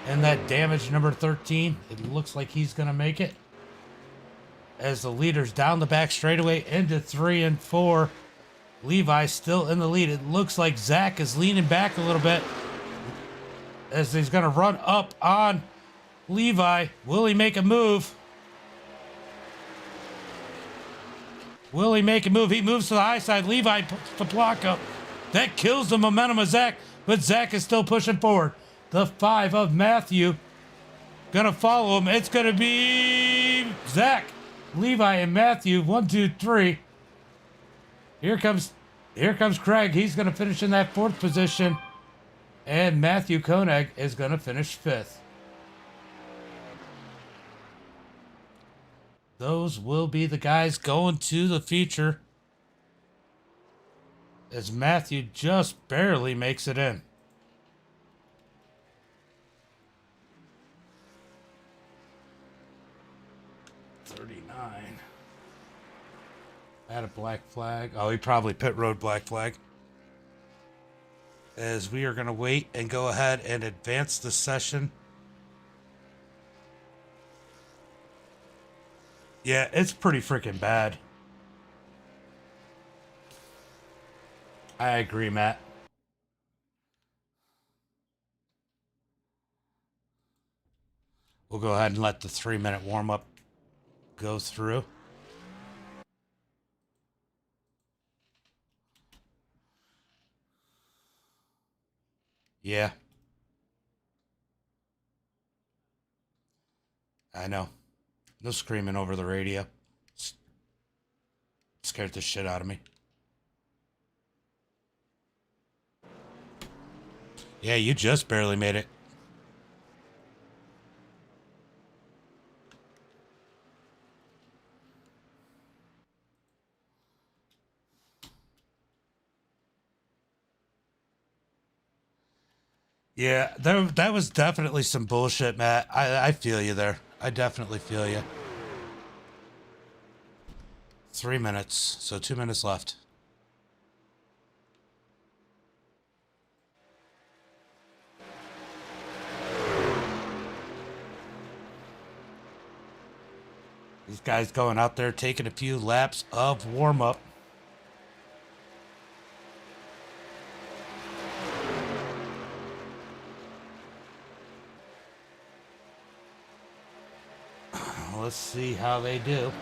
And that damage number 13, it looks like he's going to make it. As the leaders down the back straightaway into 3 and 4. Levi still in the lead. It looks like Zach is leaning back a little bit as he's going to run up on Levi. Will he make a move? Will he make a move? He moves to the high side. Levi puts the block up. That kills the momentum of Zach, but Zach is still pushing forward. The 5 of Matthew gonna follow him. It's gonna be Zach, Levi, and Matthew. 1, 2, 3. Here comes Craig. He's gonna finish in that 4th position, and Matthew Koenig is gonna finish 5th. Those will be the guys going to the feature as Matthew just barely makes it in. Add a black flag. Oh, he probably pit road black flag. As we are going to wait and go ahead and advance the session. Yeah, it's pretty freaking bad. I agree, Matt. We'll go ahead and let the 3-minute warm-up go through. Yeah. I know. No screaming over the radio. Scared the shit out of me. Yeah, you just barely made it. Yeah, that was definitely some bullshit, Matt. I feel you there. I definitely feel you. 3 minutes, so 2 minutes left. These guys going out there taking a few laps of warm-up. Let's see how they do.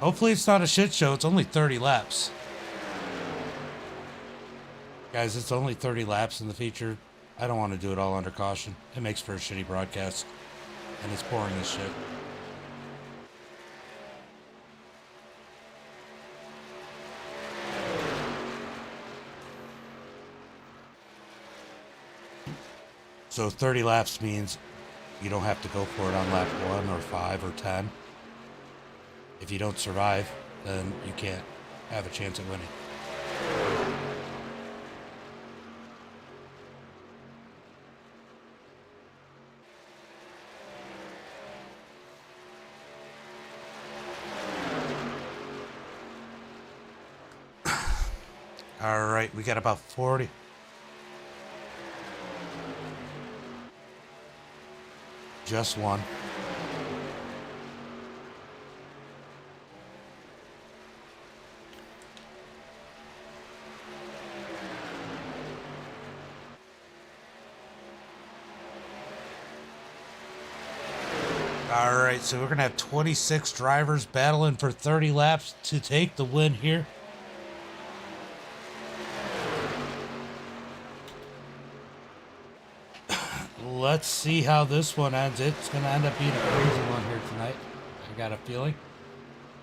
Hopefully it's not a shit show. It's only 30 laps. Guys, it's only 30 laps in the feature. I don't want to do it all under caution. It makes for a shitty broadcast. And it's boring as shit. So 30 laps means you don't have to go for it on lap 1 or 5 or 10. If you don't survive, then you can't have a chance at winning. All right, we got about 40. Just one. All right, so we're going to have 26 drivers battling for 30 laps to take the win here. Let's see how this one ends. It's going to end up being a crazy one here tonight. I got a feeling.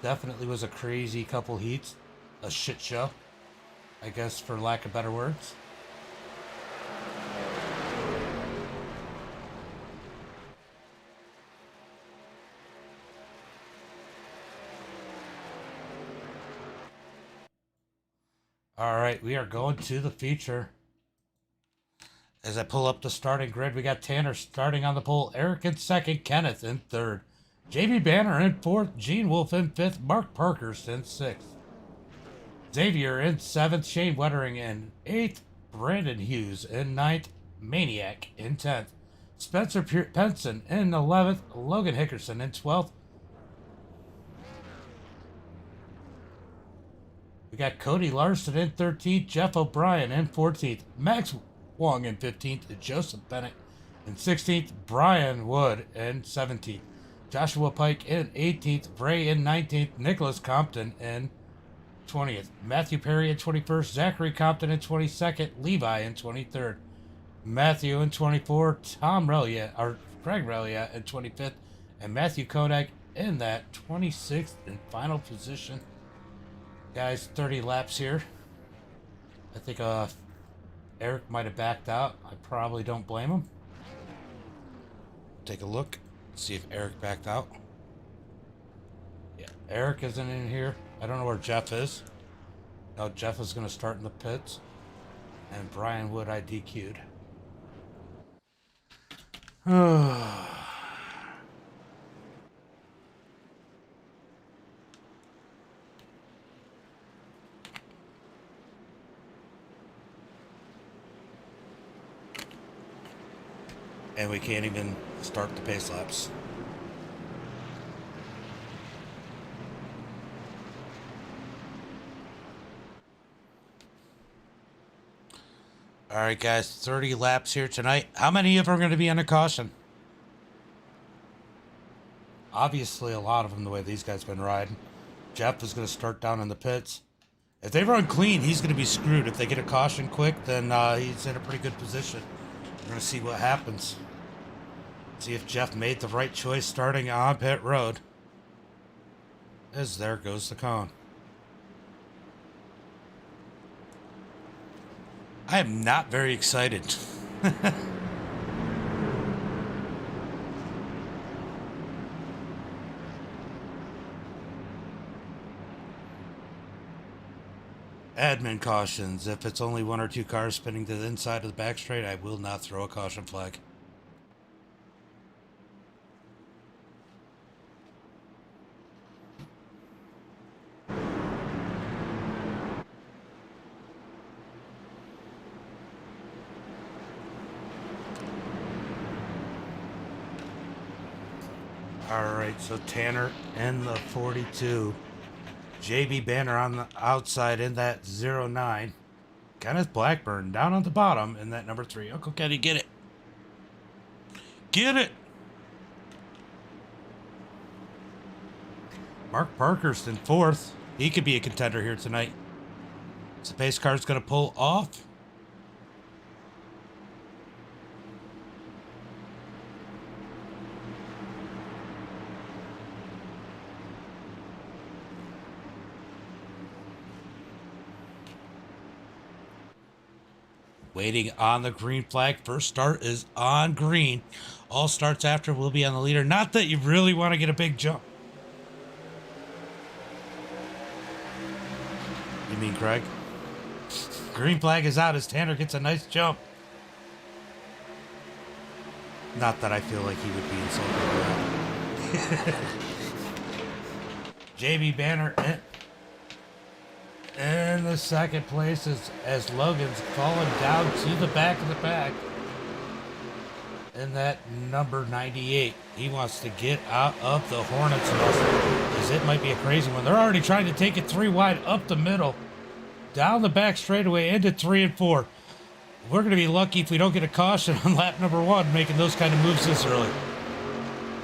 Definitely was a crazy couple heats. A shit show, I guess, for lack of better words. All right, we are going to the feature. As I pull up the starting grid, we got Tanner starting on the pole, Eric in second, Kenneth in third, JB Banner in fourth, Gene Wolf in fifth, Mark Parkhurst in sixth, Xavier in seventh, Shane Wettering in eighth, Brandon Hughes in ninth, Maniac in 10th, Spencer Penson in 11th, Logan Hickerson in 12th. We got Cody Larson in 13th, Jeff O'Brien in 14th, Max Wong in 15th, Joseph Bennett in 16th, Brian Wood in 17th, Joshua Pike in 18th, Bray in 19th, Nicholas Compton in 20th, Matthew Perry in 21st, Zachary Compton in 22nd, Levi in 23rd, Matthew in 24th, Craig Relia in 25th, and Matthew Kodak in that 26th and final position. Guys, 30 laps here. I think Eric might have backed out. I probably don't blame him. Take a look. See if Eric backed out. Yeah, Eric isn't in here. I don't know where Jeff is. No, Jeff is going to start in the pits. And Brian Wood I DQ'd. And we can't even start the pace laps. All right, guys, 30 laps here tonight. How many of them are going to be under caution? Obviously, a lot of them, the way these guys been riding. Jeff is going to start down in the pits. If they run clean, he's going to be screwed. If they get a caution quick, then he's in a pretty good position. We're going to see what happens. See if Jeff made the right choice starting on pit road. As there goes the cone. I am not very excited. Admin cautions. If it's only one or two cars spinning to the inside of the back straight, I will not throw a caution flag. Alright, so Tanner in the 42. JB Banner on the outside in that 09. Kenneth Blackburn down on the bottom in that number 3. Uncle Kenny, get it. Get it! Mark Parkhurst in 4th. He could be a contender here tonight. Is the pace car's going to pull off? Waiting on the green flag. First start is on green. All starts after will be on the leader. Not that you really want to get a big jump. You mean Craig? Green flag is out as Tanner gets a nice jump. Not that I feel like he would be insulted by that. JB Banner in the second place as Logan's falling down to the back of the pack. And that number 98, he wants to get out of the Hornets nest, because it might be a crazy one. They're already trying to take it 3 wide up the middle, down the back straightaway into 3 and 4. We're going to be lucky if we don't get a caution on lap number 1 making those kind of moves this early.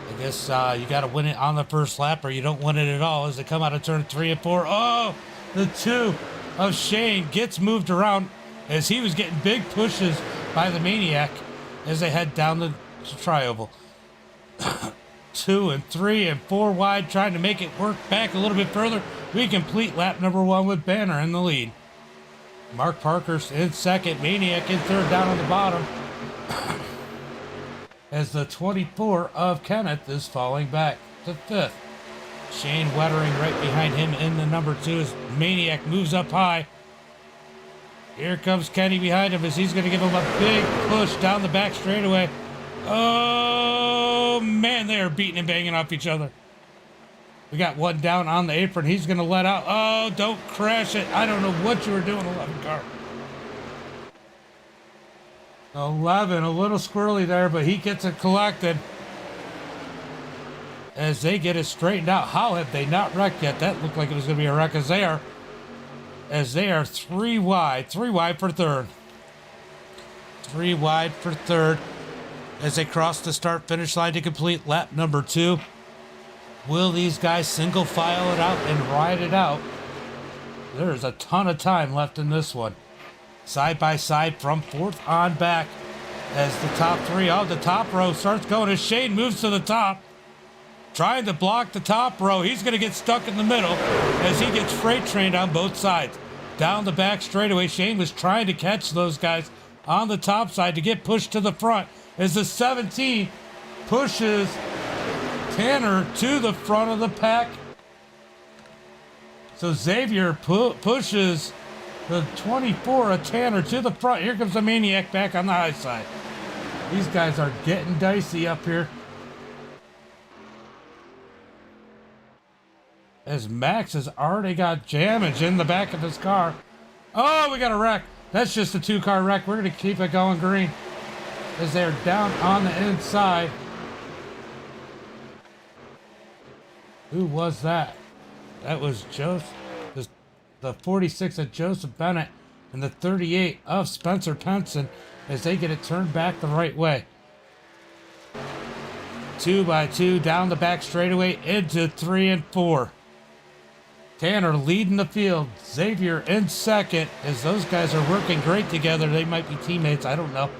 I guess you got to win it on the first lap or you don't win it at all as they come out of turn 3 and 4. Oh, the 2 of Shane gets moved around as he was getting big pushes by the Maniac as they head down the tri-oval. 2 and 3 and 4 wide, trying to make it work back a little bit further. We complete lap number 1 with Banner in the lead. Mark Parker's in second, Maniac in third down on the bottom. As the 24 of Kenneth is falling back to fifth. Shane Wettering right behind him in the number 2 as Maniac moves up high. Here comes Kenny behind him as he's going to give him a big push down the back straightaway. Oh, man, they are beating and banging off each other. We got one down on the apron. He's going to let out. Oh, don't crash it. I don't know what you were doing, 11 car. 11, a little squirrely there, but he gets it collected. As they get it straightened out. How have they not wrecked yet? That looked like it was going to be a wreck as they are 3 wide. 3 wide for third. 3 wide for third as they cross the start-finish line to complete lap number 2. Will these guys single file it out and ride it out? There's a ton of time left in this one. Side by side from fourth on back as the top 3 of the top row starts going as Shane moves to the top. Trying to block the top row. He's going to get stuck in the middle as he gets freight trained on both sides. Down the back straightaway, Shane was trying to catch those guys on the top side to get pushed to the front as the 17 pushes Tanner to the front of the pack. So Xavier pushes the 24 of Tanner to the front. Here comes the Maniac back on the high side. These guys are getting dicey up here. As Max has already got damage in the back of his car. Oh, we got a wreck. That's just a 2-car wreck. We're going to keep it going green as they're down on the inside. Who was that? That was Joseph, the 46 of Joseph Bennett and the 38 of Spencer Penson as they get it turned back the right way. 2 by 2 down the back straightaway into 3 and 4. Tanner leading the field. Xavier in second as those guys are working great together. They might be teammates. I don't know.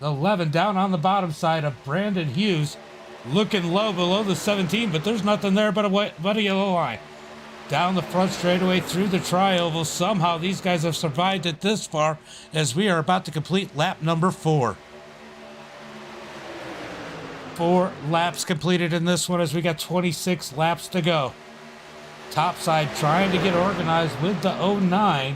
The 11 down on the bottom side of Brandon Hughes. Looking low below the 17, but there's nothing there but a yellow line. Down the front straightaway through the tri-oval. Somehow these guys have survived it this far as we are about to complete lap number 4. 4 laps completed in this one as we got 26 laps to go. Top side trying to get organized with the 09.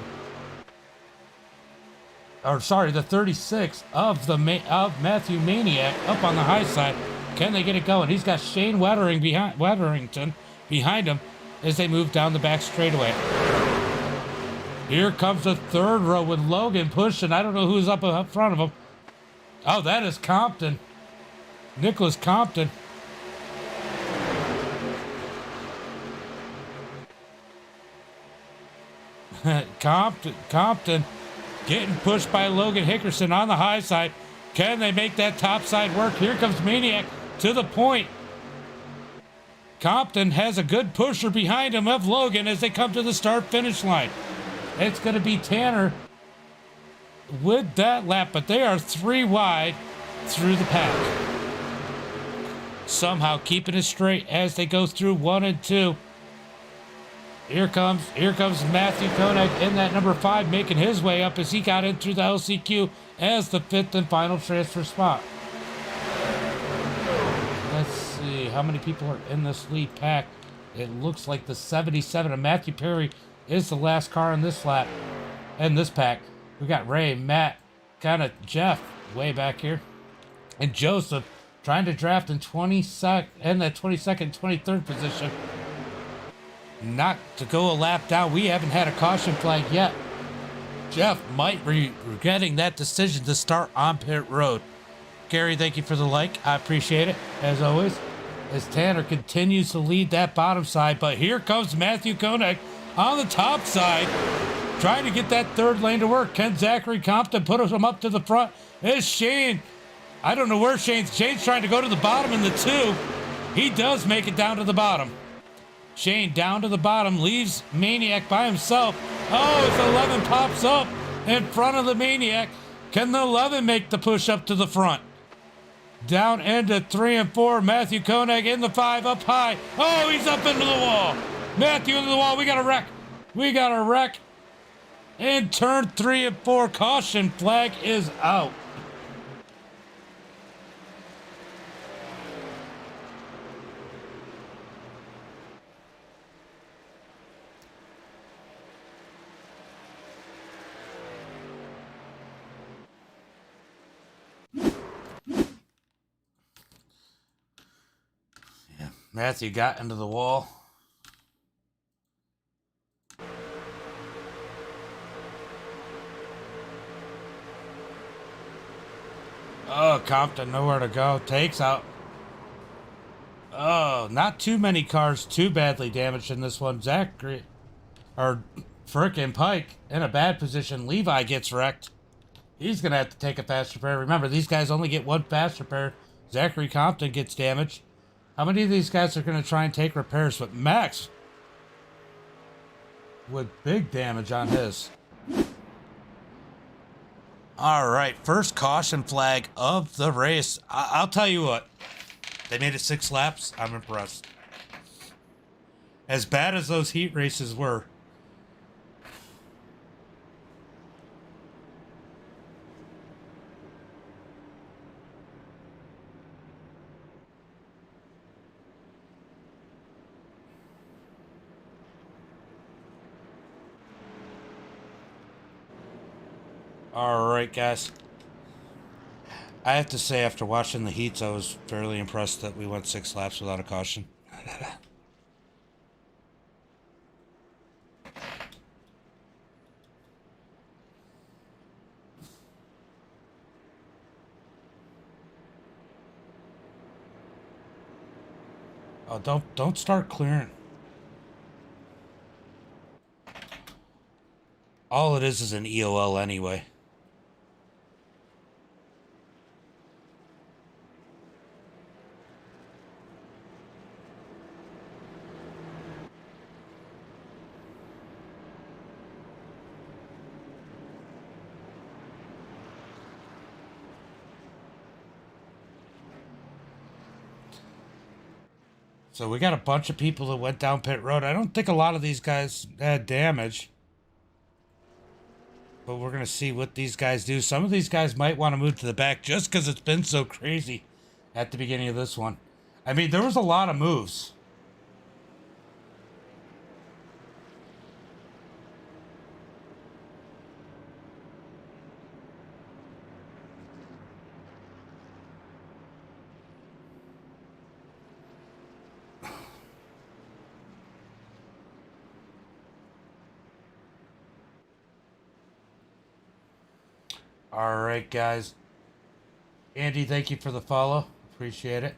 Or sorry, the 36 of Matthew Maniac up on the high side. Can they get it going? He's got Shane Wetherington behind him as they move down the back straightaway. Here comes the third row with Logan pushing. I don't know who's up front of him. Oh, that is Compton. Nicholas Compton. Compton getting pushed by Logan Hickerson on the high side. Can they make that top side work? Here comes Maniac to the point. Compton has a good pusher behind him of Logan as they come to the start-finish line. It's going to be Tanner with that lap, but they are 3 wide through the pack. Somehow keeping it straight as they go through 1 and 2. Here comes Matthew Koenig in that number 5, making his way up as he got in through the LCQ as the 5th and final transfer spot. Let's see how many people are in this lead pack. It looks like the 77 of Matthew Perry is the last car in this lap. In this pack, we got Ray, Matt, kind of Jeff way back here, and Joseph trying to draft in 22nd, 23rd position. Not to go a lap down. We haven't had a caution flag yet. Jeff might be regretting that decision to start on pit road. Gary, thank you for the like. I appreciate it, as always. As Tanner continues to lead that bottom side, but here comes Matthew Koenig on the top side, trying to get that third lane to work. Can Zachary Compton put him up to the front? It's Shane. I don't know where Shane's trying to go to the bottom in the 2. He does make it down to the bottom. Shane down to the bottom, leaves Maniac by himself. Oh, his 11 pops up in front of the Maniac. Can the 11 make the push up to the front? Down into 3 and 4. Matthew Koenig in the 5 up high. Oh, he's up into the wall. Matthew into the wall. We got a wreck. We got a wreck. In turn 3 and 4. Caution flag is out. Matthew got into the wall. Oh, Compton nowhere to go. Takes out. Oh, not too many cars too badly damaged in this one. Zachary, or frickin' Pike in a bad position. Levi gets wrecked. He's going to have to take a fast repair. Remember, these guys only get one fast repair. Zachary Compton gets damaged. How many of these guys are going to try and take repairs? But Max with big damage on his. All right, first caution flag of the race. I'll tell you what. They made it 6 laps. I'm impressed. As bad as those heat races were. All right, guys. I have to say, after watching the heats, I was fairly impressed that we went 6 laps without a caution. Oh, don't start clearing. All it is an EOL anyway. So we got a bunch of people that went down pit road. I don't think a lot of these guys had damage. But we're going to see what these guys do. Some of these guys might want to move to the back just because it's been so crazy at the beginning of this one. I mean, there was a lot of moves. All right, guys. Andy, thank you for the follow. Appreciate it.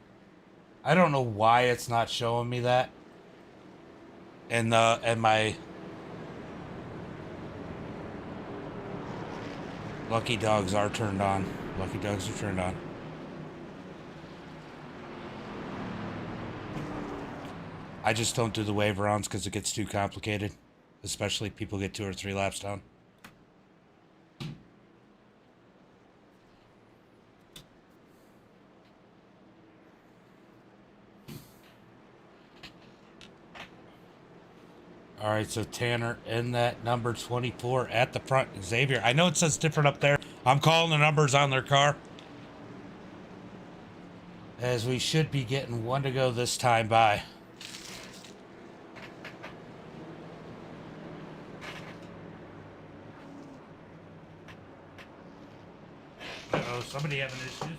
I don't know why it's not showing me that. And my lucky dogs are turned on. Lucky dogs are turned on. I just don't do the wave rounds because it gets too complicated, especially if people get 2 or 3 laps down. All right, so Tanner in that number 24 at the front. Xavier, I know it says different up there. I'm calling the numbers on their car. As we should be getting one to go this time by. Uh-oh, somebody having issues.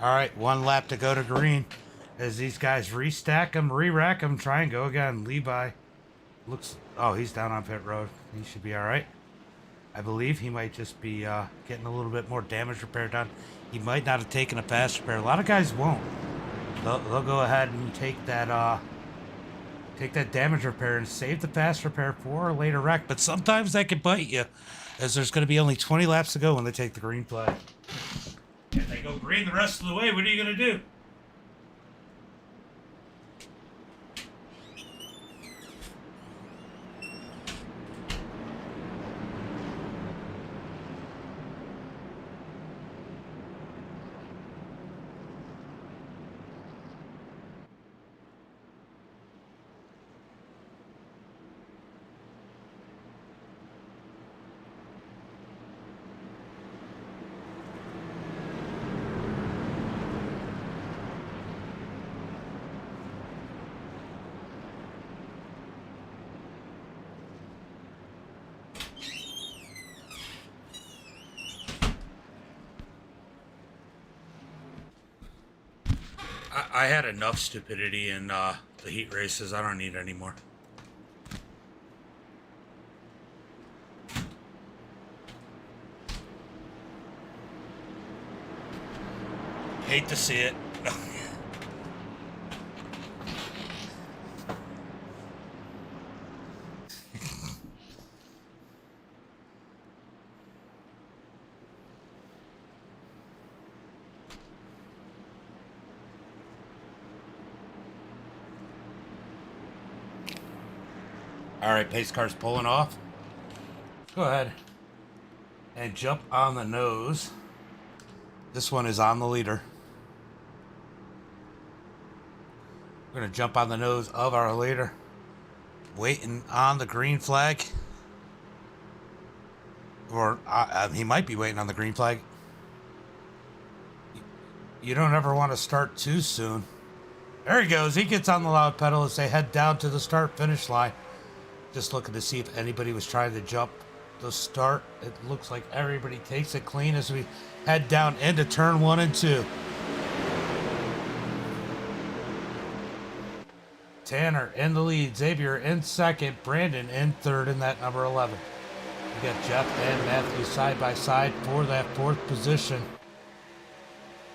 All right, one lap to go to green as these guys restack them, re-rack them, try and go again. Levi looks, oh, he's down on pit road. He should be all right. I believe he might just be getting a little bit more damage repair done. He might not have taken a fast repair. A lot of guys won't. They'll go ahead and take that damage repair and save the fast repair for a later wreck. But sometimes that can bite you, as there's going to be only 20 laps to go when they take the green flag. If they go green the rest of the way, what are you going to do? I had enough stupidity in the heat races. I don't need any more. Hate to see it. All right, pace car's pulling off. Go ahead and jump on the nose. This one is on the leader. We're going to jump on the nose of our leader. Waiting on the green flag. Or he might be waiting on the green flag. You don't ever want to start too soon. There he goes. He gets on the loud pedal as they head down to the start-finish line. Just looking to see if anybody was trying to jump the start. It looks like everybody takes it clean as we head down into turn 1 and 2. Tanner in the lead, Xavier in second, Brandon in third in that number 11. We got Jeff and Matthew side by side for that 4th position.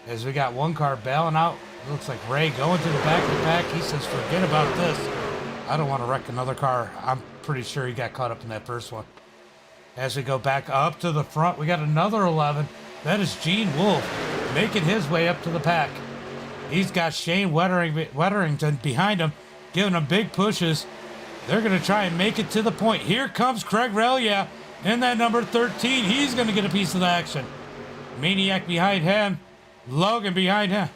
As we got one car bailing out, it looks like Ray going to the back of the pack. He says, forget about this. I don't want to wreck another car. I'm pretty sure he got caught up in that first one. As we go back up to the front, we got another 11. That is Gene Wolfe making his way up to the pack. He's got Shane Wetterington behind him, giving him big pushes. They're going to try and make it to the point. Here comes Craig Relia in that number 13. He's going to get a piece of the action. Maniac behind him. Logan behind him.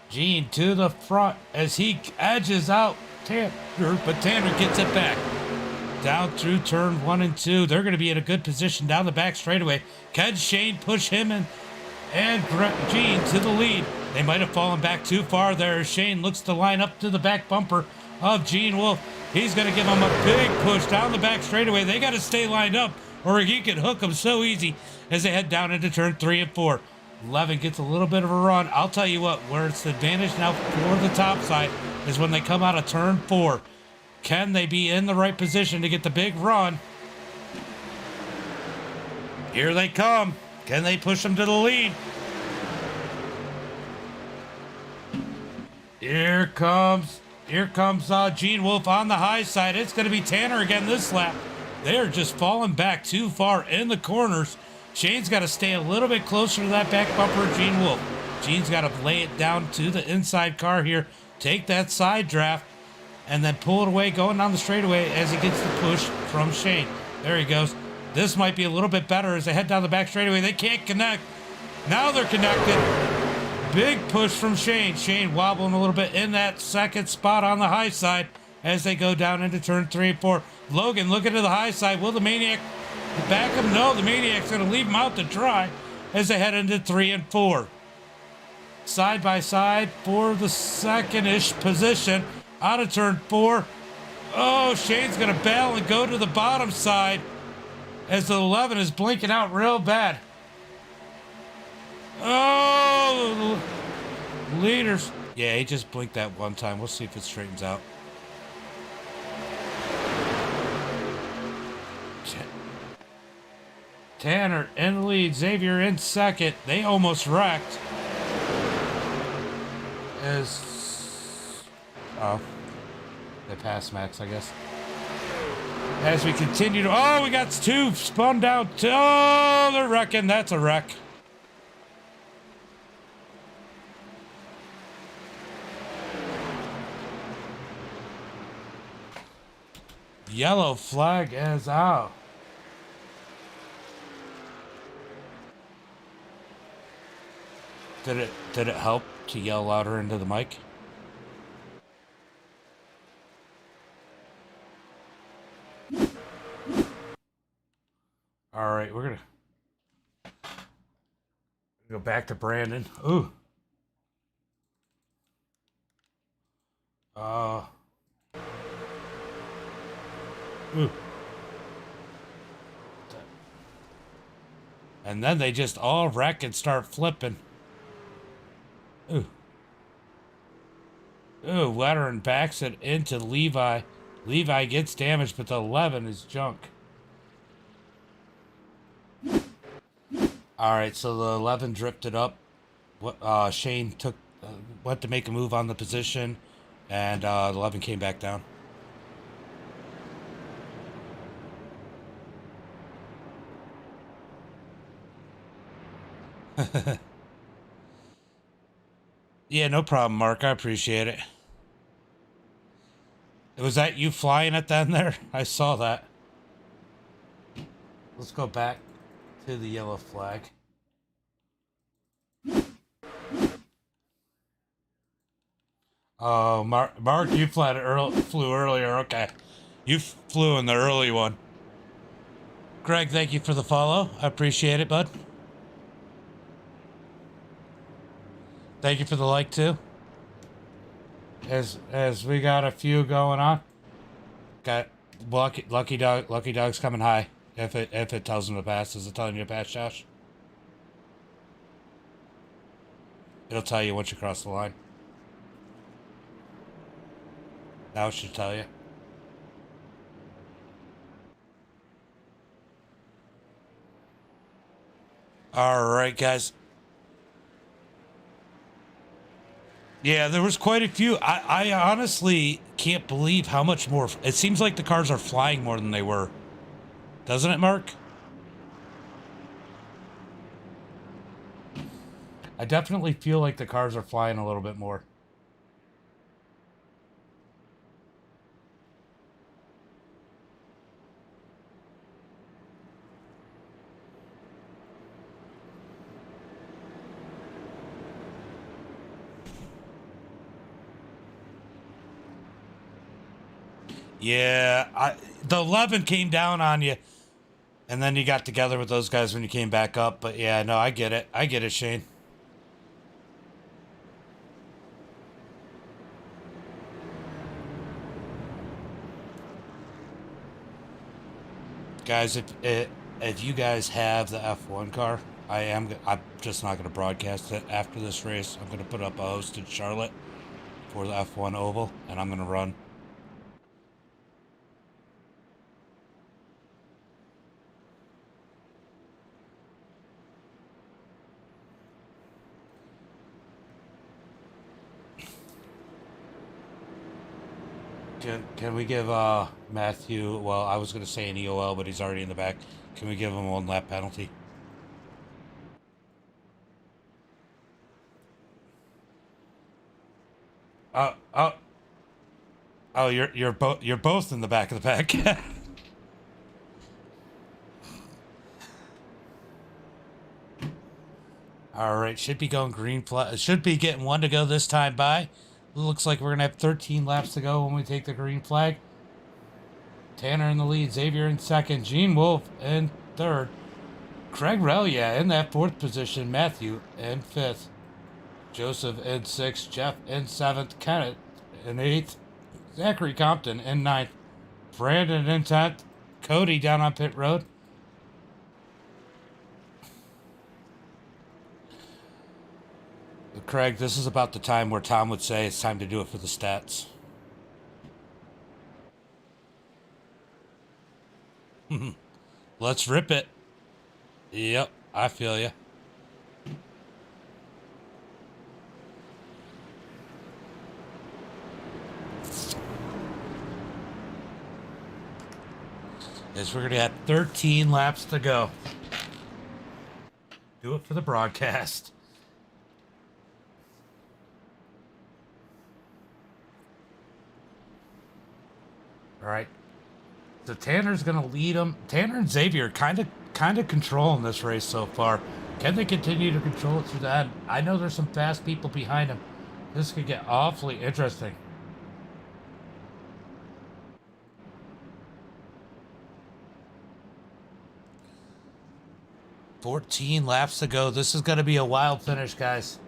Gene to the front as he edges out Tanner, but Tanner gets it back. Down through turn 1 and 2. They're going to be in a good position down the back straightaway. Can Shane push him in? And Gene to the lead. They might have fallen back too far there. Shane looks to line up to the back bumper of Gene Wolfe. He's going to give him a big push down the back straightaway. They got to stay lined up or he can hook them so easy as they head down into turn 3 and 4. 11 gets a little bit of a run. I'll tell you what, where it's the advantage now for the top side is when they come out of turn 4. Can they be in the right position to get the big run? Here they come. Can they push them to the lead? Here comes Gene Wolfe on the high side. It's going to be Tanner again this lap. They're just falling back too far in the corners. Shane's got to stay a little bit closer to that back bumper of Gene Wolfe. Gene's got to lay it down to the inside car here, take that side draft, and then pull it away going down the straightaway as he gets the push from Shane. There he goes. This might be a little bit better as they head down the back straightaway. They can't connect. Now they're connected. Big push from Shane. Shane wobbling a little bit in that second spot on the high side as they go down into turn 3 and 4. Logan looking to the high side. Will the Maniac back him? No, the Maniac's going to leave him out to dry as they head into 3 and 4. Side by side for the second-ish position out of turn 4. Oh, Shane's going to bail and go to the bottom side as the 11 is blinking out real bad. Oh, leaders. Yeah, he just blinked that one time. We'll see if it straightens out. Tanner in the lead. Xavier in second. They almost wrecked. They passed Max, I guess. As we continue to... Oh, we got two spun down. Oh, they're wrecking. That's a wreck. Yellow flag is out. Did it help to yell louder into the mic? All right, we're gonna go back to Brandon. Ooh. Ooh. And then they just all wreck and start flipping. Ooh. Ooh, Wettering backs it into Levi. Levi gets damaged, but the 11 is junk. All right, so the 11 drifted up. Shane went to make a move on the position, and the 11 came back down. Yeah, no problem, Mark. I appreciate it. Was that you flying at the end there? I saw that. Let's go back to the yellow flag. Oh, Mark, you flew earlier. Okay. You flew in the early one. Greg, thank you for the follow. I appreciate it, bud. Thank you for the like, too. As we got a few going on. Got Lucky Dog's coming high. If it tells him to pass. Is it telling you to pass, Josh? It'll tell you once you cross the line. Now it should tell you. Alright, guys. Yeah, there was quite a few. I honestly can't believe how much more. It seems like the cars are flying more than they were. Doesn't it, Mark? I definitely feel like the cars are flying a little bit more. Yeah, the 11 came down on you, and then you got together with those guys when you came back up. But yeah, no, I get it. I get it, Shane. Guys, if you guys have the F1 car, I'm just not going to broadcast it after this race. I'm going to put up a host in Charlotte for the F1 Oval, and I'm going to run. Can we give Matthew, well, I was going to say an EOL, but he's already in the back. Can we give him a 1 lap penalty? Oh, you're both in the back of the pack. All right, should be going green flag. Should be getting one to go this time by. Looks like we're gonna have 13 laps to go when we take the green flag. Tanner in the lead, Xavier in second, Gene Wolfe in third, Craig Relia in that fourth position, Matthew in fifth, Joseph in sixth, Jeff in seventh, Kenneth in eighth, Zachary Compton in ninth, Brandon in 10th, Cody down on pit road. Craig, this is about the time where Tom would say it's time to do it for the stats. Let's rip it. Yep, I feel you. As we're going to have 13 laps to go. Do it for the broadcast. All right. So Tanner's going to lead them. Tanner and Xavier kind of controlling this race so far. Can they continue to control it through that? I know there's some fast people behind them. This could get awfully interesting. $14 laps to go. This is going to be a wild finish, guys.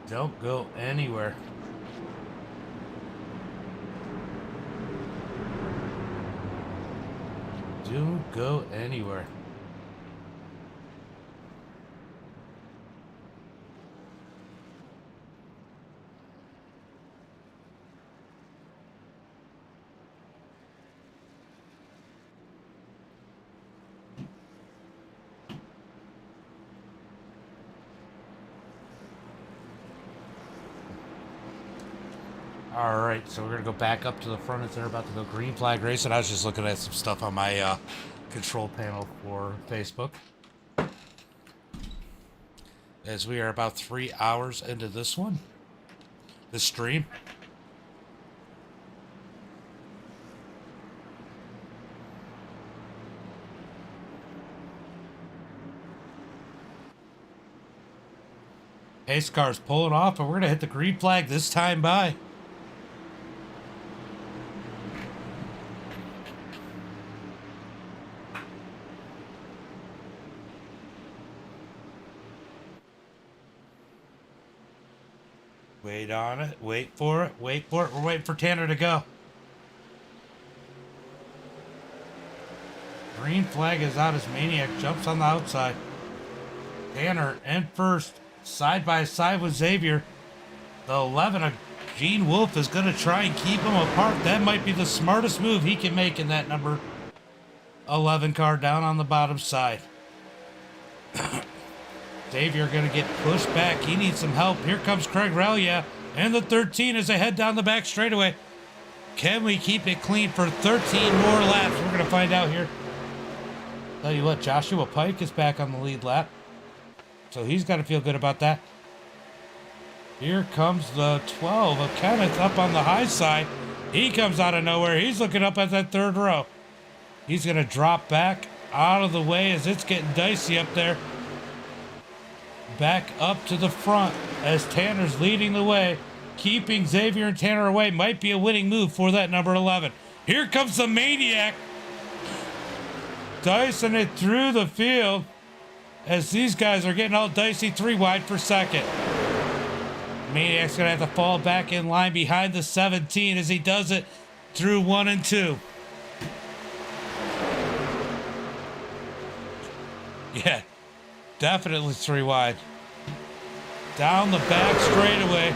Don't go anywhere. Don't go anywhere. All right, so we're gonna go back up to the front as they're about to go green flag race, and I was just looking at some stuff on my control panel for Facebook. As we are about 3 hours into this one, this stream. Pace car's pulling off, and we're gonna hit the green flag this time by. Wait on it. Wait for it. Wait for it. We're waiting for Tanner to go. Green flag is out as Maniac jumps on the outside. Tanner in first, side by side with Xavier. The 11 of Gene Wolfe is going to try and keep them apart. That might be the smartest move he can make in that number 11 car down on the bottom side. Xavier going to get pushed back. He needs some help. Here comes Craig Relia and the 13 as they head down the back straightaway. Can we keep it clean for 13 more laps? We're going to find out here. Tell you what, Joshua Pike is back on the lead lap. So he's got to feel good about that. Here comes the 12 of Kenneth up on the high side. He comes out of nowhere. He's looking up at that third row. He's going to drop back out of the way as it's getting dicey up there. Back up to the front as Tanner's leading the way. Keeping Xavier and Tanner away might be a winning move for that number 11. Here comes the Maniac. Dicing it through the field as these guys are getting all dicey. 3 wide for second. Maniac's going to have to fall back in line behind the 17 as he does it through 1 and 2. Yeah. Definitely 3 wide. Down the back straightaway.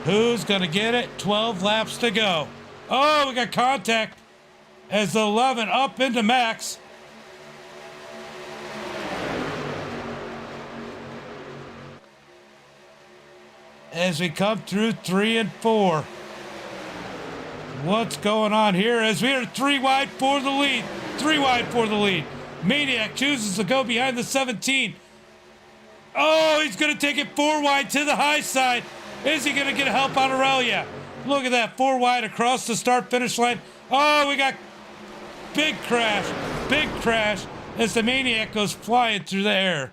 Who's going to get it? 12 laps to go. Oh, we got contact as the 11 up into Max. As we come through 3 and 4. What's going on here as we are 3 wide for the lead. 3 wide for the lead. Maniac chooses to go behind the 17. Oh, he's going to take it 4 wide to the high side. Is he going to get help on Aurelia? Look at that, 4 wide across the start-finish line. Oh, we got big crash as the Maniac goes flying through the air.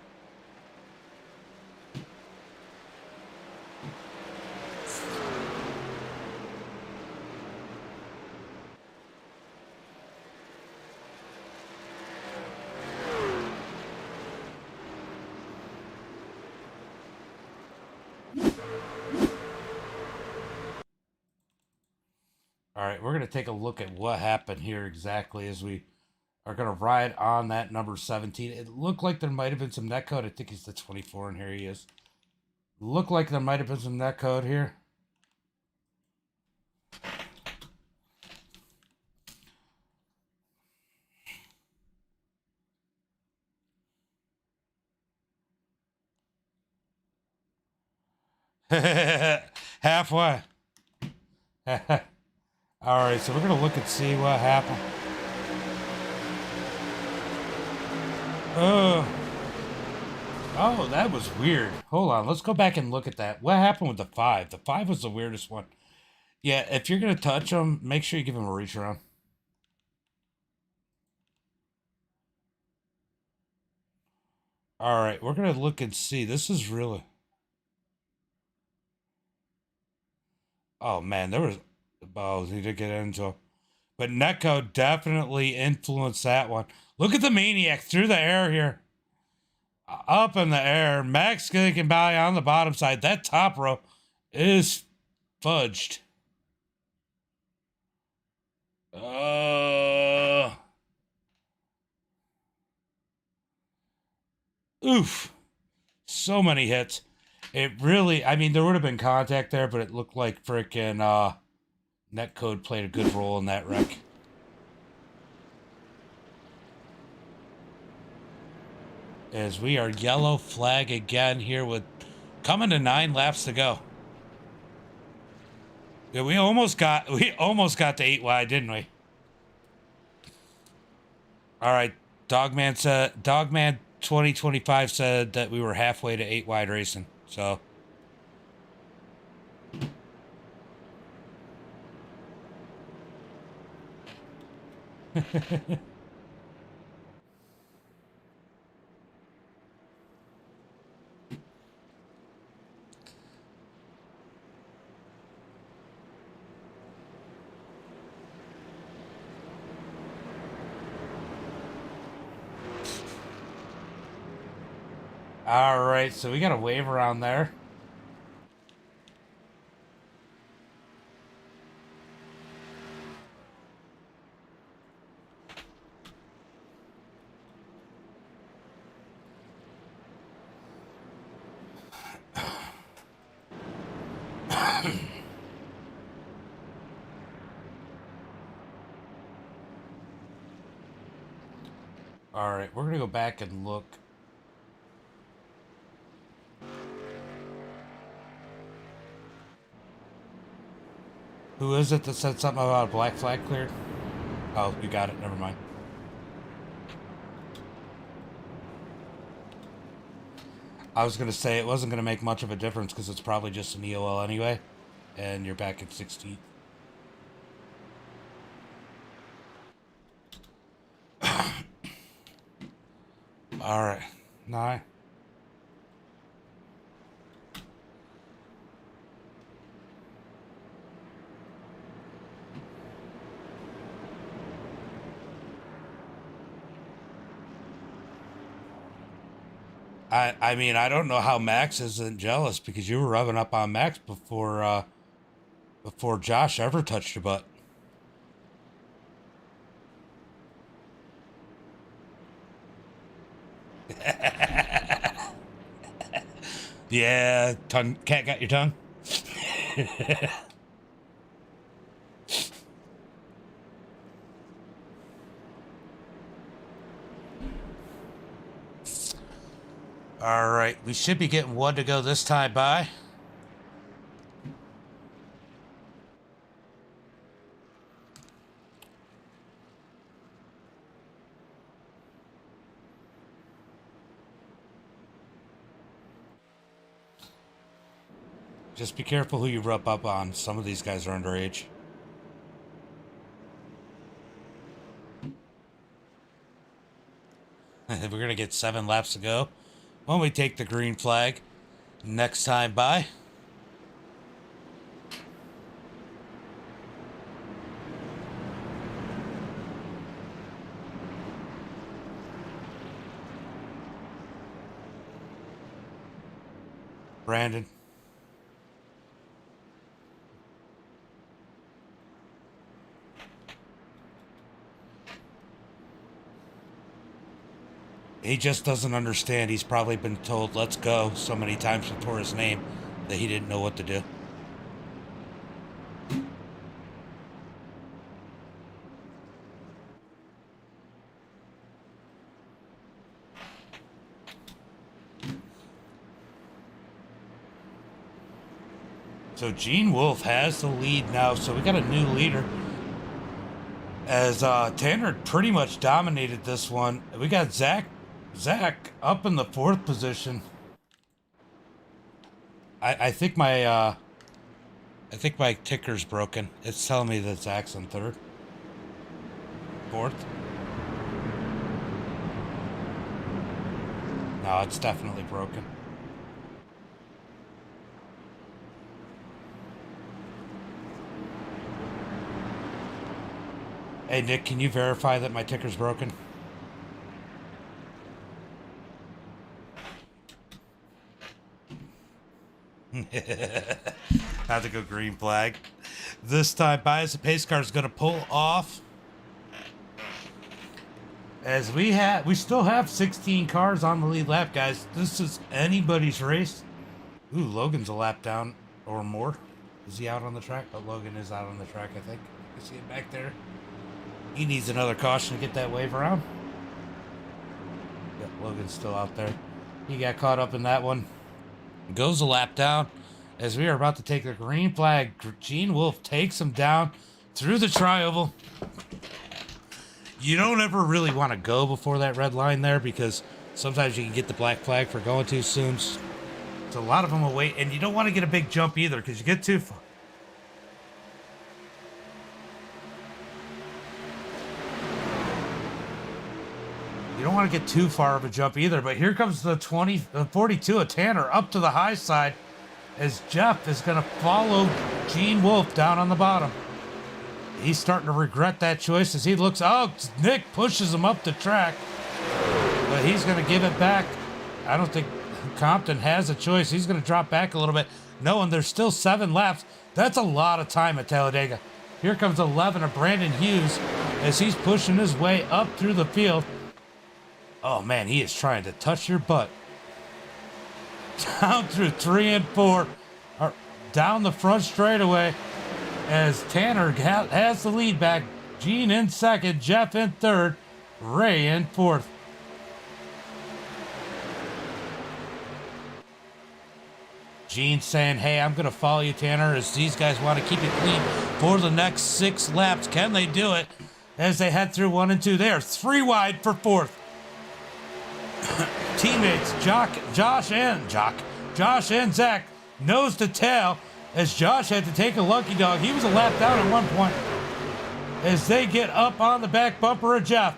All right, we're going to take a look at what happened here exactly as we are going to ride on that number 17. It looked like there might have been some netcode. I think he's the 24, and here he is. Looked like there might have been some netcode here. Halfway. All right, so we're going to look and see what happened. Oh, that was weird. Hold on, let's go back and look at that. What happened with the 5? The 5 was the weirdest one. Yeah, if you're going to touch him, make sure you give him a reach around. All right, we're going to look and see. This is really... Oh, man, there was... Oh, he did get into it. But Neko definitely influenced that one. Look at the Maniac through the air here. Up in the air. Max can by on the bottom side. That top row is fudged. Oof. So many hits. It really, I mean, there would have been contact there, but it looked like frickin' netcode played a good role in that wreck. As we are yellow flag again here with coming to 9 laps to go. Yeah, we almost got to 8 wide, didn't we? All right, Dogman 2025 said that we were halfway to 8 wide racing. So all right, so we got a wave around there. All right, we're going to go back and look. Who is it that said something about a black flag cleared? Oh, you got it. Never mind. I was going to say it wasn't going to make much of a difference because it's probably just an EOL anyway. And you're back at 16. All right. 9. I mean, I don't know how Max isn't jealous because you were rubbing up on Max before Josh ever touched your butt. Yeah, cat got your tongue? All right, we should be getting 1 to go this time by. Just be careful who you rub up on. Some of these guys are underage. We're going to get 7 laps to go when we take the green flag next time by. Brandon. He just doesn't understand. He's probably been told, let's go, so many times before his name that he didn't know what to do. So Gene Wolfe has the lead now, so we got a new leader. As Tanner pretty much dominated this one. We got Zach up in the 4th position. I think my ticker's broken. It's telling me that Zach's in 3rd. 4th. No, it's definitely broken. Hey, Nick, can you verify that my ticker's broken? Have to go green flag. This time, Bias the pace car is going to pull off. As we still have 16 cars on the lead lap, guys. This is anybody's race. Ooh, Logan's a lap down or more. Is he out on the track? But Logan is out on the track, I think. I see him back there. He needs another caution to get that wave around. Yep, Logan's still out there. He got caught up in that one. Goes a lap down as we are about to take the green flag. Gene Wolfe takes him down through the tri-oval. You don't ever really want to go before that red line there because sometimes you can get the black flag for going too soon. So a lot of them will wait, and you don't want to get a big jump either because you get too far. You don't want to get too far of a jump either, but here comes the 42 of Tanner up to the high side as Jeff is going to follow Gene Wolfe down on the bottom. He's starting to regret that choice as he looks. Oh, Nick pushes him up the track, but he's going to give it back. I don't think Compton has a choice. He's going to drop back a little bit, knowing there's still 7 laps. That's a lot of time at Talladega. Here comes 11 of Brandon Hughes as he's pushing his way up through the field. Oh, man, he is trying to touch your butt. Down through 3 and 4, or down the front straightaway as Tanner has the lead back. Gene in 2nd, Jeff in 3rd, Ray in 4th. Gene saying, hey, I'm going to follow you, Tanner, as these guys want to keep it clean for the next 6 laps. Can they do it? As they head through 1 and 2. They are 3 wide for 4th. Teammates Josh and Zach nose to tail as Josh had to take a lucky dog. He was a lap down at one point as they get up on the back bumper of Jeff.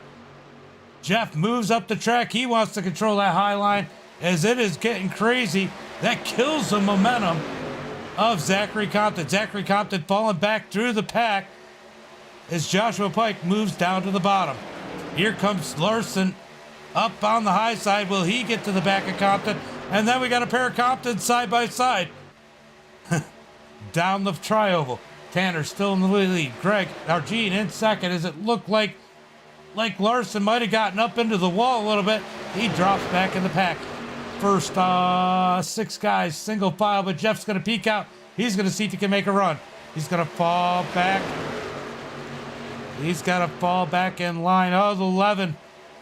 Jeff moves up the track. He wants to control that high line as it is getting crazy. That kills the momentum of Zachary Compton. Zachary Compton falling back through the pack as Joshua Pike moves down to the bottom. Here comes Larson up on the high side. Will he get to the back of Compton? And then we got a pair of Comptons side by side. Down the tri-oval. Tanner still in the lead. Gene in 2nd as it looked like Larson might have gotten up into the wall a little bit. He drops back in the pack. First 6 guys, single file, but Jeff's going to peek out. He's going to see if he can make a run. He's going to fall back. He's got to fall back in line. Oh, the 11.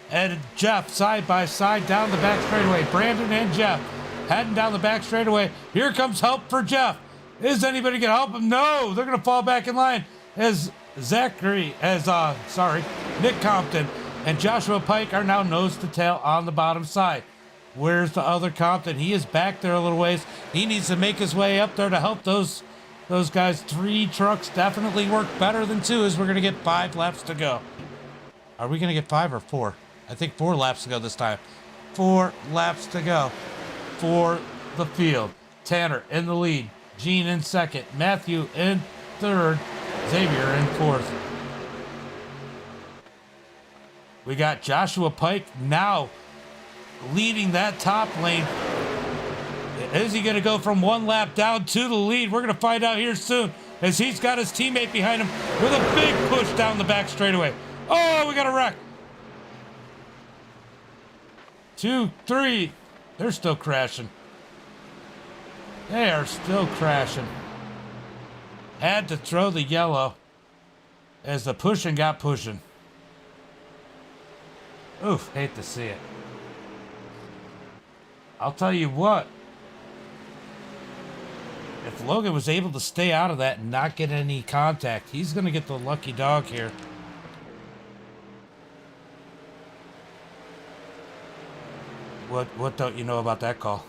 And Jeff side by side down the back straightaway. Brandon and Jeff heading down the back straightaway. Here comes help for Jeff. Is anybody going to help him? No, they're going to fall back in line as Nick Compton and Joshua Pike are now nose to tail on the bottom side. Where's the other Compton? He is back there a little ways. He needs to make his way up there to help those guys. 3 trucks definitely work better than 2 as we're going to get 5 laps to go. Are we going to get 5 or 4? I think 4 laps to go this time. 4 laps to go for the field. Tanner in the lead. Gene in second. Matthew in third. Xavier in fourth. We got Joshua Pike now leading that top lane. Is he going to go from 1 lap down to the lead? We're going to find out here soon as he's got his teammate behind him with a big push down the back straightaway. Oh, we got a wreck. 2, 3. They're still crashing. They are still crashing. Had to throw the yellow as the pushing got pushing. Oof, hate to see it. I'll tell you what. If Logan was able to stay out of that and not get any contact, he's going to get the lucky dog here. What don't you know about that call?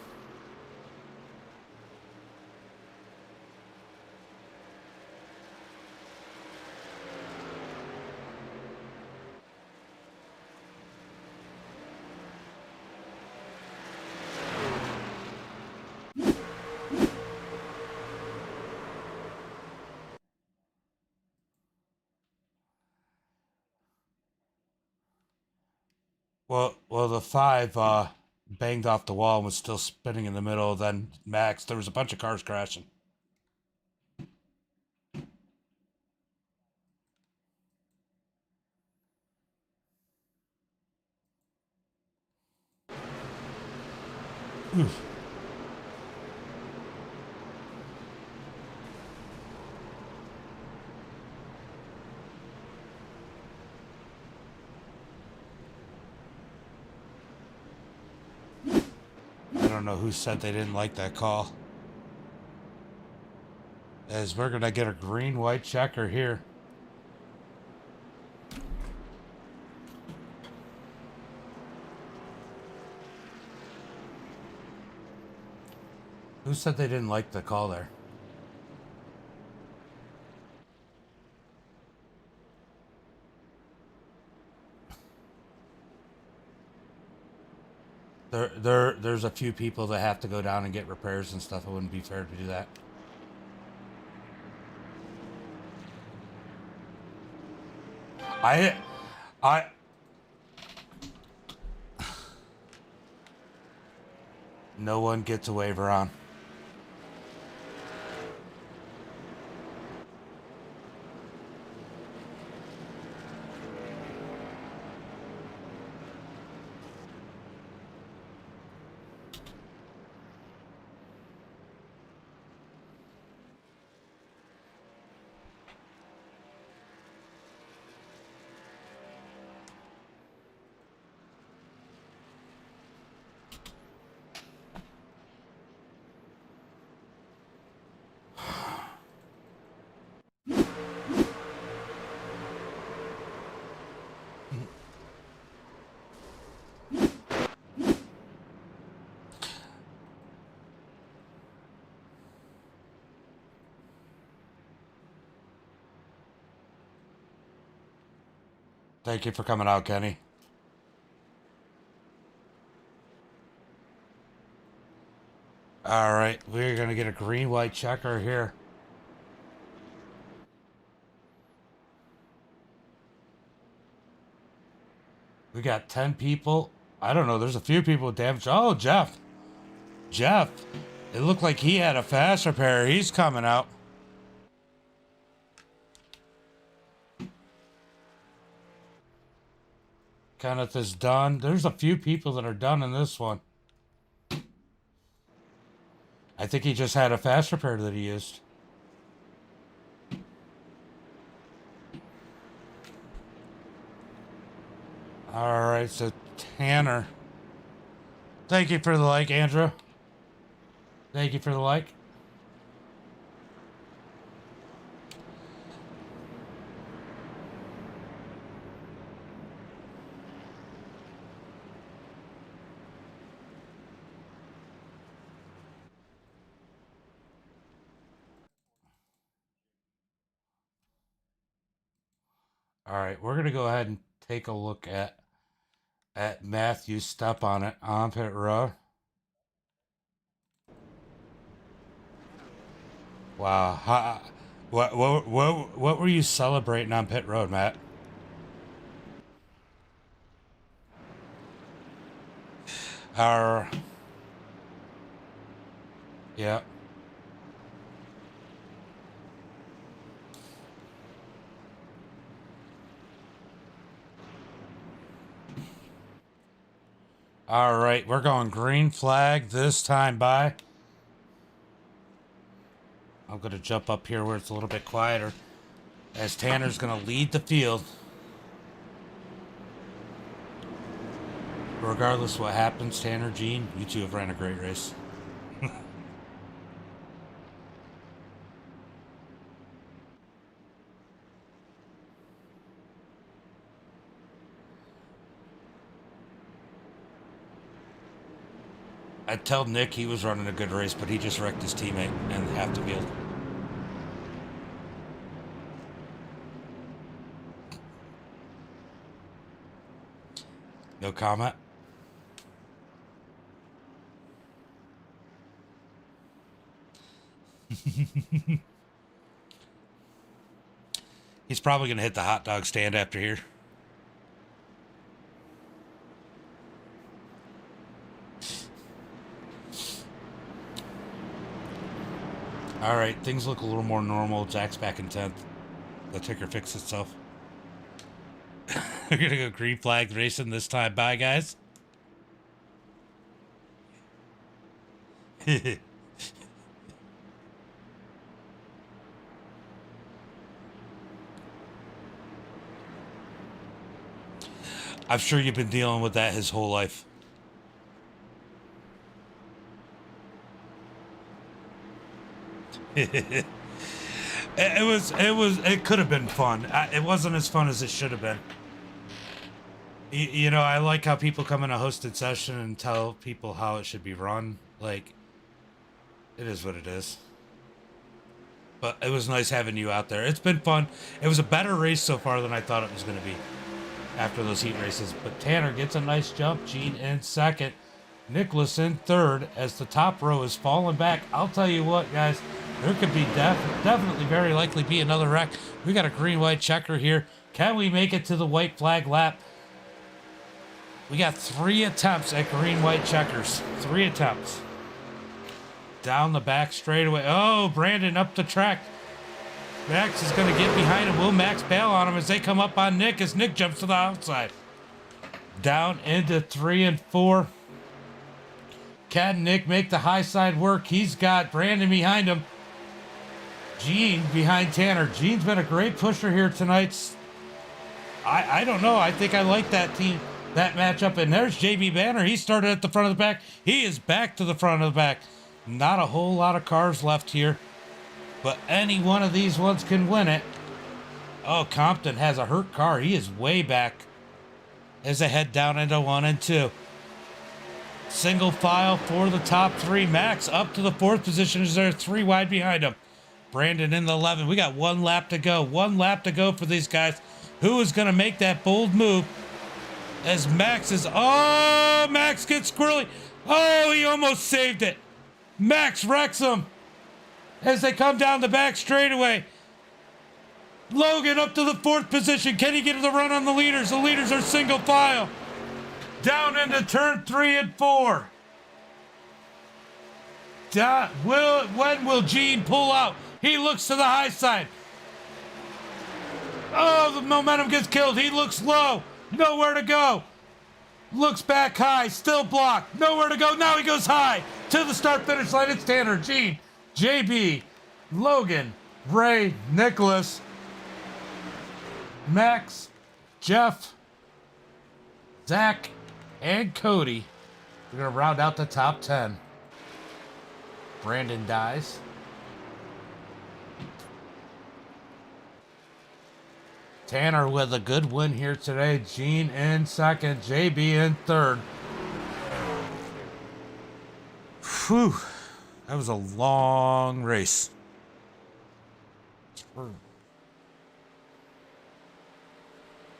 Well, the 5 banged off the wall and was still spinning in the middle. Then Max, there was a bunch of cars crashing. Oof. I don't know who said they didn't like that call. As we're going to get a green-white checker here. Who said they didn't like the call there? There's a few people that have to go down and get repairs and stuff. It wouldn't be fair to do that. No one gets a waiver on. Thank you for coming out, Kenny. All right, we're going to get a green-white checker here. We got 10 people. I don't know. There's a few people with damage. Oh, Jeff. Jeff. It looked like he had a fast repair. He's coming out. Kenneth is done. There's a few people that are done in this one. I think he just had a fast repair that he used. All right, so Tanner. Thank you for the like, Andrew. Thank you for the like. All right, we're gonna go ahead and take a look at Matthew's step on it on pit road. Wow, what were you celebrating on pit road, Matt? Our yeah. All right, we're going green flag this time by. I'm going to jump up here where it's a little bit quieter as Tanner's going to lead the field. Regardless of what happens, Tanner, Gene, you two have ran a great race. I told Nick he was running a good race, but he just wrecked his teammate and half the field. No comment. He's probably going to hit the hot dog stand after here. All right, things look a little more normal. Jack's back in 10th. The ticker fixed itself. We're going to go green flag racing this time. Bye, guys. I'm sure you've been dealing with that his whole life. It could have been fun. It wasn't as fun as it should have been. You know, I like how people come in a hosted session and tell people how it should be run. Like, it is what it is. But it was nice having you out there. It's been fun. It was a better race so far than I thought it was going to be after those heat races. But Tanner gets a nice jump. Gene in second. Nicholas in third as the top row is falling back. I'll tell you what, guys. There could be definitely very likely be another wreck. We got a green-white checker here. Can we make it to the white flag lap? We got 3 attempts at green-white checkers. 3 attempts. Down the back straightaway. Oh, Brandon up the track. Max is going to get behind him. Will Max bail on him as they come up on Nick as Nick jumps to the outside? Down into 3 and 4. Can Nick make the high side work? He's got Brandon behind him. Gene behind Tanner. Gene's been a great pusher here tonight. I don't know. I think I like that team, that matchup. And there's JB Banner. He started at the front of the back. He is back to the front of the back. Not a whole lot of cars left here, but any one of these ones can win it. Oh, Compton has a hurt car. He is way back as they head down into 1 and 2. Single file for the top 3. Max up to the 4th position as there 3 wide behind him. Brandon in the 11. We got 1 lap to go. 1 lap to go for these guys. Who is going to make that bold move? As Max is... Oh, Max gets squirrely. Oh, he almost saved it. Max wrecks him as they come down the back straightaway. Logan up to the 4th position. Can he get the run on the leaders? The leaders are single file. Down into turn 3 and 4. When will Gene pull out? He looks to the high side. Oh, the momentum gets killed. He looks low. Nowhere to go. Looks back high. Still blocked. Nowhere to go. Now he goes high. To the start-finish line. It's Tanner, Gene, JB, Logan, Ray, Nicholas, Max, Jeff, Zach, and Cody. We're going to round out the top 10. Brandon dies. Tanner with a good win here today. Gene in second. JB in third. Whew. That was a long race.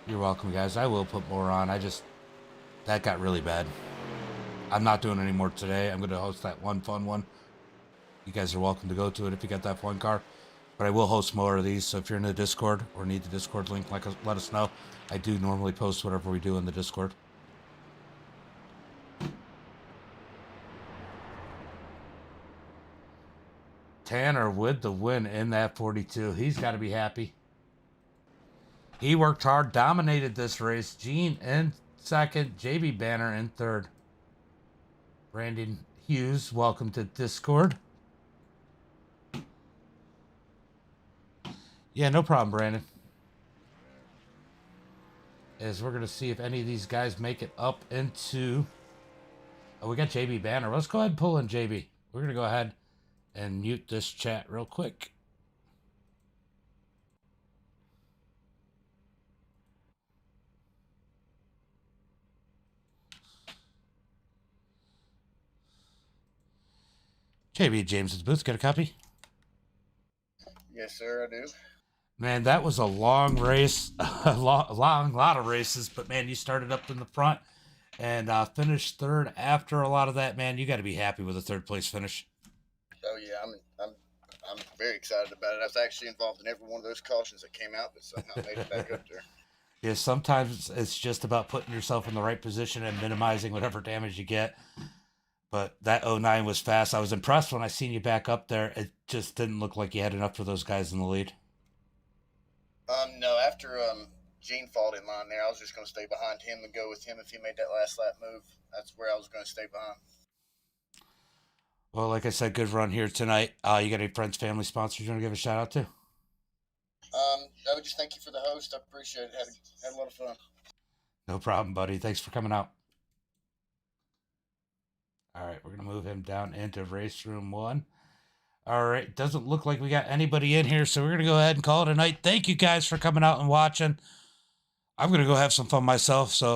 You're welcome, guys. I will put more on. That got really bad. I'm not doing any more today. I'm going to host that one fun one. You guys are welcome to go to it if you got that fun car. But I will host more of these, so if you're in the Discord or need the Discord link, let us know. I do normally post whatever we do in the Discord. Tanner with the win in that 42. He's got to be happy. He worked hard, dominated this race. Gene in second, JB Banner in third. Brandon Hughes, welcome to Discord. Yeah, no problem, Brandon. As we're going to see if any of these guys make it up into... Oh, we got JB Banner. Let's go ahead and pull in JB. We're going to go ahead and mute this chat real quick. JB James's booth, got a copy? Yes, sir, I do. Man, that was a long race, a lot of races. But man, you started up in the front and finished third. After a lot of that, man, you got to be happy with a third place finish. Oh yeah, I'm very excited about it. I was actually involved in every one of those cautions that came out, but somehow made it back up there. Yeah, sometimes it's just about putting yourself in the right position and minimizing whatever damage you get. But that 09 was fast. I was impressed when I seen you back up there. It just didn't look like you had enough for those guys in the lead. No, after Gene fought in line there, I was just going to stay behind him and go with him if he made that last lap move. That's where I was going to stay behind. Well, like I said, good run here tonight. You got any friends, family, sponsors you want to give a shout out to? I would just thank you for the host. I appreciate it. Had a lot of fun. No problem, buddy. Thanks for coming out. All right, we're going to move him down into race room 1. All right, doesn't look like we got anybody in here, so we're going to go ahead and call it a night. Thank you guys for coming out and watching. I'm going to go have some fun myself, so